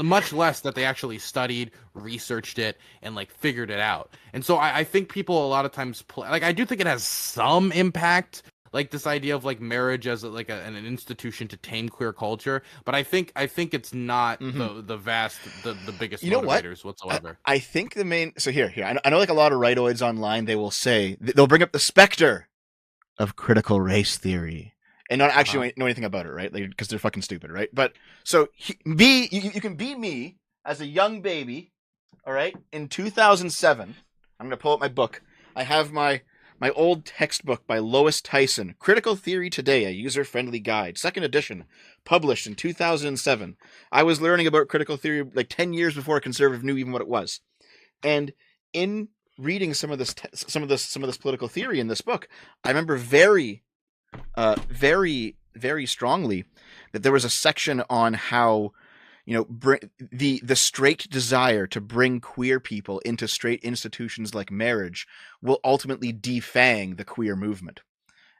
much less that they actually studied, researched it, and like figured it out. And so I think people a lot of times like I do think it has some impact. Like this idea of like marriage as like an institution to tame queer culture, but I think it's not the biggest motivators whatsoever. I think the main here I know like a lot of rightoids online, they will say they'll bring up the specter of critical race theory and not actually know anything about it, right? Like, because they're fucking stupid, right? But so you can be me as a young baby, all right? In 2007, I'm gonna pull up my book. I have my old textbook by Lois Tyson, Critical Theory Today, a User-Friendly Guide, 2nd edition, published in 2007. I was learning about critical theory like 10 years before a conservative knew even what it was. And in reading some of this political theory in this book, I remember very, very strongly that there was a section on how, the straight desire to bring queer people into straight institutions like marriage will ultimately defang the queer movement.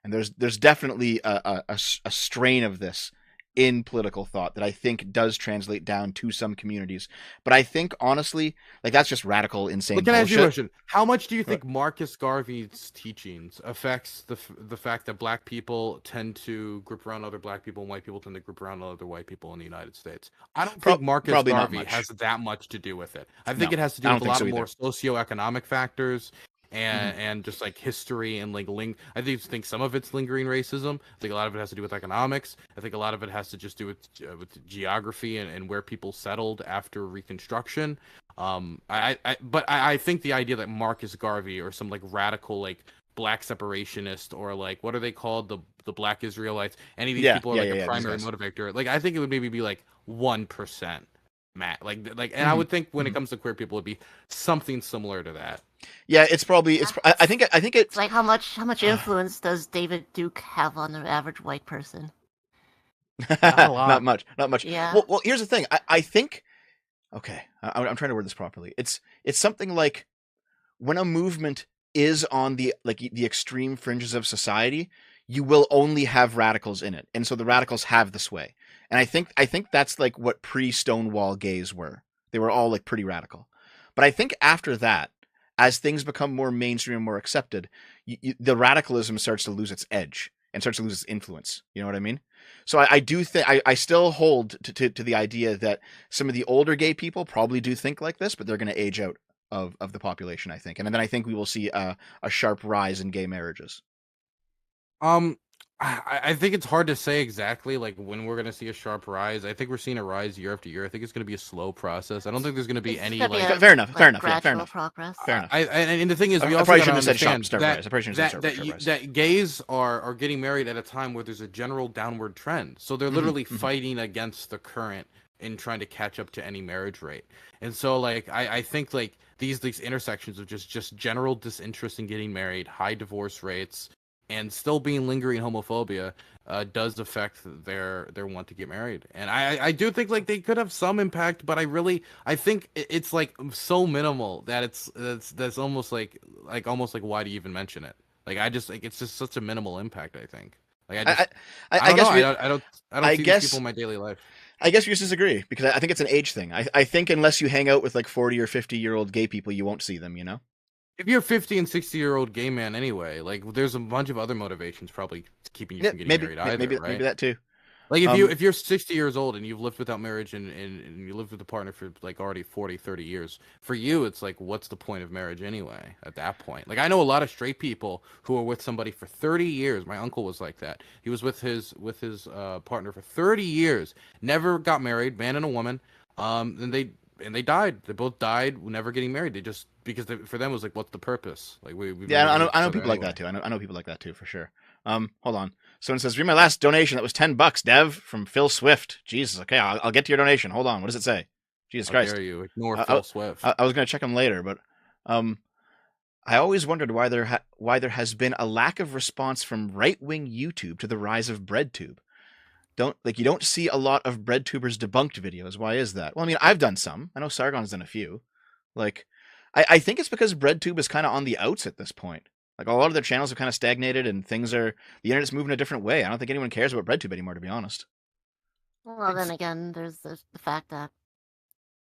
And there's definitely a strain of this in political thought that I think does translate down to some communities. But I think, honestly, like, that's just radical, insane But can I ask you a bullshit. question? How much do you think Marcus Garvey's teachings affects the fact that black people tend to group around other black people and white people tend to group around other white people in the United States? I don't think Marcus probably not Garvey much. has that much to do with it. I think No, it has to do I with don't a think lot so more either. socioeconomic factors and just like history and like I think some of it's lingering racism. I think a lot of it has to do with economics. I think a lot of it has to just do with geography and where people settled after Reconstruction. But I think the idea that Marcus Garvey or some like radical like black separationist or like what are they called, the Black Israelites, any of these people are like a primary motivator. Like I think it would maybe be like 1%. Matt, and I would think when it comes to queer people, it'd be something similar to that. Yeah, it's probably I think it's like how much influence does David Duke have on the average white person? Not a lot. not much. Yeah. Well, here's the thing. I think, okay, I'm trying to word this properly. It's something like when a movement is on the extreme fringes of society, you will only have radicals in it, and so the radicals have the sway. And I think that's like what pre-Stonewall gays were. They were all like pretty radical. But I think after that, as things become more mainstream and more accepted, the radicalism starts to lose its edge and starts to lose its influence. You know what I mean? So I do think I still hold to the idea that some of the older gay people probably do think like this, but they're going to age out of the population, I think. And then I think we will see a sharp rise in gay marriages. I think it's hard to say exactly like when we're gonna see a sharp rise. I think we're seeing a rise year after year. I think it's gonna be a slow process. I don't think there's gonna be any like fair enough. Gradual progress. Fair enough. And the thing is, we also gotta understand that gays are getting married at a time where there's a general downward trend. So they're literally fighting against the current in trying to catch up to any marriage rate. And so like I think like these intersections of just general disinterest in getting married, high divorce rates, and still being lingering homophobia does affect their want to get married. And I do think like they could have some impact, but I think it's like so minimal that that's almost like why do you even mention it? Like I just like it's just such a minimal impact. I think. Like I don't see these people in my daily life. I guess we just disagree because I think it's an age thing. I think unless you hang out with like 40 or 50-year-old gay people, you won't see them. You know. If you're a 50 and 60-year-old gay man anyway, like there's a bunch of other motivations probably keeping you from getting married either, right? Maybe that too. Like if you're 60 years old and you've lived without marriage and you lived with a partner for like already 40, 30 years, for you it's like what's the point of marriage anyway at that point? Like I know a lot of straight people who are with somebody for 30 years. My uncle was like that. He was with his partner for 30 years, never got married, man and a woman. And they died. They both died, never getting married. They just for them it was like, what's the purpose? Like I know people like that too. I know people like that too for sure. Hold on. Someone says, read my last donation. That was $10, Dev, from Phil Swift. Jesus. Okay, I'll get to your donation. Hold on. What does it say? Jesus Christ. How dare you ignore Phil Swift? I was going to check him later, but I always wondered why there has been a lack of response from right-wing YouTube to the rise of BreadTube. You don't see a lot of BreadTubers debunked videos. Why is that? Well, I mean, I've done some. I know Sargon's done a few. Like, I think it's because BreadTube is kind of on the outs at this point. Like, a lot of their channels have kind of stagnated and the internet's moving a different way. I don't think anyone cares about BreadTube anymore, to be honest. Well, then again, there's the fact that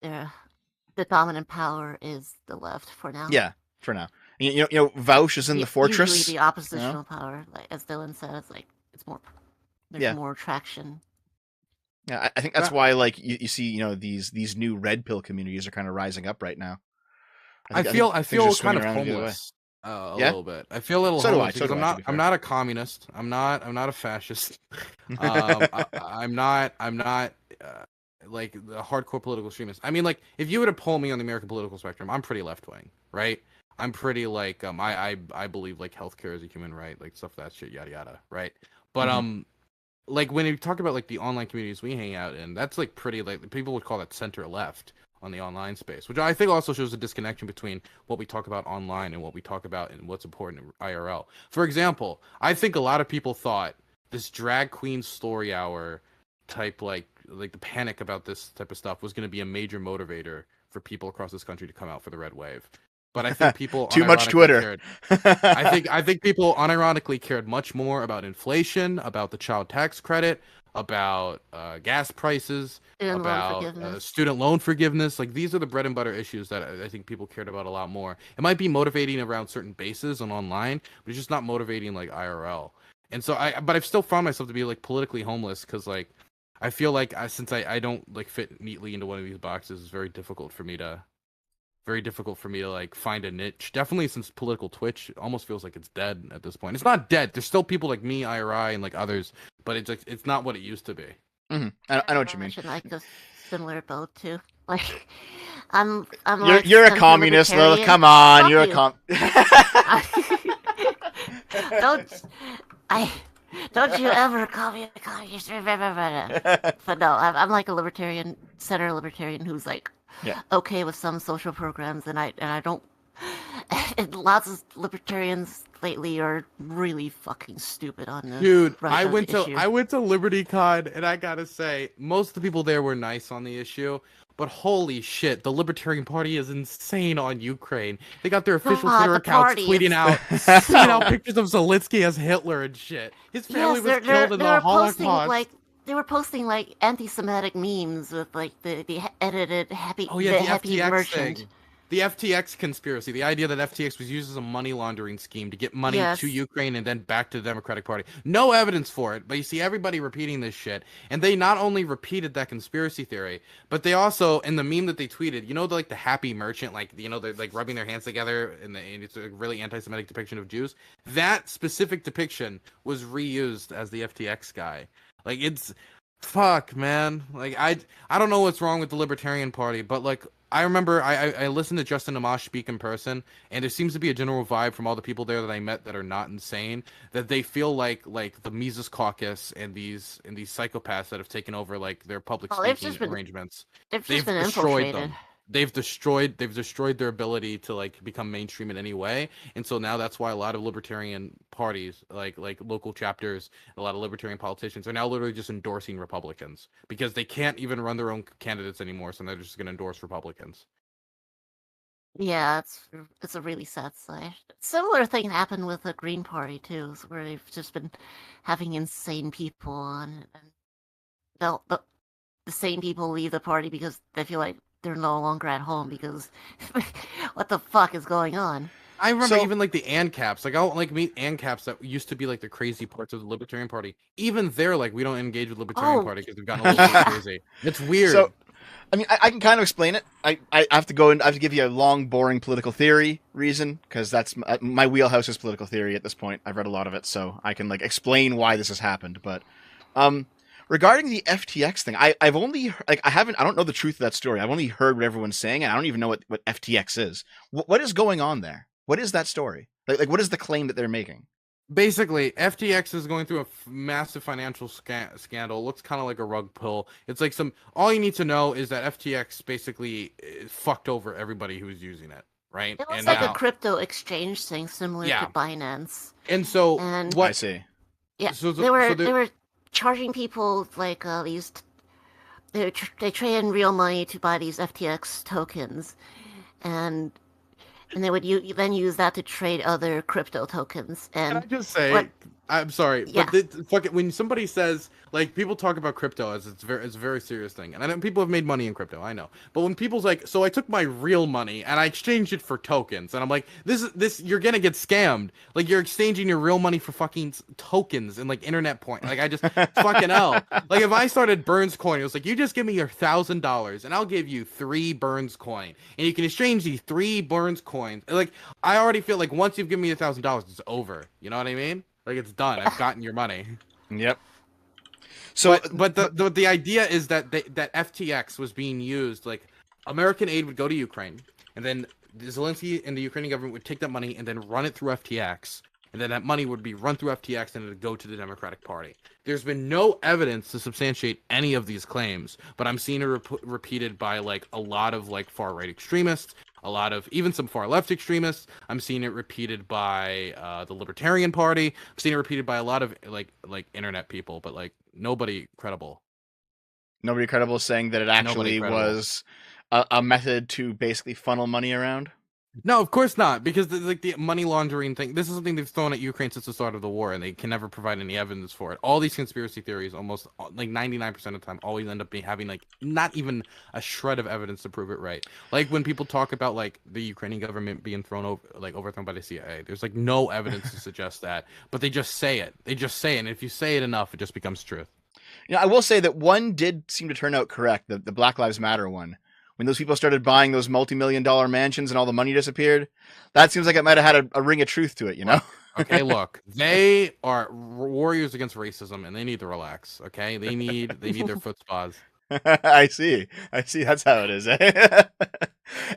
the dominant power is the left for now. Yeah, for now. You know, Vaush is in the fortress. Usually the oppositional power, like as Dylan said, it's like it's more. There's more traction. Yeah, I think that's why, like, you see, these new red pill communities are kind of rising up right now. I feel kind of homeless a little bit. I feel a little homeless because I'm not a communist. I'm not a fascist. I'm not like the hardcore political extremist. I mean, like, if you were to poll me on the American political spectrum, I'm pretty left wing, right? I'm pretty like I believe like healthcare is a human right, like stuff that shit, yada yada, right? But like when you talk about like the online communities we hang out in, that's like pretty like people would call that center left on the online space, which I think also shows a disconnection between what we talk about online and what we talk about and what's important in IRL. For example, I think a lot of people thought this drag queen story hour type like the panic about this type of stuff was going to be a major motivator for people across this country to come out for the red wave. But I think people Too much unironically Twitter. cared. I think people unironically cared much more about inflation, about the child tax credit, about gas prices, about student loan forgiveness. Like, these are the bread and butter issues that I think people cared about a lot more. It might be motivating around certain bases and online, but it's just not motivating like IRL. And so but I've still found myself to be like politically homeless because like I feel like since I don't like fit neatly into one of these boxes, it's very difficult for me to like find a niche. Definitely since political Twitch almost feels like it's dead at this point. It's not dead. There's still people like me, IRI, and like others, but it's not what it used to be. Mm-hmm. I know what you mean. Like a similar boat too. Like I'm you're a communist, Lilith. Come on, you're a Don't you ever call me a communist? But no, I'm like a libertarian, center libertarian who's like okay with some social programs, and I don't. And lots of libertarians lately are really fucking stupid on this. Dude, I went to LibertyCon, and I gotta say, most of the people there were nice on the issue. But holy shit, the Libertarian Party is insane on Ukraine. They got their official Twitter accounts tweeting out pictures of Zelensky as Hitler and shit. His family was killed in the Holocaust. They were posting like anti-Semitic memes with like the edited happy FTX merchant. thing. The FTX conspiracy, the idea that FTX was used as a money laundering scheme to get money to Ukraine and then back to the Democratic Party. No evidence for it, but you see everybody repeating this shit. And they not only repeated that conspiracy theory, but they also, in the meme that they tweeted, the happy merchant, they're like rubbing their hands together and it's a really anti-Semitic depiction of Jews. That specific depiction was reused as the FTX guy. Like, it's fuck, man. Like, I don't know what's wrong with the Libertarian Party, but like, I remember I listened to Justin Amash speak in person, and there seems to be a general vibe from all the people there that I met that are not insane, that they feel like the Mises Caucus and these psychopaths that have taken over like their public speaking arrangements. They've destroyed them. They've destroyed their ability to like become mainstream in any way, and so now that's why a lot of libertarian parties, like local chapters, a lot of libertarian politicians are now literally just endorsing Republicans because they can't even run their own candidates anymore, so they're just going to endorse Republicans. Yeah, it's a really sad sight. Similar thing happened with the Green Party too, where they've just been having insane people on, and the same people leave the party because they feel like they're no longer at home because what the fuck is going on? I remember even like the ANCAPs. Like, I'll like meet ANCAPs that used to be like the crazy parts of the Libertarian Party. Even they're like, we don't engage with the Libertarian Party because we've gotten a little crazy. It's weird. So, I mean, I can kind of explain it. I have to go and I have to give you a long, boring political theory reason because that's my wheelhouse is political theory at this point. I've read a lot of it, so I can like explain why this has happened. But, regarding the FTX thing, I've only I don't know the truth of that story. I've only heard what everyone's saying, and I don't even know what FTX is. What is going on there? What is that story? Like what is the claim that they're making? Basically, FTX is going through a massive financial scandal. It looks kind of like a rug pull. It's like all you need to know is that FTX basically fucked over everybody who was using it, right? It was like a crypto exchange thing similar to Binance. And so what I see. Yeah, so they were charging people like they trade in real money to buy these FTX tokens, and they would then use that to trade other crypto tokens. And can I just say, I'm sorry, but when somebody says, like, people talk about crypto as it's a very serious thing, and I know people have made money in crypto, I know, but when people's like, so I took my real money and I exchanged it for tokens, and I'm like, this you're gonna get scammed. Like, you're exchanging your real money for fucking tokens and like internet point. Like, I just fucking hell. Like, if I started Burns Coin, it was like, you just give me your $1,000 and I'll give you 3 Burns Coin, and you can exchange these 3 Burns Coins. Like, I already feel like once you've given me $1,000, it's over. You know what I mean? Like, it's done. I've gotten your money. Yep. So, but the idea is that that FTX was being used. Like, American aid would go to Ukraine, and then Zelensky and the Ukrainian government would take that money and then run it through FTX, and then that money would be run through FTX and it would go to the Democratic Party. There's been no evidence to substantiate any of these claims, but I'm seeing it repeated by like a lot of like far right extremists, a lot of even some far left extremists. I'm seeing it repeated by the Libertarian Party. I'm seeing it repeated by a lot of like internet people, but like nobody credible. Nobody credible is saying that it actually was a method to basically funnel money around. No, of course not, because the money laundering thing, this is something they've thrown at Ukraine since the start of the war, and they can never provide any evidence for it. All these conspiracy theories, almost like 99% of the time, always end up having like not even a shred of evidence to prove it right. Like when people talk about like the Ukrainian government being overthrown by the CIA, there's like no evidence to suggest that, but they just say it. They just say it, and if you say it enough, it just becomes truth. I will say that one did seem to turn out correct, the Black Lives Matter one. When those people started buying those multi-million-dollar mansions and all the money disappeared, that seems like it might have had a ring of truth to it, you know? Okay, look, they are warriors against racism, and they need to relax. Okay, they need their foot spas. I see. That's how it is.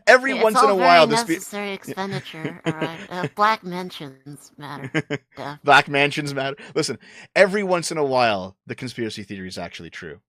Every once in a while, this necessary expenditure. All right, black mansions matter. Yeah. Black mansions matter. Listen, every once in a while, the conspiracy theory is actually true.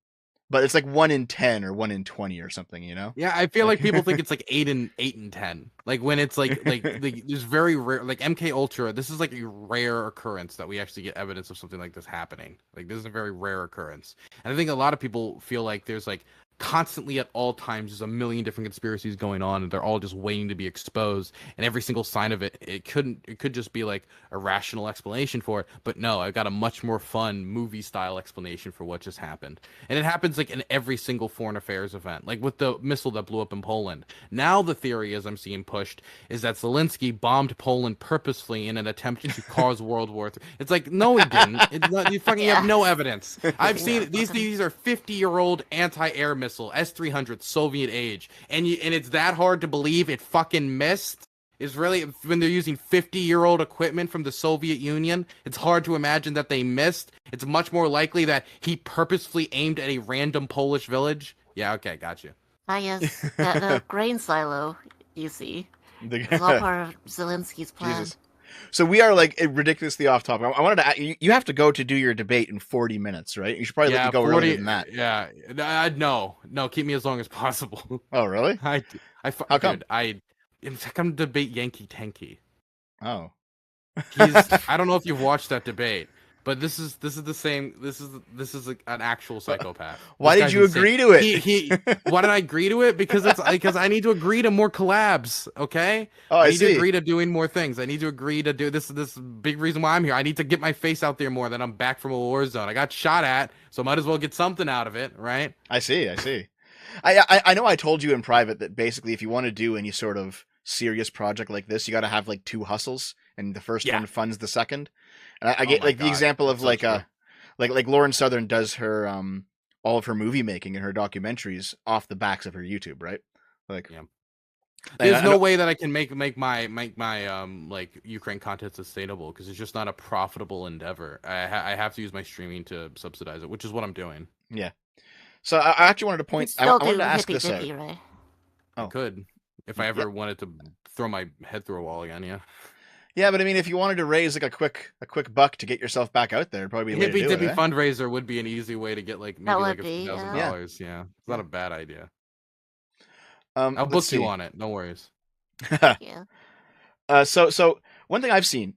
But it's like 1 in 10 or 1 in 20 or something, you know? Yeah, I feel like people think it's like 8 in 10. Like when it's like there's very rare, like MK Ultra. This is like a rare occurrence that we actually get evidence of something like this happening. Like this is a very rare occurrence, and I think a lot of people feel like there's like constantly at all times there's a million different conspiracies going on, and they're all just waiting to be exposed. And every single sign of it could just be like a rational explanation for it. But no, I've got a much more fun movie style explanation for what just happened, and it happens like in every single foreign affairs event, like with the missile that blew up in Poland. Now the theory, as I'm seeing pushed, is that Zelensky bombed Poland purposefully in an attempt to cause World War III. It's like, no, he didn't. You fucking have no evidence. I've seen these are 50-year-old anti-air missile S-300 Soviet age, and it's that hard to believe it fucking missed. Is really when they're using 50-year-old equipment from the Soviet Union, it's hard to imagine that they missed. It's much more likely that he purposefully aimed at a random Polish village. Yeah, okay, got you. Ah, yes, the grain silo, you see. It's all part of Zelensky's plan. Jesus. So we are like ridiculously off topic. I wanted to. You have to go to do your debate in 40 minutes, right? You should probably let me go 40, earlier than that. Yeah, no, keep me as long as possible. Oh, really? How come? I come to debate Yankee Tanky. Oh, I don't know if you've watched that debate, but this is the same. This is like an actual psychopath. Why did you agree to it? Why did I agree to it? Because I need to agree to more collabs. Okay. Oh, I need to agree to doing more things. I need to agree to do this. This big reason why I'm here. I need to get my face out there more. That I'm back from a war zone. I got shot at, so might as well get something out of it, right? I see. I know I told you in private that basically if you want to do any sort of serious project like this, you got to have like 2 hustles, and the first one funds the second. And I get like the example of like Lauren Southern does her all of her movie making and her documentaries off the backs of her YouTube, right? Like, yeah. There's no way that I can make my like Ukraine content sustainable because it's just not a profitable endeavor. I have to use my streaming to subsidize it, which is what I'm doing. Yeah. So I actually wanted to point. I wanted to ask this out. Right? I could, if I ever wanted to throw my head through a wall again. Yeah. Yeah, but I mean, if you wanted to raise like a quick buck to get yourself back out there, it'd probably be a way to do it. Hippy fundraiser would be an easy way to get like maybe like $1,000. Yeah, it's not a bad idea. I'll book you on it. No worries. Yeah. So one thing I've seen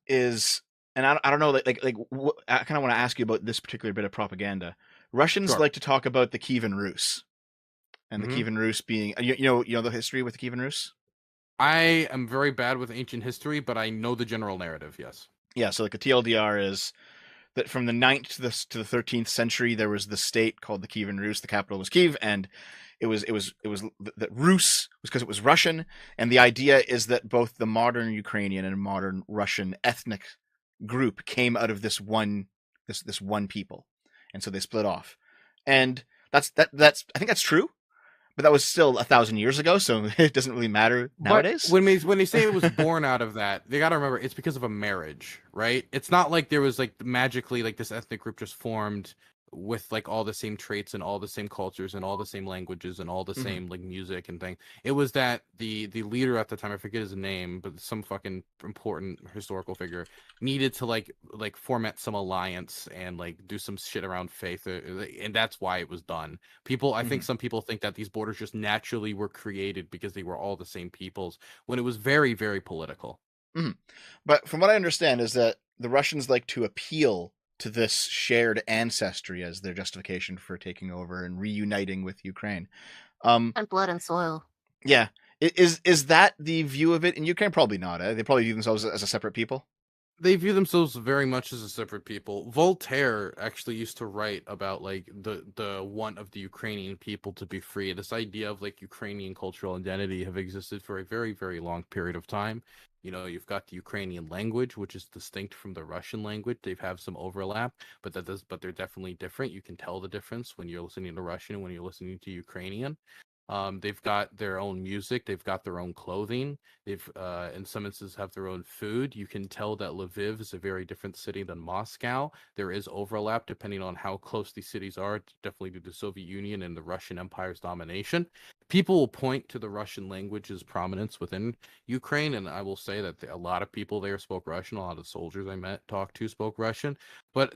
is, and I don't know, I kind of want to ask you about this particular bit of propaganda. Russians like to talk about the Kievan Rus, and the Kievan Rus being, you know the history with the Kievan Rus. I am very bad with ancient history, but I know the general narrative. Yes. Yeah. So like the TLDR is that from the 9th to the 13th century, there was the state called the Kievan Rus. The capital was Kiev, and it was the Rus was because it was Russian. And the idea is that both the modern Ukrainian and modern Russian ethnic group came out of this one people, and so they split off. And that's I think that's true. But that was still 1,000 years ago, so it doesn't really matter nowadays. But when they say it was born out of that, they got to remember it's because of a marriage, right? It's not like there was like magically like this ethnic group just formed with like all the same traits and all the same cultures and all the same languages and all the same like music and thing. It was that the leader at the time, I forget his name, but some fucking important historical figure needed to like format some alliance and like do some shit around faith, and that's why it was done. I think some people think that these borders just naturally were created because they were all the same peoples, when it was very, very political. But from what I understand is that the Russians like to appeal to this shared ancestry as their justification for taking over and reuniting with Ukraine. And blood and soil. Yeah. Is that the view of it in Ukraine? Probably not. They probably view themselves as a separate people. They view themselves very much as a separate people. Voltaire actually used to write about like the want of the Ukrainian people to be free. This idea of like Ukrainian cultural identity have existed for a very, very long period of time. You know, you've got the Ukrainian language, which is distinct from the Russian language. They have some overlap, but they're definitely different. You can tell the difference when you're listening to Russian and when you're listening to Ukrainian. They've got their own music. They've got their own clothing. They've, in some instances, have their own food. You can tell that Lviv is a very different city than Moscow. There is overlap depending on how close these cities are, definitely due to the Soviet Union and the Russian Empire's domination. People will point to the Russian language's prominence within Ukraine, and I will say that a lot of people there spoke Russian. A lot of soldiers I talked to spoke Russian. But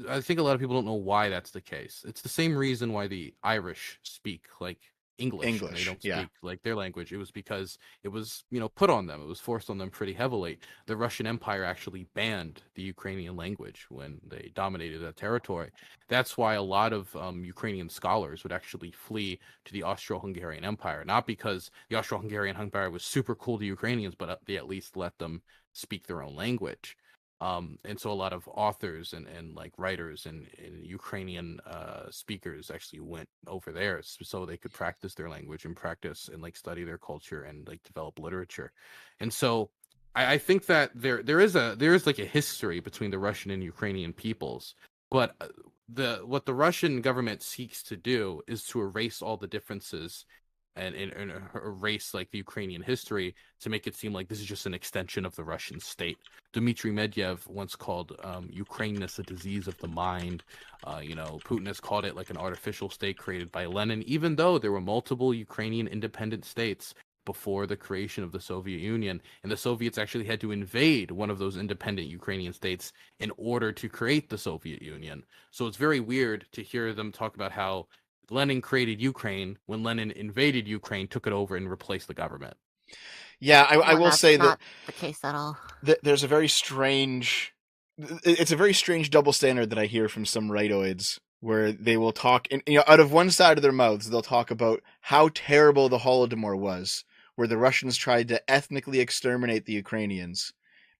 I think a lot of people don't know why that's the case. It's the same reason why the Irish speak like English, and they don't speak like their language. It was because it was, put on them. It was forced on them pretty heavily. The Russian Empire actually banned the Ukrainian language when they dominated that territory. That's why a lot of Ukrainian scholars would actually flee to the Austro-Hungarian Empire, not because the Austro-Hungarian Empire was super cool to Ukrainians, but they at least let them speak their own language. And so a lot of authors and like writers and Ukrainian speakers actually went over there so they could practice their language and practice and like study their culture and like develop literature. And so I think that there is like a history between the Russian and Ukrainian peoples, but what the Russian government seeks to do is to erase all the differences and erase like the Ukrainian history to make it seem like this is just an extension of the Russian state. Dmitry Medvedev once called Ukraineness a disease of the mind. Putin has called it like an artificial state created by Lenin, even though there were multiple Ukrainian independent states before the creation of the Soviet Union, and the Soviets actually had to invade one of those independent Ukrainian states in order to create the Soviet Union. So it's very weird to hear them talk about how Lenin created Ukraine when Lenin invaded Ukraine, took it over, and replaced the government. Yeah, I will say that not the case at all. There's a very strange. It's a very strange double standard that I hear from some rightoids, where they will talk, out of one side of their mouths, they'll talk about how terrible the Holodomor was, where the Russians tried to ethnically exterminate the Ukrainians.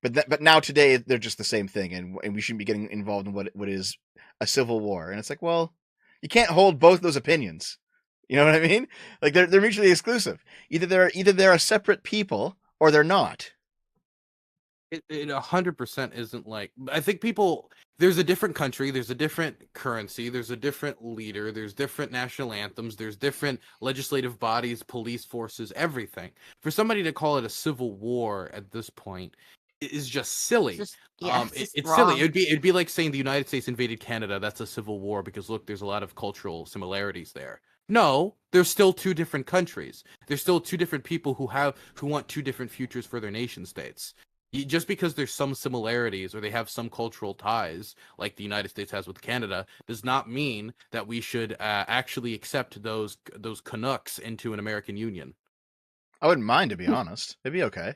But now today they're just the same thing, and we shouldn't be getting involved in what is a civil war. And it's like, well, you can't hold both those opinions. You know what I mean? Like they're mutually exclusive. Either they're a separate people or they're not. It 100% isn't like, I think there's a different country, there's a different currency, there's a different leader, there's different national anthems, there's different legislative bodies, police forces, everything. For somebody to call it a civil war at this point is just silly. It's silly. It'd be like saying the United States invaded Canada. That's a civil war because look, there's a lot of cultural similarities there. No, there's still two different countries. There's still two different people who want two different futures for their nation states. Just because there's some similarities or they have some cultural ties, like the United States has with Canada, does not mean that we should actually accept those Canucks into an American Union. I wouldn't mind, to be honest. It'd be okay.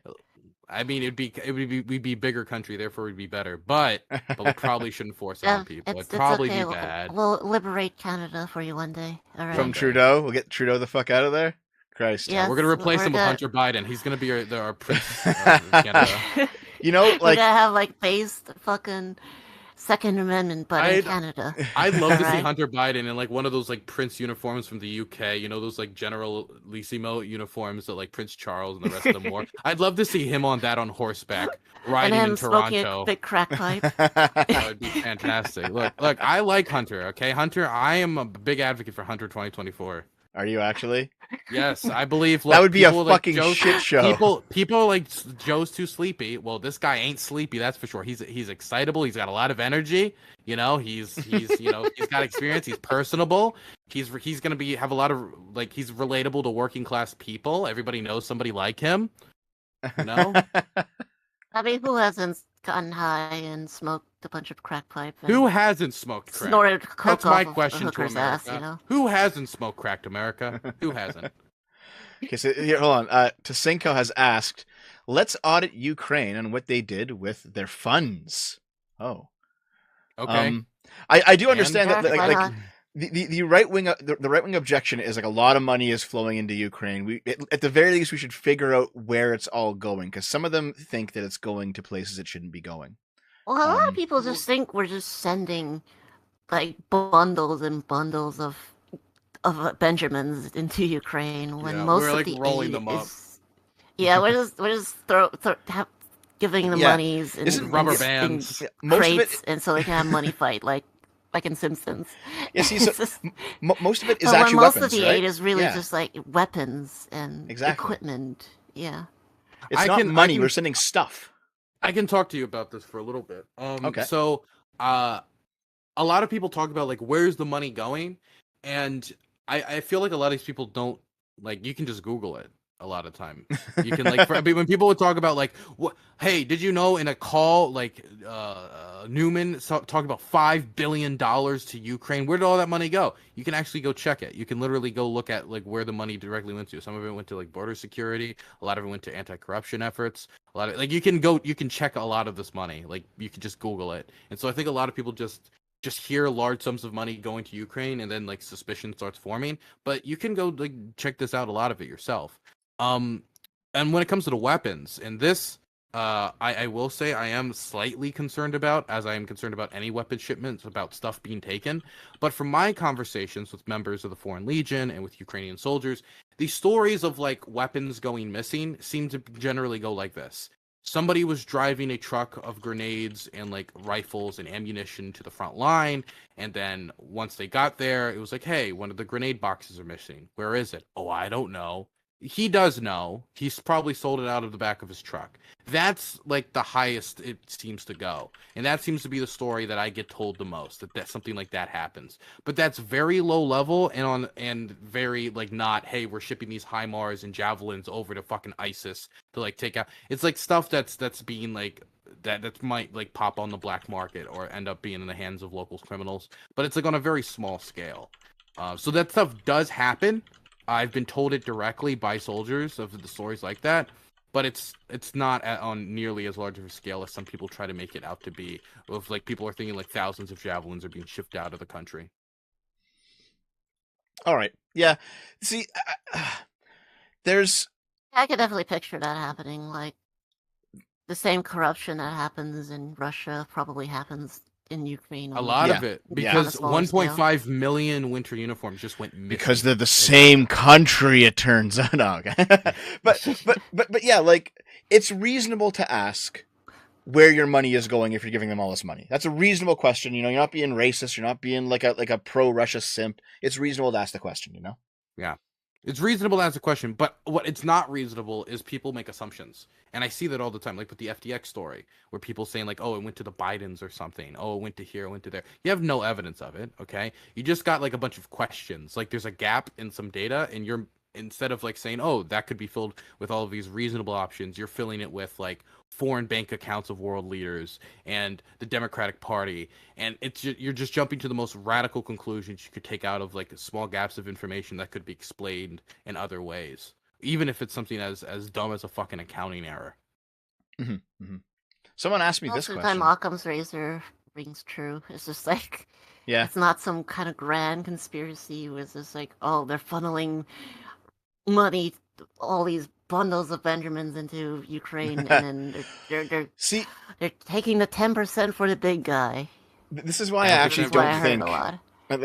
I mean, we'd be a bigger country, therefore we'd be better. But we probably shouldn't force it on people. It'd probably be bad. We'll liberate Canada for you one day. All right. From Trudeau, we'll get Trudeau the fuck out of there. Christ. Yes, we're gonna replace him with Hunter Biden. He's gonna be our prince of Canada. We're gonna have like based fucking Second Amendment, but in Canada. I'd love to see Hunter Biden in like one of those like Prince uniforms from the UK. Those like Generalissimo uniforms that like Prince Charles and the rest of them wore. I'd love to see him on horseback riding in Toronto. Smoking a big crack pipe. That would be fantastic. Look, I like Hunter. Okay, Hunter. I am a big advocate for Hunter 2024. Are you actually? Yes, I believe. That would be a fucking shit show. People like Joe's too sleepy. Well, this guy ain't sleepy, that's for sure. He's excitable. He's got a lot of energy. He's got experience. He's personable. He's gonna have a lot of he's relatable to working class people. Everybody knows somebody like him. I mean, who hasn't gotten high and smoked a bunch of crack pipe? Who hasn't smoked crack? Snorted coke That's my question to America. Ass, Who hasn't smoked crack, America? Who hasn't? Okay, so here, hold on. Tasenko has asked, let's audit Ukraine on what they did with their funds. Oh. Okay. I do And? understand that Why like not? the right wing the right wing objection is like a lot of money is flowing into Ukraine. At the very least we should figure out where it's all going, because some of them think that it's going to places it shouldn't be going. Well, a lot of Um, people just think we're just sending like bundles and bundles of Benjamins into Ukraine when Yeah, we're most of like the rolling aid them up. is. Yeah, we're just giving the Yeah, monies isn't Rubber in bands. most of it? crates, and so they can have money fight like in Simpsons. Yeah, see, so It's just, most of it is but when actually most of weapons, the right? aid is really Yeah, just like weapons and exactly. equipment. Yeah. It's I not can money. We're sending stuff. I can talk to you about this for a little bit. Okay. So a lot of people talk about like where's the money going, and I feel like a lot of these people don't, like, you can just Google it a lot of time. You can like when people would talk about like what, hey, did you know, in a call like Newman talked about $5 billion to Ukraine. Where did all that money go? You can actually go check it. You can literally go look at like where the money directly went to. Some of it went to like border security. A lot of it went to anti-corruption efforts. A lot of like you can check a lot of this money. Like you can just Google it. And so I think a lot of people just hear large sums of money going to Ukraine, and then like suspicion starts forming. But you can go like check this out, a lot of it yourself. And when it comes to the weapons, and this, I will say I am slightly concerned about, as I am concerned about any weapon shipments, about stuff being taken. But from my conversations with members of the Foreign Legion and with Ukrainian soldiers, the stories of like weapons going missing seem to generally go like this. Somebody was driving a truck of grenades and like rifles and ammunition to the front line, and then once they got there, it was like, hey, one of the grenade boxes are missing. Where is it? Oh, I don't know. He does know. He's probably sold it out of the back of his truck. That's like the highest it seems to go. And that seems to be the story that I get told the most, that something like that happens. But that's very low level and very like not, hey, we're shipping these HIMARS and javelins over to fucking ISIS to like take out. It's like stuff that's being like that might like pop on the black market or end up being in the hands of local criminals. But it's like on a very small scale. So that stuff does happen. I've been told it directly by soldiers of the stories like that, but it's not on nearly as large of a scale as some people try to make it out to be. Of like people are thinking like thousands of javelins are being shipped out of the country. All right. Yeah. See, there's. I could definitely picture that happening. Like the same corruption that happens in Russia probably happens in Ukraine. A lot Yeah. of it, Yeah. because On a smaller 1.5 million winter uniforms just went missing. Because they're the same country, it turns out. No, okay. but yeah, like it's reasonable to ask where your money is going if you're giving them all this money. That's a reasonable question. You know, you're not being racist. You're not being like a pro Russia simp. It's reasonable to ask the question. You know. Yeah. It's reasonable to ask a question, but what it's not reasonable is people make assumptions. And I see that all the time, like with the FTX story, where people saying like, oh, it went to the Bidens or something. Oh, it went to here, it went to there. You have no evidence of it, okay? You just got like a bunch of questions. Like there's a gap in some data, and you're, instead of like saying, oh, that could be filled with all of these reasonable options, you're filling it with like foreign bank accounts of world leaders and the Democratic Party, and you're just jumping to the most radical conclusions you could take out of like small gaps of information that could be explained in other ways, even if it's something as dumb as a fucking accounting error. Mm-hmm. Mm-hmm. Someone asked me Most this of the question. time, Occam's razor rings true. It's just like, Yeah. it's not some kind of grand conspiracy where it's just like, oh, they're funneling money, all these bundles of Benjamins into Ukraine, and then they're See, they're taking the 10% for the big guy. this is why I Yeah, actually That's what I don't heard think. a lot.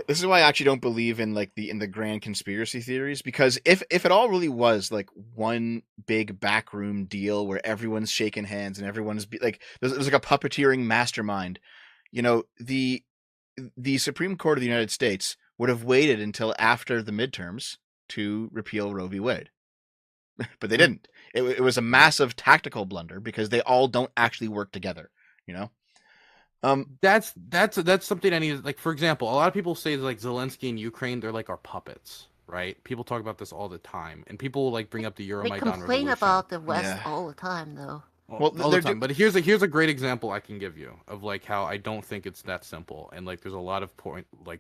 This is why I actually don't believe in like the grand conspiracy theories, because if it all really was like one big backroom deal where everyone's shaking hands and everyone's like there's like a puppeteering mastermind, you know, the Supreme Court of the United States would have waited until after the midterms to repeal Roe v. Wade. But they didn't. It was a massive tactical blunder because they all don't actually work together, you know? That's something I need. Like, for example, a lot of people say like Zelensky and Ukraine, they're like our puppets, right? People talk about this all the time, and people like bring up the They Euromaidan complain revolution about the West Yeah. all the time, though. Well, all the they're time. But here's a great example I can give you of like how I don't think it's that simple, and like there's a lot of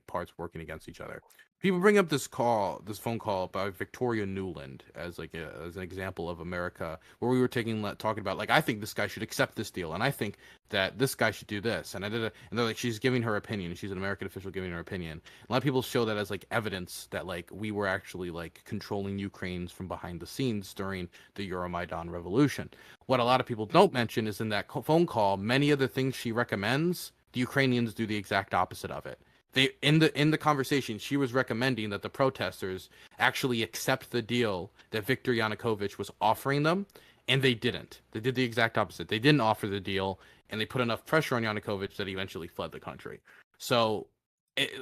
parts working against each other. People bring up this phone call by Victoria Newland as as an example of America, where we were talking about like, I think this guy should accept this deal, and I think that this guy should do this, and and they're like, she's giving her opinion, she's an American official giving her opinion. A lot of people show that as like evidence that like we were actually like controlling Ukraine's from behind the scenes during the Euromaidan revolution. What a lot of people don't mention is in that phone call, many of the things she recommends, the Ukrainians do the exact opposite of it. They in the conversation, she was recommending that the protesters actually accept the deal that Viktor Yanukovych was offering them, and they didn't. They did the exact opposite. They didn't offer the deal, and they put enough pressure on Yanukovych that he eventually fled the country. So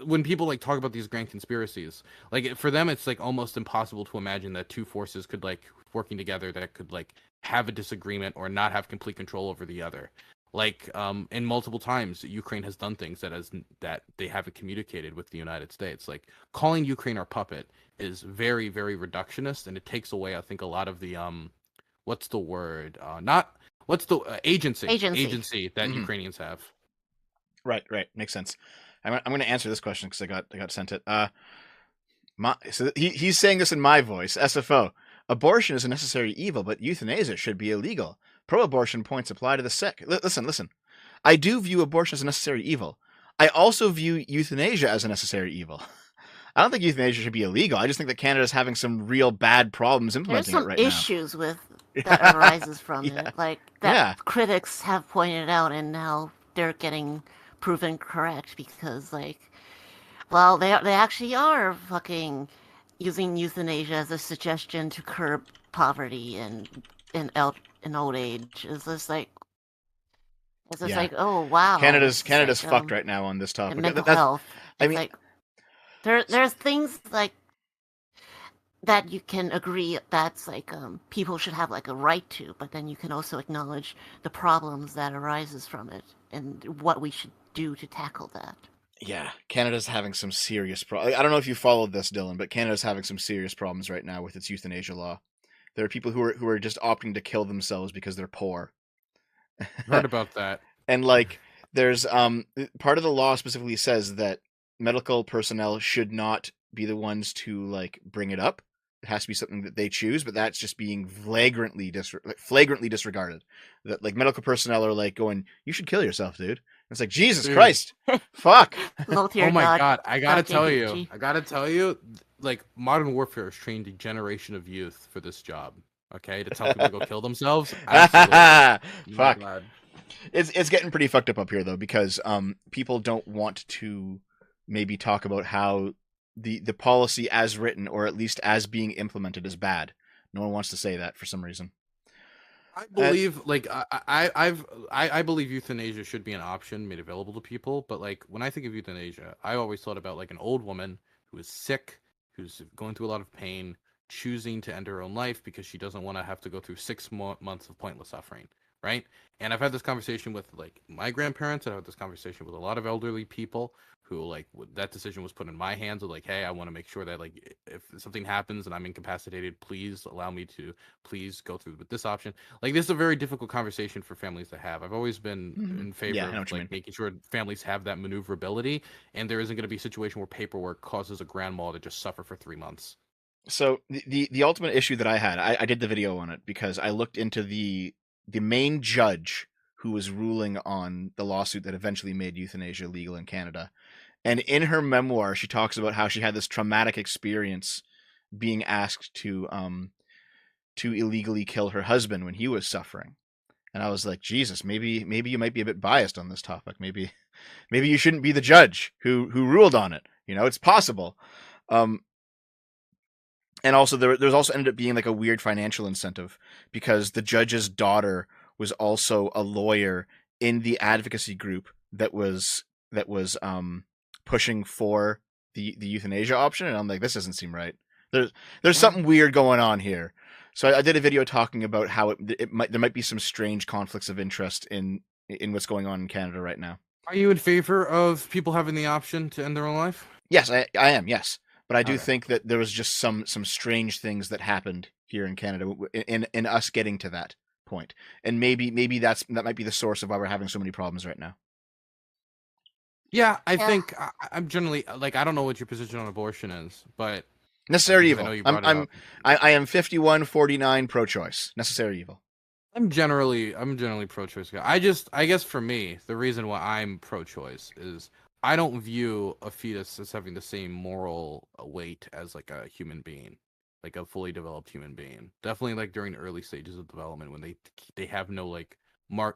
when people like talk about these grand conspiracies, like for them, it's like almost impossible to imagine that two forces could like working together that could like have a disagreement or not have complete control over the other. Like and multiple times Ukraine has done things that they haven't communicated with the United States. Like calling Ukraine our puppet is very, very reductionist, and it takes away, I think, a lot of the what's the word, not what's the agency that Ukrainians have. Right, makes sense. I'm going to answer this question because I got sent it. So he's saying this in my voice. SFO: abortion is a necessary evil, but euthanasia should be illegal. Pro-abortion points apply to the sick. Listen. I do view abortion as a necessary evil. I also view euthanasia as a necessary evil. I don't think euthanasia should be illegal. I just think that Canada's having some real bad problems implementing it right now. There's some issues with that arises from it, like that critics have pointed out, and now they're getting proven correct because, like, well, they actually are fucking using euthanasia as a suggestion to curb poverty and old age. It's just like, oh wow, Canada's fucked right now on this topic. Mental health. I mean, like, there's things like that you can agree that's like people should have like a right to, but then you can also acknowledge the problems that arises from it and what we should do to tackle that. Yeah, Canada's having some serious problems. I don't know if you followed this, Dylan, but Canada's having some serious problems right now with its euthanasia law. There are people who are just opting to kill themselves because they're poor. Heard about that. And like, there's part of the law specifically says that medical personnel should not be the ones to like bring it up. It has to be something that they choose, but that's just being flagrantly disregarded. That like medical personnel are like going, "You should kill yourself, dude." And it's like, Jesus Christ, fuck. Oh my God, I gotta tell you, like modern warfare has trained a generation of youth for this job. Okay, to tell people to go kill themselves. Fuck. It's getting pretty fucked up here though, because people don't want to maybe talk about how the policy as written, or at least as being implemented, is bad. No one wants to say that for some reason. I believe, I believe euthanasia should be an option made available to people. But like when I think of euthanasia, I always thought about like an old woman who is sick, who's going through a lot of pain, choosing to end her own life because she doesn't want to have to go through 6 months of pointless suffering, right? And I've had this conversation with like my grandparents, and I've had this conversation with a lot of elderly people who like that decision was put in my hands of like, hey, I want to make sure that like if something happens and I'm incapacitated, please allow me to please go through with this option. Like this is a very difficult conversation for families to have. I've always been in favor of like making sure families have that maneuverability, and there isn't going to be a situation where paperwork causes a grandma to just suffer for 3 months. So the ultimate issue that I had, I did the video on it because I looked into the main judge who was ruling on the lawsuit that eventually made euthanasia legal in Canada. And in her memoir, she talks about how she had this traumatic experience being asked to illegally kill her husband when he was suffering. And I was like, Jesus, maybe you might be a bit biased on this topic. Maybe you shouldn't be the judge who ruled on it. You know, it's possible. And also there's also ended up being like a weird financial incentive because the judge's daughter was also a lawyer in the advocacy group that was pushing for the euthanasia option, and I'm like, this doesn't seem right. There's something weird going on here. So I did a video talking about how there might be some strange conflicts of interest in what's going on in Canada right now. Are you in favor of people having the option to end their own life? Yes, I am. Yes, but I do think that there was just some strange things that happened here in Canada in us getting to that point, and maybe that might be the source of why we're having so many problems right now. Yeah, I Yeah. think I'm generally like I don't know what your position on abortion is, but Necessary because I evil. know you brought it up. I am 51-49 pro-choice. Necessary evil. I'm generally pro-choice guy. I guess for me, the reason why I'm pro-choice is I don't view a fetus as having the same moral weight as like a human being, like a fully developed human being. Definitely like during early stages of development when they have no like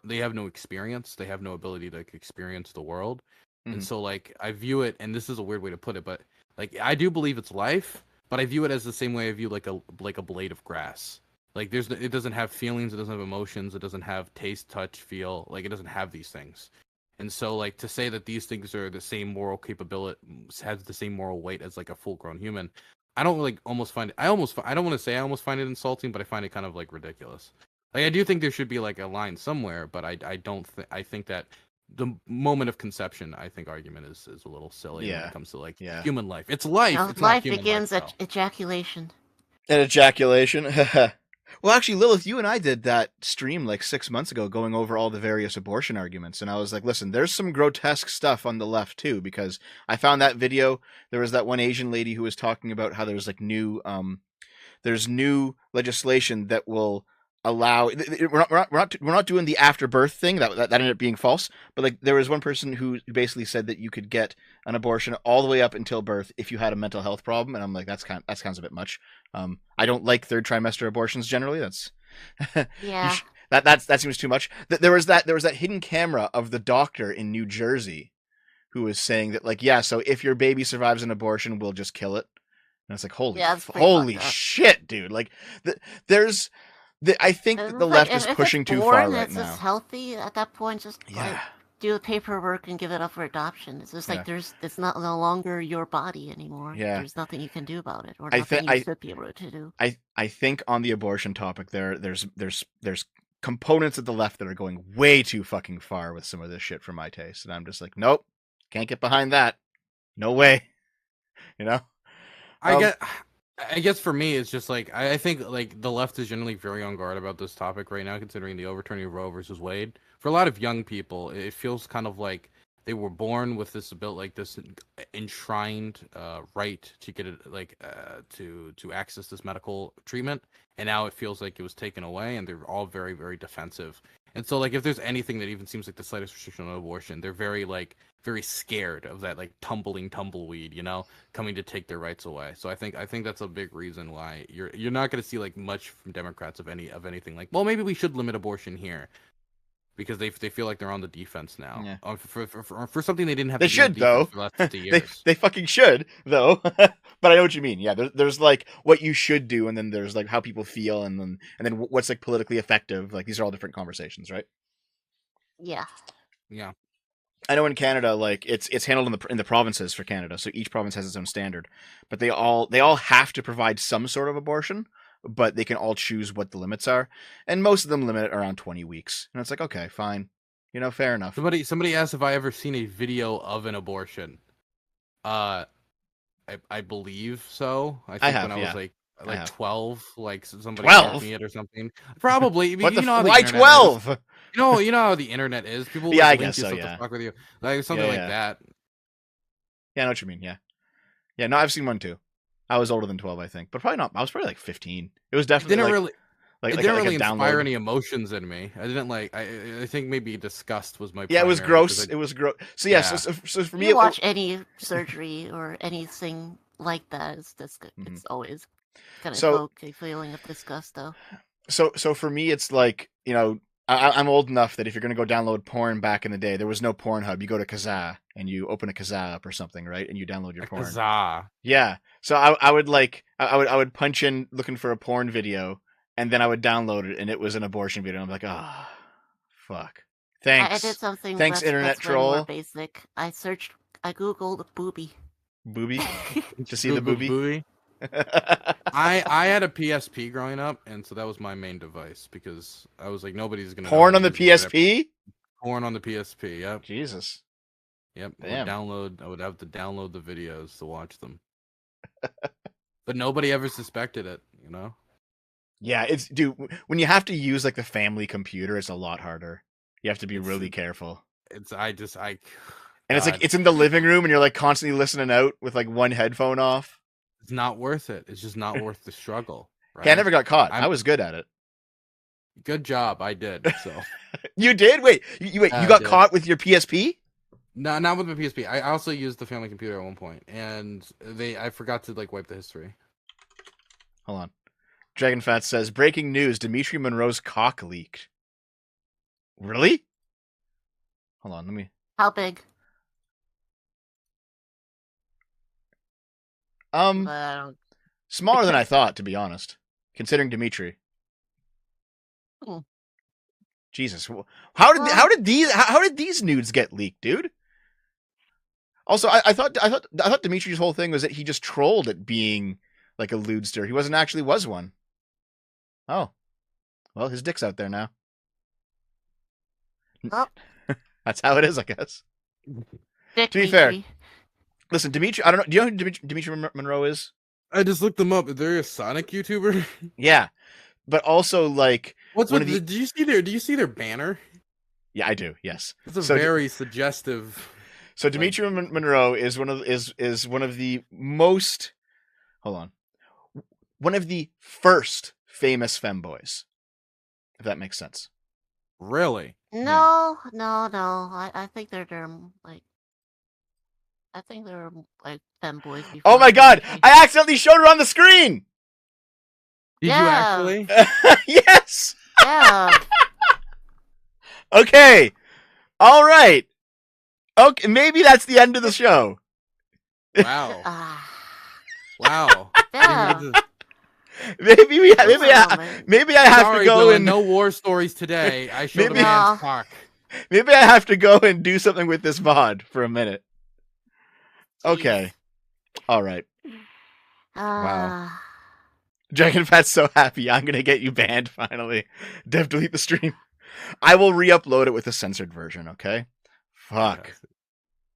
they have no experience, they have no ability to like, experience the world. And Mhm. so like I view it, and this is a weird way to put it, but like I do believe it's life, but I view it as the same way I view like a blade of grass. Like it doesn't have feelings, it doesn't have emotions, it doesn't have taste, touch, feel. Like it doesn't have these things. And so like to say that these things are the same moral capability, has the same moral weight as like a full-grown human, I don't like almost find it. I don't want to say I almost find it insulting, but I find it kind of like ridiculous. Like I do think there should be like a line somewhere, but I don't I think that the moment of conception, I think argument is a little silly when Yeah. it comes to like Yeah. human life. It's life. No, It's not life human begins life, at ejaculation. And ejaculation. Well, actually, Lilith, you and I did that stream like 6 months ago going over all the various abortion arguments. And I was like, listen, there's some grotesque stuff on the left, too, because I found that video. There was that one Asian lady who was talking about how there's like there's new legislation that will allow we're not doing the afterbirth thing that ended up being false, but like there was one person who basically said that you could get an abortion all the way up until birth if you had a mental health problem, and I'm like that's kind of a bit much. I don't like third trimester abortions generally. That's Yeah. that seems too much. There was that hidden camera of the doctor in New Jersey who was saying that like yeah, so if your baby survives an abortion, we'll just kill it. And it's like Yeah, it's pretty holy fucked up. shit, dude! Like there's I think that And the it's left like, is if pushing it's too born, far right it's just now. healthy at that point. Just like Yeah, do the paperwork and give it up for adoption. It's just yeah, like it's not no longer your body anymore. yeah. There's nothing you can do about it, or I nothing think you should be able to do. I think on the abortion topic, there's components of the left that are going way too fucking far with some of this shit for my taste, and I'm just like, nope, can't get behind that. No way, you know. I guess for me, it's just like I think like the left is generally very on guard about this topic right now, considering the overturning of Roe versus Wade. For a lot of young people, it feels kind of like they were born with this ability, like this enshrined right to get it, like to access this medical treatment, and now it feels like it was taken away, and they're all very very defensive. And so like if there's anything that even seems like the slightest restriction on abortion, they're very scared of that like tumbling tumbleweed, coming to take their rights away. So I think that's a big reason why you're not going to see like much from Democrats of anything like, well, maybe we should limit abortion here, because they feel like they're on the defense now. Yeah. For something they didn't have They to be on should though. defense for the last 50 years. They fucking should though. But I know what you mean. Yeah, there's like what you should do, and then there's like how people feel, and then what's like politically effective. Like these are all different conversations, right? Yeah. Yeah. I know in Canada, like it's handled in the provinces for Canada, so each province has its own standard, but they all have to provide some sort of abortion, but they can all choose what the limits are, and most of them limit it around 20 weeks, and it's like okay, fine, fair enough. Somebody asked if I ever seen a video of an abortion. I believe so. I think have, when I was I like have. 12, like somebody 12? taught me it or something. Probably. What the how the why internet 12? is. You know how the internet is. People Yeah, I link guess you so, stuff yeah. to fuck with you, like something Yeah, like yeah. that. Yeah, I know what you mean. Yeah. No, I've seen one too. I was older than 12, I think, but probably not. I was probably like 15. It was It definitely didn't like really. like It like, didn't like really a inspire download. any emotions in me. I didn't like. I think maybe disgust was my. Yeah, it was primary, gross. 'cause It was gross. So yeah, Yeah. so for me, You watch any surgery or anything like that, it's good. Mhm. It's always kind of So- evoke a feeling of disgust, though. So for me, it's like I'm old enough that if you're gonna go download porn back in the day, there was no Pornhub. You go to Kazaa and you open a Kazaa up or something, right? And you download your porn. Huzzah. Yeah. So I would punch in looking for a porn video, and then I would download it, and it was an abortion video. And I'm like, ah, fuck. Thanks. I did something Thanks, that's internet way more troll. basic. I googled booby. Booby to see the booby. Booby. I had a PSP growing up, and so that was my main device, because I was like, nobody's gonna know Porn how on to the use it. PSP. Porn on the PSP. Yep. Jesus. Yep. Damn. I would have to download the videos to watch them. But nobody ever suspected it, Yeah, it's dude. When you have to use like the family computer, it's a lot harder. You have to be It's- really careful. It's I And it's like God. it's in the living room, and you're like constantly listening out with like one headphone off. It's not worth it. It's just not worth the struggle. Right? Hey, I never got caught. I I'm- was good at it. Good job. I did. So You did? Wait, you I got did. caught with your PSP? no, not with the PSP. I also used the family computer at one point, and I forgot to like wipe the history. Hold on. Dragonfat says, breaking news, Dimitri Monroe's cock leaked. Really? Hold on, let me... How big? But I don't. Smaller than I thought, to be honest. Considering Dimitri. Hmm. Jesus. How did these nudes get leaked, dude? Also, I thought Dimitri's whole thing was that he just trolled at being like a lewdster. He was one. Oh. Well, his dick's out there now. Oh. That's how it is, I guess. Dick To be fair, Dimitri. listen, Dimitri, I don't know. Do you know who Dimitri Monroe is? I just looked them up. Is there a Sonic YouTuber? Yeah. But also, like... What's one with of do you see their? Do you see their banner? Yeah, I do, yes. It's a So- very suggestive. So Dimitri Monroe is one of the most... Hold on. One of the first famous femboys. If that makes sense. Really? No. I think they're like. I think they were like femboys before. Oh my god! Dimitri. I accidentally showed her on the screen! Did you Yeah. actually? Yes! Yeah. Okay. All right. Okay, maybe that's the end of the show. Wow. Ah. Wow. Yeah. Maybe I have Sorry, to go Dylan, and no war stories today. I showed Maybe- a man's No. cock. maybe I have to go and do something with this mod for a minute. Okay. All right. Ah. Dragonfat's so happy. I'm gonna get you banned finally. Dev, delete the stream. I will re-upload it with a censored version. Okay. Fuck.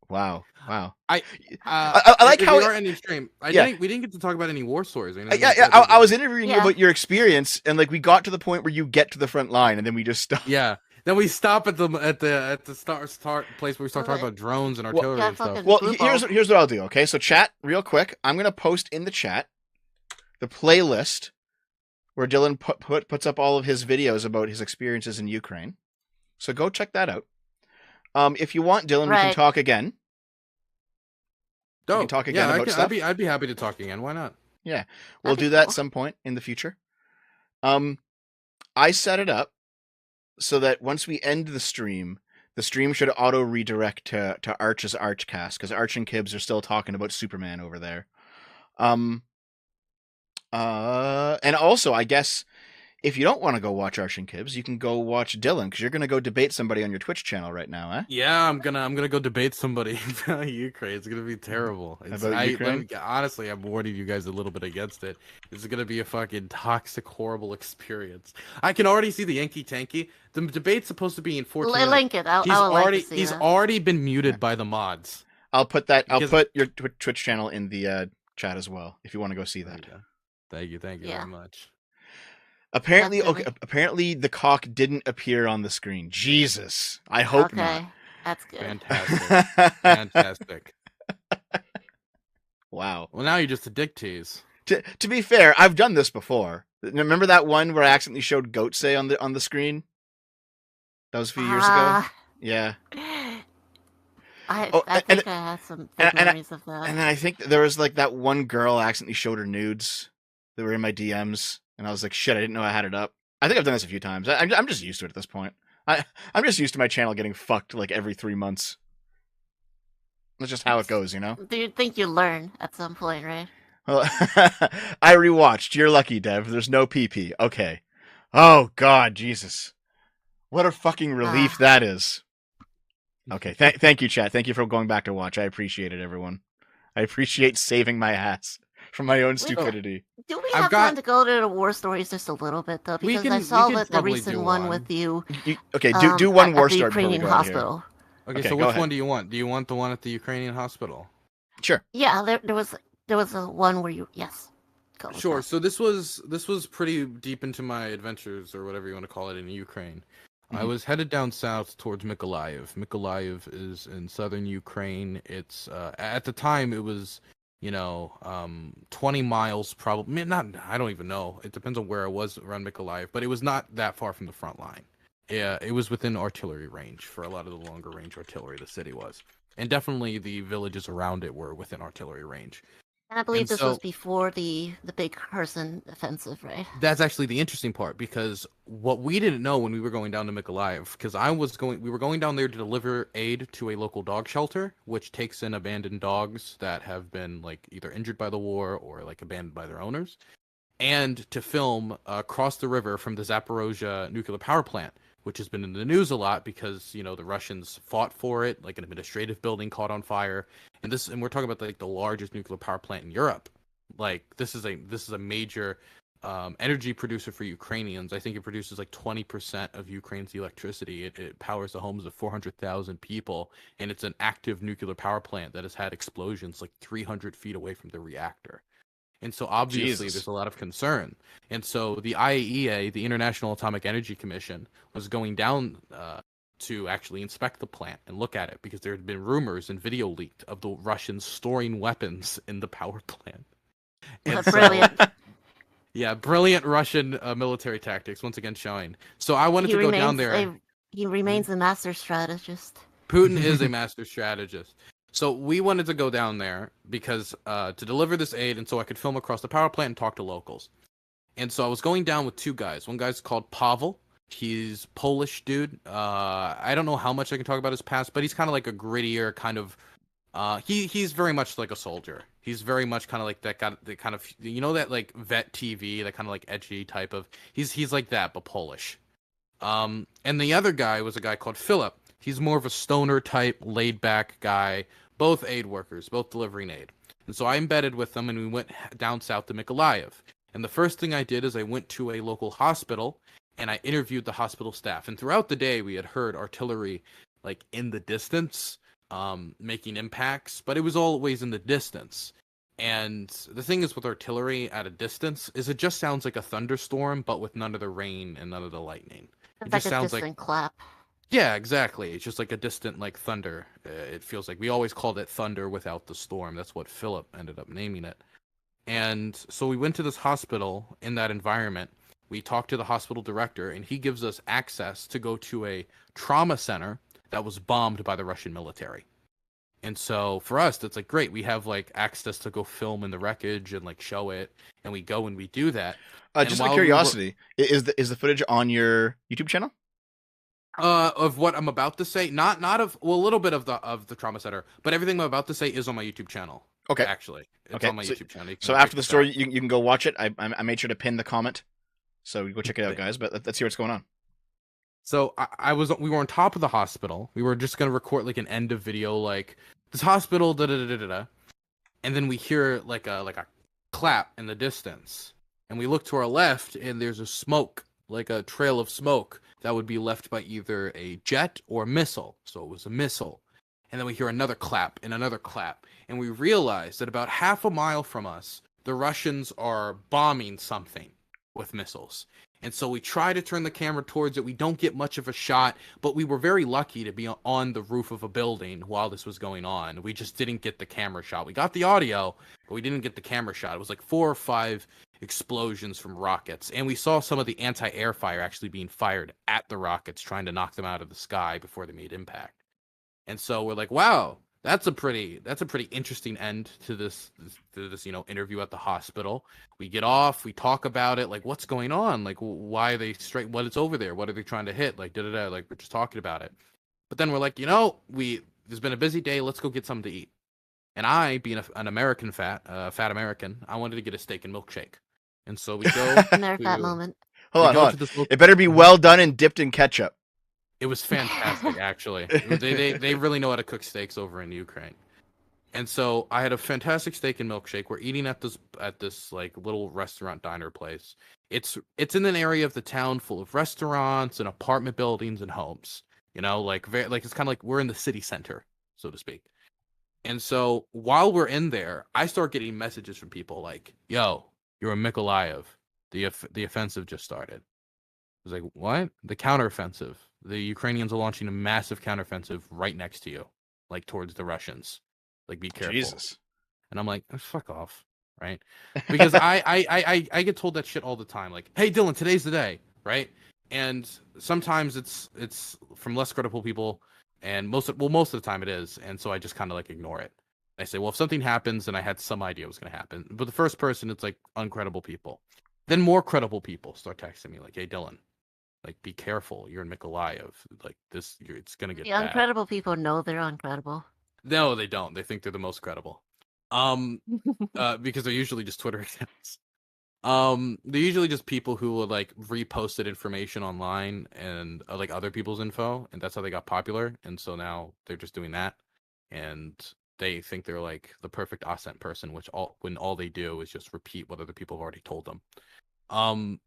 Wow. I like if how we it- are ending stream. We didn't get to talk about any war stories. I was interviewing you Yeah. about your experience, and like we got to the point where you get to the front line, and then we just stopped. Yeah. Then we stop at the start place where we start talking about drones and artillery Yeah, and stuff. fucking- Well, Blue here's ball. what I'll do. Okay, so chat, real quick. I'm gonna post in the chat the playlist where Dylan puts up all of his videos about his experiences in Ukraine. So go check that out. If you want, Dylan, we can Right. talk again. Dope. can talk again yeah, about stuff. I'd be happy to talk again. Why not? We'll That'd be do that at cool. some point in the future. I set it up so that once we end the stream should auto redirect to Arch's Archcast, because Arch and Kibbs are still talking about Superman over there. And also, I guess if you don't want to go watch Arch and Kibbs, you can go watch Dylan, because you're going to go debate somebody on your Twitch channel right now, eh? Yeah, I'm gonna go debate somebody about Ukraine. It's gonna be terrible. About Ukraine? Honestly, I'm warning you guys a little bit against it. It's gonna be a fucking toxic, horrible experience. I can already see the Yankee Tanky. The debate's supposed to be in 14 minutes. Link it. I would like to see He's that. already been muted by the mods. I'll put Because- put your Twitch channel in the chat as well, if you want to go see that. Thank you Yeah. very much. Apparently, Definitely. apparently the cock didn't appear on the screen. Jesus, I hope Okay, that's good. Fantastic, not. fantastic. Wow. Well, now you're just a dick tease. To be fair, I've done this before. Remember that one where I accidentally showed Goatsay on the screen? That was a few years ago. Ah. Yeah. I Oh, think I had some and- good memories of that. And then I think there was like that one girl I accidentally showed her nudes that were in my DMs, and I was like, shit, I didn't know I had it up. I think I've done this a few times. I'm just used to it at this point. I'm just used to my channel getting fucked like every 3 months. That's just how it goes, you know? Do you think you learn at some point, right? Well, I rewatched. You're lucky, Dev. There's no PP. Okay. Oh, God, Jesus. What a fucking relief that is. Okay, thank you, chat. Thank you for going back to watch. I appreciate it, everyone. I appreciate saving my ass from my own stupidity. Do we I've have got- time to go to the war stories just a little bit though? We Because I can- saw we can that the probably recent do one one. with you. Okay, do one at war the story before we Ukrainian go out of here. hospital. Okay, Okay, so go which ahead. one do you want? Do you want the one at the Ukrainian hospital? Sure. Yeah, there was a one where you go with Sure. that. So this was pretty deep into my adventures or whatever you want to call it in Ukraine. I was headed down south towards Mykolaiv. Mykolaiv is in southern Ukraine. It's at the time it was, 20 miles probably. Not, I don't even know. It depends on where I was around Mykolaiv, but it was not that far from the front line. Yeah, it was within artillery range for a lot of the longer range artillery. The city was, and definitely the villages around it were within artillery range. And I believe And this so- was before the big Kherson offensive, right? That's actually the interesting part, because what we didn't know when we were going down to Mykolaiv, because we were going down there to deliver aid to a local dog shelter, which takes in abandoned dogs that have been like either injured by the war or like abandoned by their owners, and to film across the river from the Zaporozhye nuclear power plant, which has been in the news a lot because the Russians fought for it, like an administrative building caught on fire, and we're talking about like the largest nuclear power plant in Europe. Like this is a major energy producer for Ukrainians. I think it produces like 20% of Ukraine's electricity. It powers the homes of 400,000 people, and it's an active nuclear power plant that has had explosions like 300 feet away from the reactor. And so obviously there's a lot of concern. And so the IAEA, the International Atomic Energy Commission, was going down to actually inspect the plant and look at it, because there had been rumors and video leaked of the Russians storing weapons in the power plant. And Brilliant. Yeah, brilliant Russian military tactics, once again showing. So I wanted to go down there. He remains a master strategist. Putin is a master strategist. So we wanted to go down there because to deliver this aid, and so I could film across the power plant and talk to locals. And so I was going down with two guys. One guy's called Pavel. He's Polish dude. I don't know how much I can talk about his past, but he's kind of like a grittier kind of. He's very much like a soldier. He's very much kind of like that guy, the kind of that like vet TV, that kind of like edgy type of. He's like that, but Polish. And the other guy was a guy called Philip. He's more of a stoner type, laid back guy. Both aid workers, both delivering aid. And so I embedded with them, and we went down south to Mykolaiv. And the first thing I did is I went to a local hospital, and I interviewed the hospital staff. And throughout the day, we had heard artillery like in the distance, making impacts, but it was always in the distance. And the thing is with artillery at a distance is it just sounds like a thunderstorm, but with none of the rain and none of the lightning. It's It like just a sounds distant clap. Yeah, exactly. It's just like a distant like thunder. It feels like we always called it thunder without the storm. That's what Philip ended up naming it. And so we went to this hospital in that environment. We talked to the hospital director, and he gives us access to go to a trauma center that was bombed by the Russian military. And so for us, that's like great. We have like access to go film in the wreckage and like show it, and we go and we do that. Just out of curiosity, is the footage on your YouTube channel? Of what I'm about to say, not of a little bit of the trauma center, but everything I'm about to say is on my YouTube channel. Okay, actually, it's on my YouTube channel. So after the story, you can go watch it. I made sure to pin the comment, so go check it out, guys. But let's hear what's going on. So we were on top of the hospital. We were just gonna record like an end of video, like this hospital, da da da da da, and then we hear like a clap in the distance, and we look to our left, and there's a smoke, like a trail of smoke that would be left by either a jet or a missile. So it was a missile. And then we hear another clap and another clap. And we realize that about half a mile from us, the Russians are bombing something with missiles. And so we try to turn the camera towards it. We don't get much of a shot, but we were very lucky to be on the roof of a building while this was going on. We just didn't get the camera shot. We got the audio, but we didn't get the camera shot. It was like 4 or 5 explosions from rockets, and we saw some of the anti-air fire actually being fired at the rockets, trying to knock them out of the sky before they made impact. And so we're like, wow, that's a pretty interesting end to this interview at the hospital. We get off, we talk about it, like what's going on, like why are they straight, what is over there, what are they trying to hit, like like we're just talking about it. But then we're like, there's been a busy day, let's go get something to eat. And I, being an American fat American, I wanted to get a steak and milkshake. And so we go. That moment. Hold on. It better be well done and dipped in ketchup. It was fantastic, actually. They really know how to cook steaks over in Ukraine. And so I had a fantastic steak and milkshake. We're eating at this like little restaurant diner place. It's in an area of the town full of restaurants and apartment buildings and homes. Like it's kind of like we're in the city center, so to speak. And so while we're in there, I start getting messages from people like, "Yo, you're in Mykolaiv. The offensive just started." I was like, "What? The counteroffensive? the Ukrainians are launching a massive counteroffensive right next to you, like towards the Russians. Like, be careful. Jesus. And I'm like, oh, fuck off, right? Because I get told that shit all the time. Like, hey, Dylan, today's the day, right? And sometimes it's from less credible people, and most of the time it is. And so I just kind of like ignore it. I say, well, if something happens, then I had some idea it was going to happen. But the first person, it's like uncredible people. Then more credible people start texting me like, hey, Dylan, like, be careful. You're in Mykolaiv. Like, this, it's going to get The bad. uncredible people know they're uncredible. No, they don't. They think they're the most credible. Because they're usually just Twitter accounts. They're usually just people who will like reposted information online and like other people's info, and that's how they got popular. And so now they're just doing that, and they think they're like the perfect ascent person, when all they do is just repeat what other people have already told them.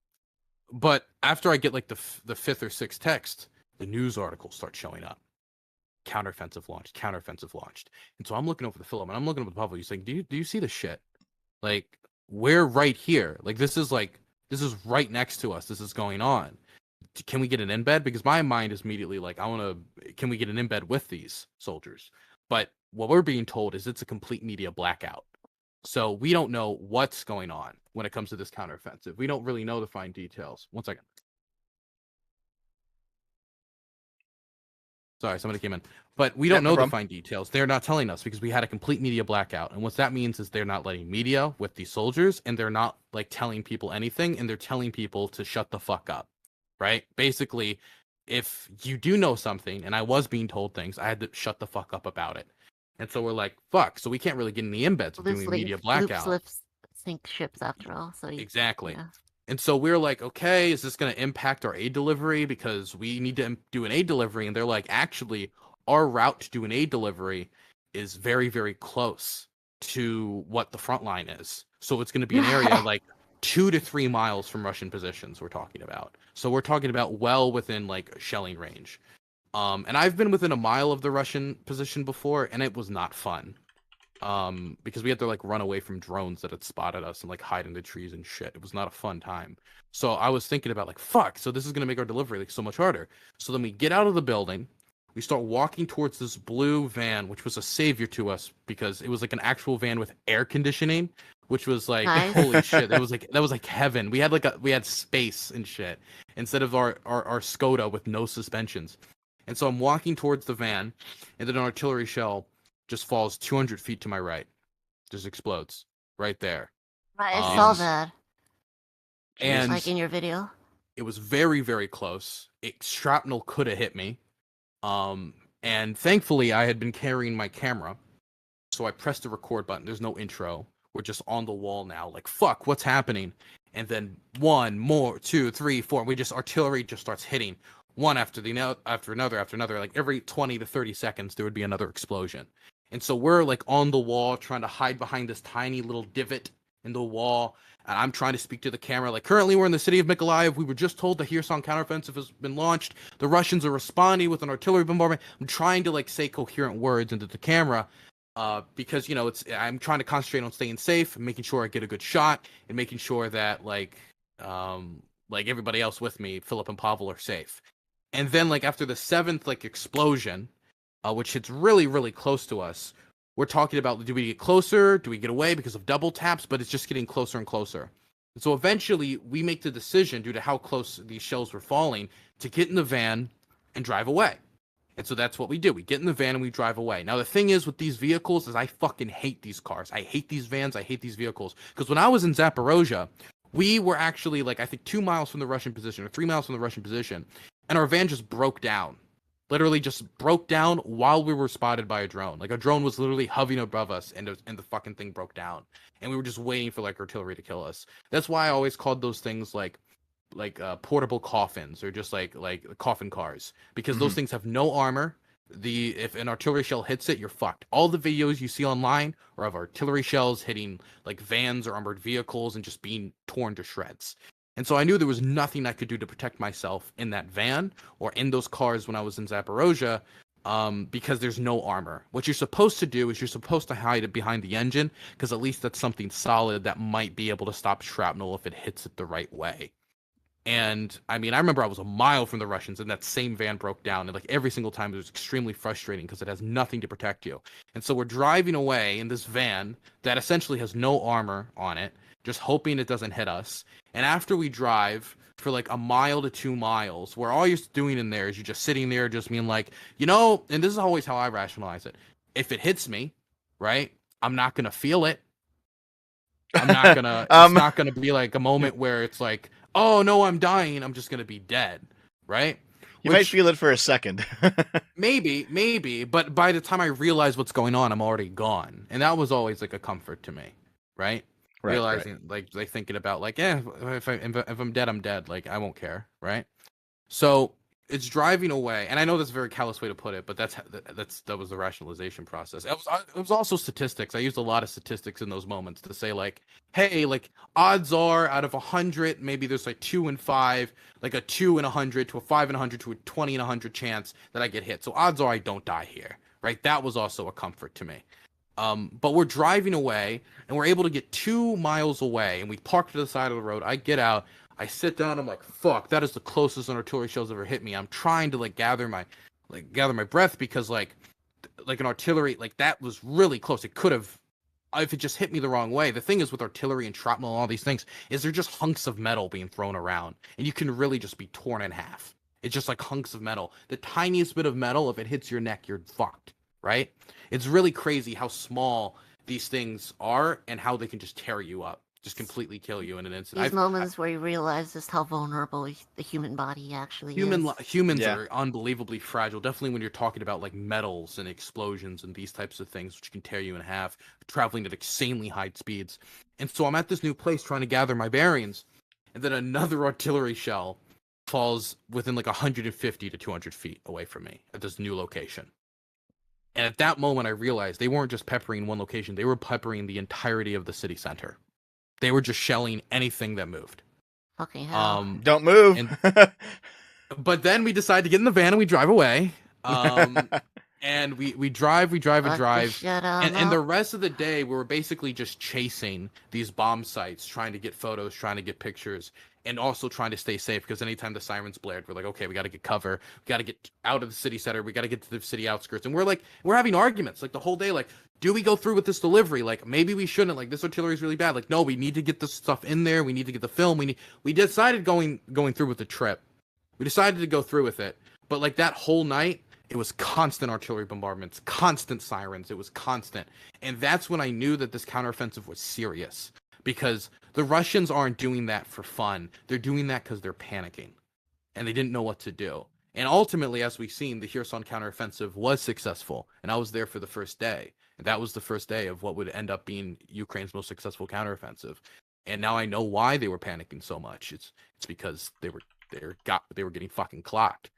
But after I get like the fifth or sixth text, the news articles start showing up. Counteroffensive launched. And so I'm looking over the film and I'm looking over the Pavel. He's like, do you see the shit? Like, we're right here. Like, this is right next to us. This is going on. Can we get an embed? Because my mind is immediately like, can we get an embed with these soldiers? But what we're being told is it's a complete media blackout. So we don't know what's going on when it comes to this counteroffensive. We don't really know the fine details. One second. Sorry, somebody came in. But we don't know the fine details. They're not telling us because we had a complete media blackout. And what that means is they're not letting media with these soldiers, and they're not like telling people anything, and they're telling people to shut the fuck up. Right? Basically, if you do know something, and I was being told things, I had to shut the fuck up about it. And so we're like, fuck. So we can't really get in the embeds of doing a media blackout. Loose sink ships after all. So exactly. Yeah. And so we're like, okay, is this going to impact our aid delivery? Because we need to do an aid delivery. And they're like, actually, our route to do an aid delivery is very, very close to what the front line is. So it's going to be an area like 2 to 3 miles from Russian positions we're talking about. So we're talking about well within like shelling range. And I've been within a mile of the Russian position before, and it was not fun. Because we had to like run away from drones that had spotted us and like hide in the trees and shit. It was not a fun time. So I was thinking about like, fuck, so this is gonna make our delivery like so much harder. So then we get out of the building, we start walking towards this blue van, which was a savior to us because it was like an actual van with air conditioning, which was like holy shit. That was like heaven. We had space and shit instead of our Skoda with no suspensions. And so I'm walking towards the van, and then an artillery shell just falls 200 feet to my right. Just explodes right there. I saw that. And like in your video. It was very, very close. Shrapnel could have hit me. And thankfully I had been carrying my camera. So I pressed the record button. There's no intro. We're just on the wall now. Like, fuck, what's happening? And then 1 more, 2, 3, 4. Artillery just starts hitting. One after another. Like every 20 to 30 seconds, there would be another explosion. And so we're like on the wall trying to hide behind this tiny little divot in the wall. And I'm trying to speak to the camera. Like, currently we're in the city of Mykolaiv. We were just told the Kherson counteroffensive has been launched. The Russians are responding with an artillery bombardment. I'm trying to like say coherent words into the camera. Because, you know, I'm trying to concentrate on staying safe and making sure I get a good shot and making sure that like everybody else with me, Philip and Pavel, are safe. And then like after the 7th like explosion, which hits really, really close to us, we're talking about, do we get closer? Do we get away because of double taps? But it's just getting closer and closer. And so eventually we make the decision, due to how close these shells were falling, to get in the van and drive away. And so that's what we do. We get in the van and we drive away. Now, the thing is with these vehicles is I fucking hate these cars. I hate these vans. I hate these vehicles. Because when I was in Zaporozhye, we were actually like, I think 2 miles from the Russian position or 3 miles from the Russian position. And our van just broke down. Literally just broke down while we were spotted by a drone. Like, a drone was literally hovering above us, and the fucking thing broke down. And we were just waiting for like artillery to kill us. That's why I always called those things like portable coffins, or just like coffin cars, because those things have no armor. If an artillery shell hits it, you're fucked. All the videos you see online are of artillery shells hitting like vans or armored vehicles and just being torn to shreds. And so I knew there was nothing I could do to protect myself in that van or in those cars when I was in Zaporozhye, because there's no armor. What you're supposed to do is you're supposed to hide it behind the engine, because at least that's something solid that might be able to stop shrapnel if it hits it the right way. And I mean, I remember I was a mile from the Russians, and that same van broke down. And like every single time, it was extremely frustrating because it has nothing to protect you. And so we're driving away in this van that essentially has no armor on it, just hoping it doesn't hit us. And after we drive for like a mile to 2 miles, where all you're doing in there is you're just sitting there, just being like, and this is always how I rationalize it. If it hits me, right, I'm not gonna feel it. I'm not gonna. It's not gonna be like a moment where it's like, oh no, I'm dying. I'm just gonna be dead, right? You might feel it for a second. maybe, but by the time I realize what's going on, I'm already gone, and that was always like a comfort to me, right? Realizing, like thinking about, like, if I'm dead, I'm dead. Like, I won't care, right? So it's driving away, and I know that's a very callous way to put it, but that was the rationalization process. It was also statistics. I used a lot of statistics in those moments to say, like, hey, like, odds are out of 100, maybe there's like 2 in 5, like a 2 in 100 to a 5 in 100 to a 20 in 100 chance that I get hit. So odds are I don't die here, right? That was also a comfort to me. But we're driving away, and we're able to get 2 miles away, and we park to the side of the road. I get out. I sit down. I'm like, fuck, that is the closest an artillery shell's ever hit me. I'm trying to gather my breath, because like an artillery, like, that was really close. It could have, if it just hit me the wrong way. The thing is with artillery and shrapnel and all these things is they're just hunks of metal being thrown around, and you can really just be torn in half. It's just like hunks of metal. The tiniest bit of metal, if it hits your neck, you're fucked, right? It's really crazy how small these things are and how they can just tear you up. Just completely kill you in an instant. These moments where you realize just how vulnerable the human body actually is. Humans are unbelievably fragile. Definitely when you're talking about like metals and explosions and these types of things, which can tear you in half, traveling at insanely high speeds. And so I'm at this new place trying to gather my bearings, and then another artillery shell falls within like 150 to 200 feet away from me at this new location. And at that moment, I realized they weren't just peppering one location; they were peppering the entirety of the city center. They were just shelling anything that moved. Fucking hell. Don't move. But then we decide to get in the van and we drive away. And we drive. And the rest of the day, we were basically just chasing these bomb sites, trying to get photos, trying to get pictures, and also trying to stay safe, because anytime the sirens blared, we're like, okay, we got to get cover. We got to get out of the city center. We got to get to the city outskirts. And we're having arguments like the whole day, like, do we go through with this delivery? Like, maybe we shouldn't. Like, this artillery is really bad. Like, no, we need to get this stuff in there. We need to get the film. We decided going through with the trip. We decided to go through with it. But like that whole night, it was constant artillery bombardments, constant sirens. It was constant. And that's when I knew that this counteroffensive was serious, because the Russians aren't doing that for fun. They're doing that because they're panicking and they didn't know what to do. And ultimately, as we've seen, the Kherson counteroffensive was successful. And I was there for the first day. And that was the first day of what would end up being Ukraine's most successful counteroffensive. And now I know why they were panicking so much. It's because they were getting fucking clocked.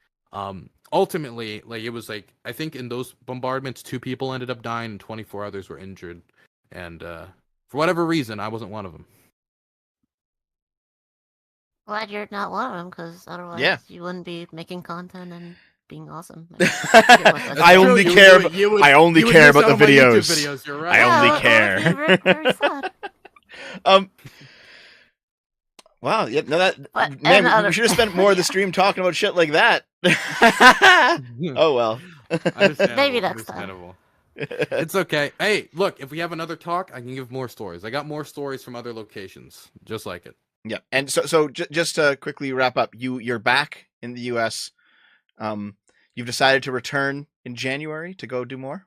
Ultimately, like, it was like, I think in those bombardments, 2 people ended up dying and 24 others were injured. And for whatever reason, I wasn't one of them. Glad you're not one of them, because otherwise you wouldn't be making content and being awesome. I only care about the videos. You're right. I only care. Very, very sad. Wow, yeah, no, we should have spent more of the stream talking about shit like that. Oh well. Maybe next time. It's okay. Hey, look, if we have another talk, I can give more stories. I got more stories from other locations, just like it. Yeah, and so just to quickly wrap up, you're back in the U.S. You've decided to return in January to go do more?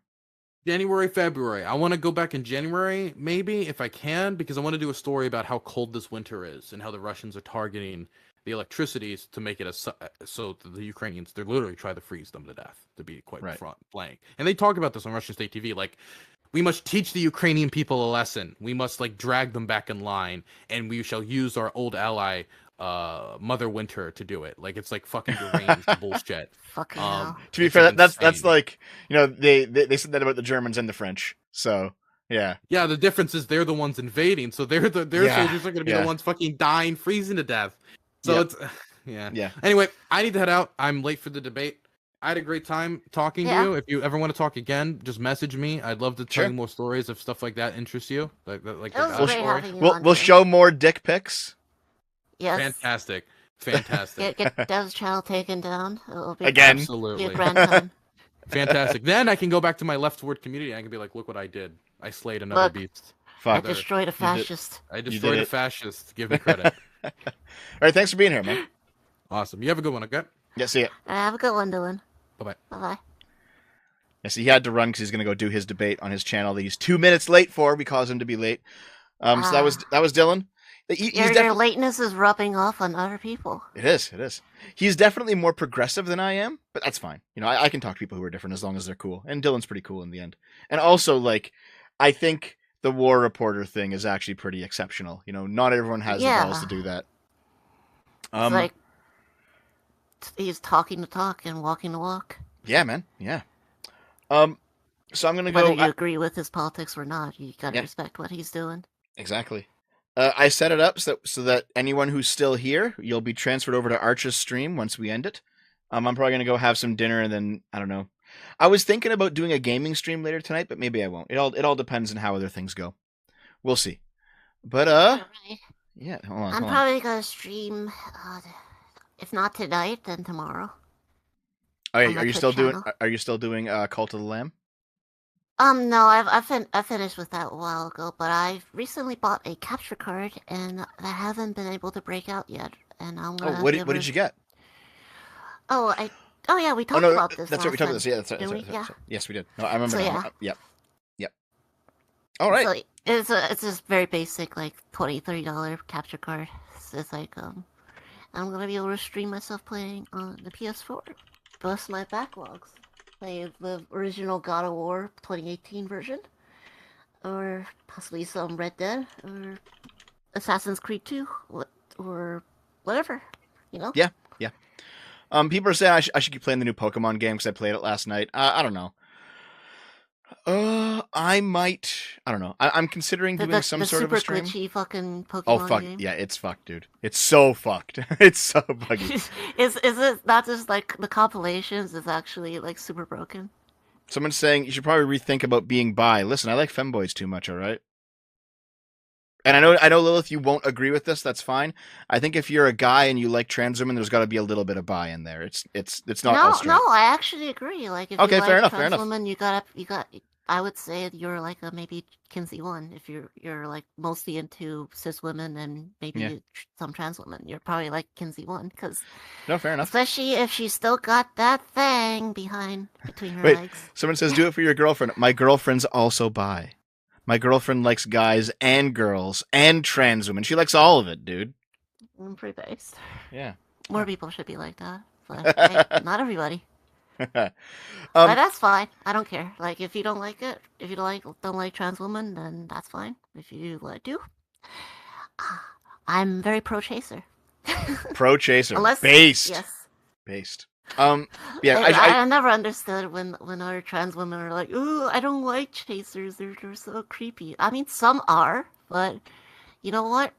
January, February. I want to go back in January, maybe, if I can, because I want to do a story about how cold this winter is and how the Russians are targeting the electricity to make it so the Ukrainians, they're literally trying to freeze them to death, to be quite blank. And they talk about this on Russian state TV, like, we must teach the Ukrainian people a lesson. We must, like, drag them back in line, and we shall use our old ally, Mother Winter, to do it. Like, it's like fucking deranged bullshit. Fucking hell. To be fair, that's like, they said that about the Germans and the French. So yeah. Yeah, the difference is they're the ones invading, so their soldiers are gonna be the ones fucking dying, freezing to death. So it's yeah. Anyway, I need to head out. I'm late for the debate. I had a great time talking to you. If you ever want to talk again, just message me. I'd love to tell you more stories if stuff like that interests you. Like we'll show more dick pics. Yes. Fantastic. Fantastic. Get Dev's channel taken down. It'll be Again. be a Absolutely. grand time. Fantastic. Then I can go back to my leftward community and I can be like, look what I did. I slayed another Look, beast. I Fuck. destroyed a fascist. I did destroyed a it. fascist. Give me credit. All right, thanks for being here, man. Awesome. You have a good one, okay? Yeah, see ya. Have a good one, Dylan. Bye-bye. Bye-bye. Yeah, see, he had to run because he's going to go do his debate on his channel that he's 2 minutes late for. We caused him to be late. So that was Dylan. Your lateness is rubbing off on other people. It is. He's definitely more progressive than I am, but that's fine. You know, I can talk to people who are different as long as they're cool. And Dylan's pretty cool in the end. And also, like, I think the war reporter thing is actually pretty exceptional. You know, not everyone has the balls to do that. It's like he's talking the talk and walking the walk. Yeah, man. Yeah. So I'm gonna go. Whether you agree with his politics or not, you gotta respect what he's doing. Exactly. I set it up so that anyone who's still here, you'll be transferred over to Arch's stream once we end it. I'm probably gonna go have some dinner and then I don't know. I was thinking about doing a gaming stream later tonight, but maybe I won't. It all depends on how other things go. We'll see. But Right. yeah. Hold on. I'm probably gonna stream. If not tonight, then tomorrow. Oh yeah, on my are you still Twitch doing? channel. Are you still doing Cult of the Lamb? No, I finished with that a while ago, but I recently bought a capture card, and I haven't been able to break out yet. And I'm gonna. What did you get? Oh yeah, we talked about this. That's right. We talked about this. Yeah, that's right. Did we? That's right. Yeah. Yes, we did. No, I remember. So, now. yeah. Yep. All right. So it's just very basic, like $20-$30 capture card. So it's like I'm gonna be able to stream myself playing on the PS4. Bust my backlogs. Play the original God of War 2018 version, or possibly some Red Dead or Assassin's Creed 2, or whatever, you know. Yeah. People are saying I should keep playing the new Pokemon game because I played it last night. I don't know. I might. I don't know. I'm considering doing some sort of a stream. The super glitchy fucking Pokemon Oh fuck game. yeah, it's fucked, dude. It's so fucked. It's so buggy. Is it not just like the compilations? It's actually like super broken. Someone's saying you should probably rethink about being bi. Listen, I like femboys too much. All right. And I know Lilith, you won't agree with this. That's fine. I think if you're a guy and you like trans women, there's got to be a little bit of bi in there. It's not all straight. No, I actually agree. Like if Okay, you like fair trans enough. women, you got. I would say you're like a maybe Kinsey 1 if you're like mostly into cis women and maybe some trans women. You're probably like Kinsey 1 because No, fair enough. especially if she's still got that thing between her Wait, legs. someone says do it for your girlfriend. My girlfriend's also bi. My girlfriend likes guys and girls and trans women. She likes all of it, dude. I'm pretty based. Yeah. More people should be like that, but hey, not everybody. But Um, that's fine. I don't care. Like if you don't like it, if you don't like trans women, then that's fine. If you do, I'm very pro chaser. pro chaser. Unless Based. yes. Based. Yeah. I never understood when other trans women are like, "Ooh, I don't like chasers. They're so creepy." I mean, some are, but you know what?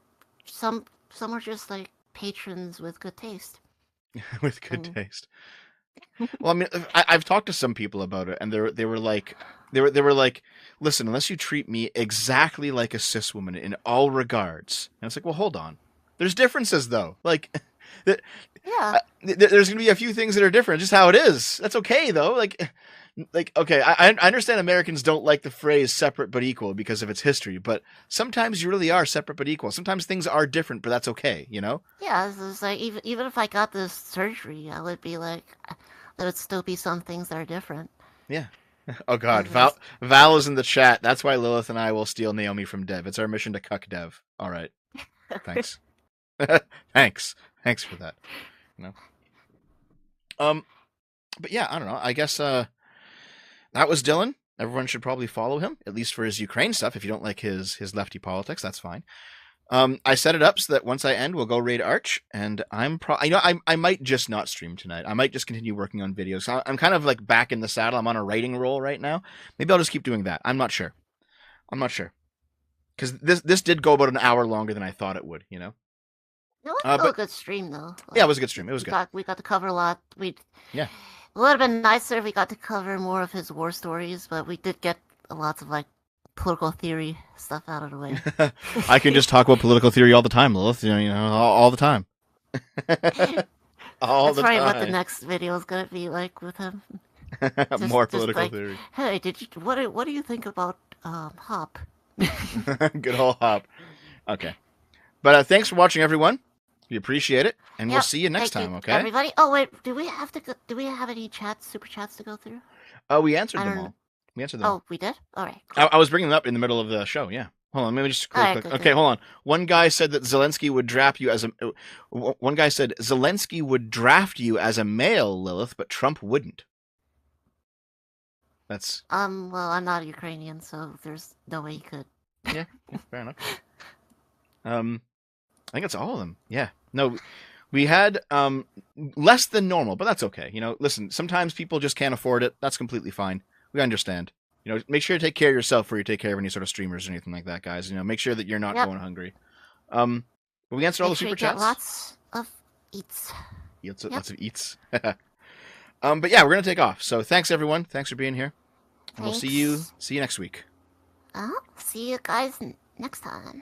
Some are just like patrons with good taste. with good taste. Well, I mean, I've talked to some people about it, and they were like, listen, unless you treat me exactly like a cis woman in all regards, and it's like, well, hold on, there's differences though. Like, Yeah. There's gonna be a few things that are different, just how it is. That's okay though. Like okay, I understand Americans don't like the phrase separate but equal because of its history, but sometimes you really are separate but equal. Sometimes things are different, but that's okay, you know? Yeah, it's like even if I got this surgery, I would be like, there would still be some things that are different. Yeah. Oh God, Val is in the chat. That's why Lilith and I will steal Naomi from Dev. It's our mission to cuck Dev. All right, thanks. Thanks for that. You know. But yeah, I don't know. I guess that was Dylan. Everyone should probably follow him, at least for his Ukraine stuff. If you don't like his lefty politics, that's fine. I set it up so that once I end, we'll go raid Arch, and I might just not stream tonight. I might just continue working on videos. So I'm kind of like back in the saddle. I'm on a writing roll right now. Maybe I'll just keep doing that. I'm not sure. Because this did go about an hour longer than I thought it would. You know. It was still a good stream though. Like, yeah, it was a good stream. It was good. We got to cover a lot. Yeah. It would have been nicer if we got to cover more of his war stories, but we did get lots of like political theory stuff out of the way. I can just talk about political theory all the time, Lilith. You know, all the time. All That's the probably what the time. next video is gonna be like with him. More Just political like, theory. hey, what do you think about Hop? Good old Hop. Okay. But thanks for watching, everyone. We appreciate it, and we'll Yep. see you next Thank you, time, okay? everybody. Oh wait, do we have any super chats to go through? Oh, we answered I them don't. all. We answered them all. Oh, we did. All right. I, Cool. I was bringing them up in the middle of the show, yeah. Hold on, let me just All right, quick. good, Okay, good. hold on. One guy said that Zelensky would draft you as a. One guy said Zelensky would draft you as a male, Lilith, but Trump wouldn't. That's Well, I'm not Ukrainian, so there's no way you could. yeah, fair enough. I think it's all of them. Yeah. No, we had less than normal, but that's okay. You know, listen, sometimes people just can't afford it. That's completely fine. We understand. You know, make sure to take care of yourself before you take care of any sort of streamers or anything like that, guys. You know, make sure that you're not Yep. going hungry. But we answered all the Make sure super you get chats. lots of eats. Lots of eats. But yeah, we're gonna take off. So thanks everyone. Thanks for being here. And we'll see you Thanks. next week. See you guys next time.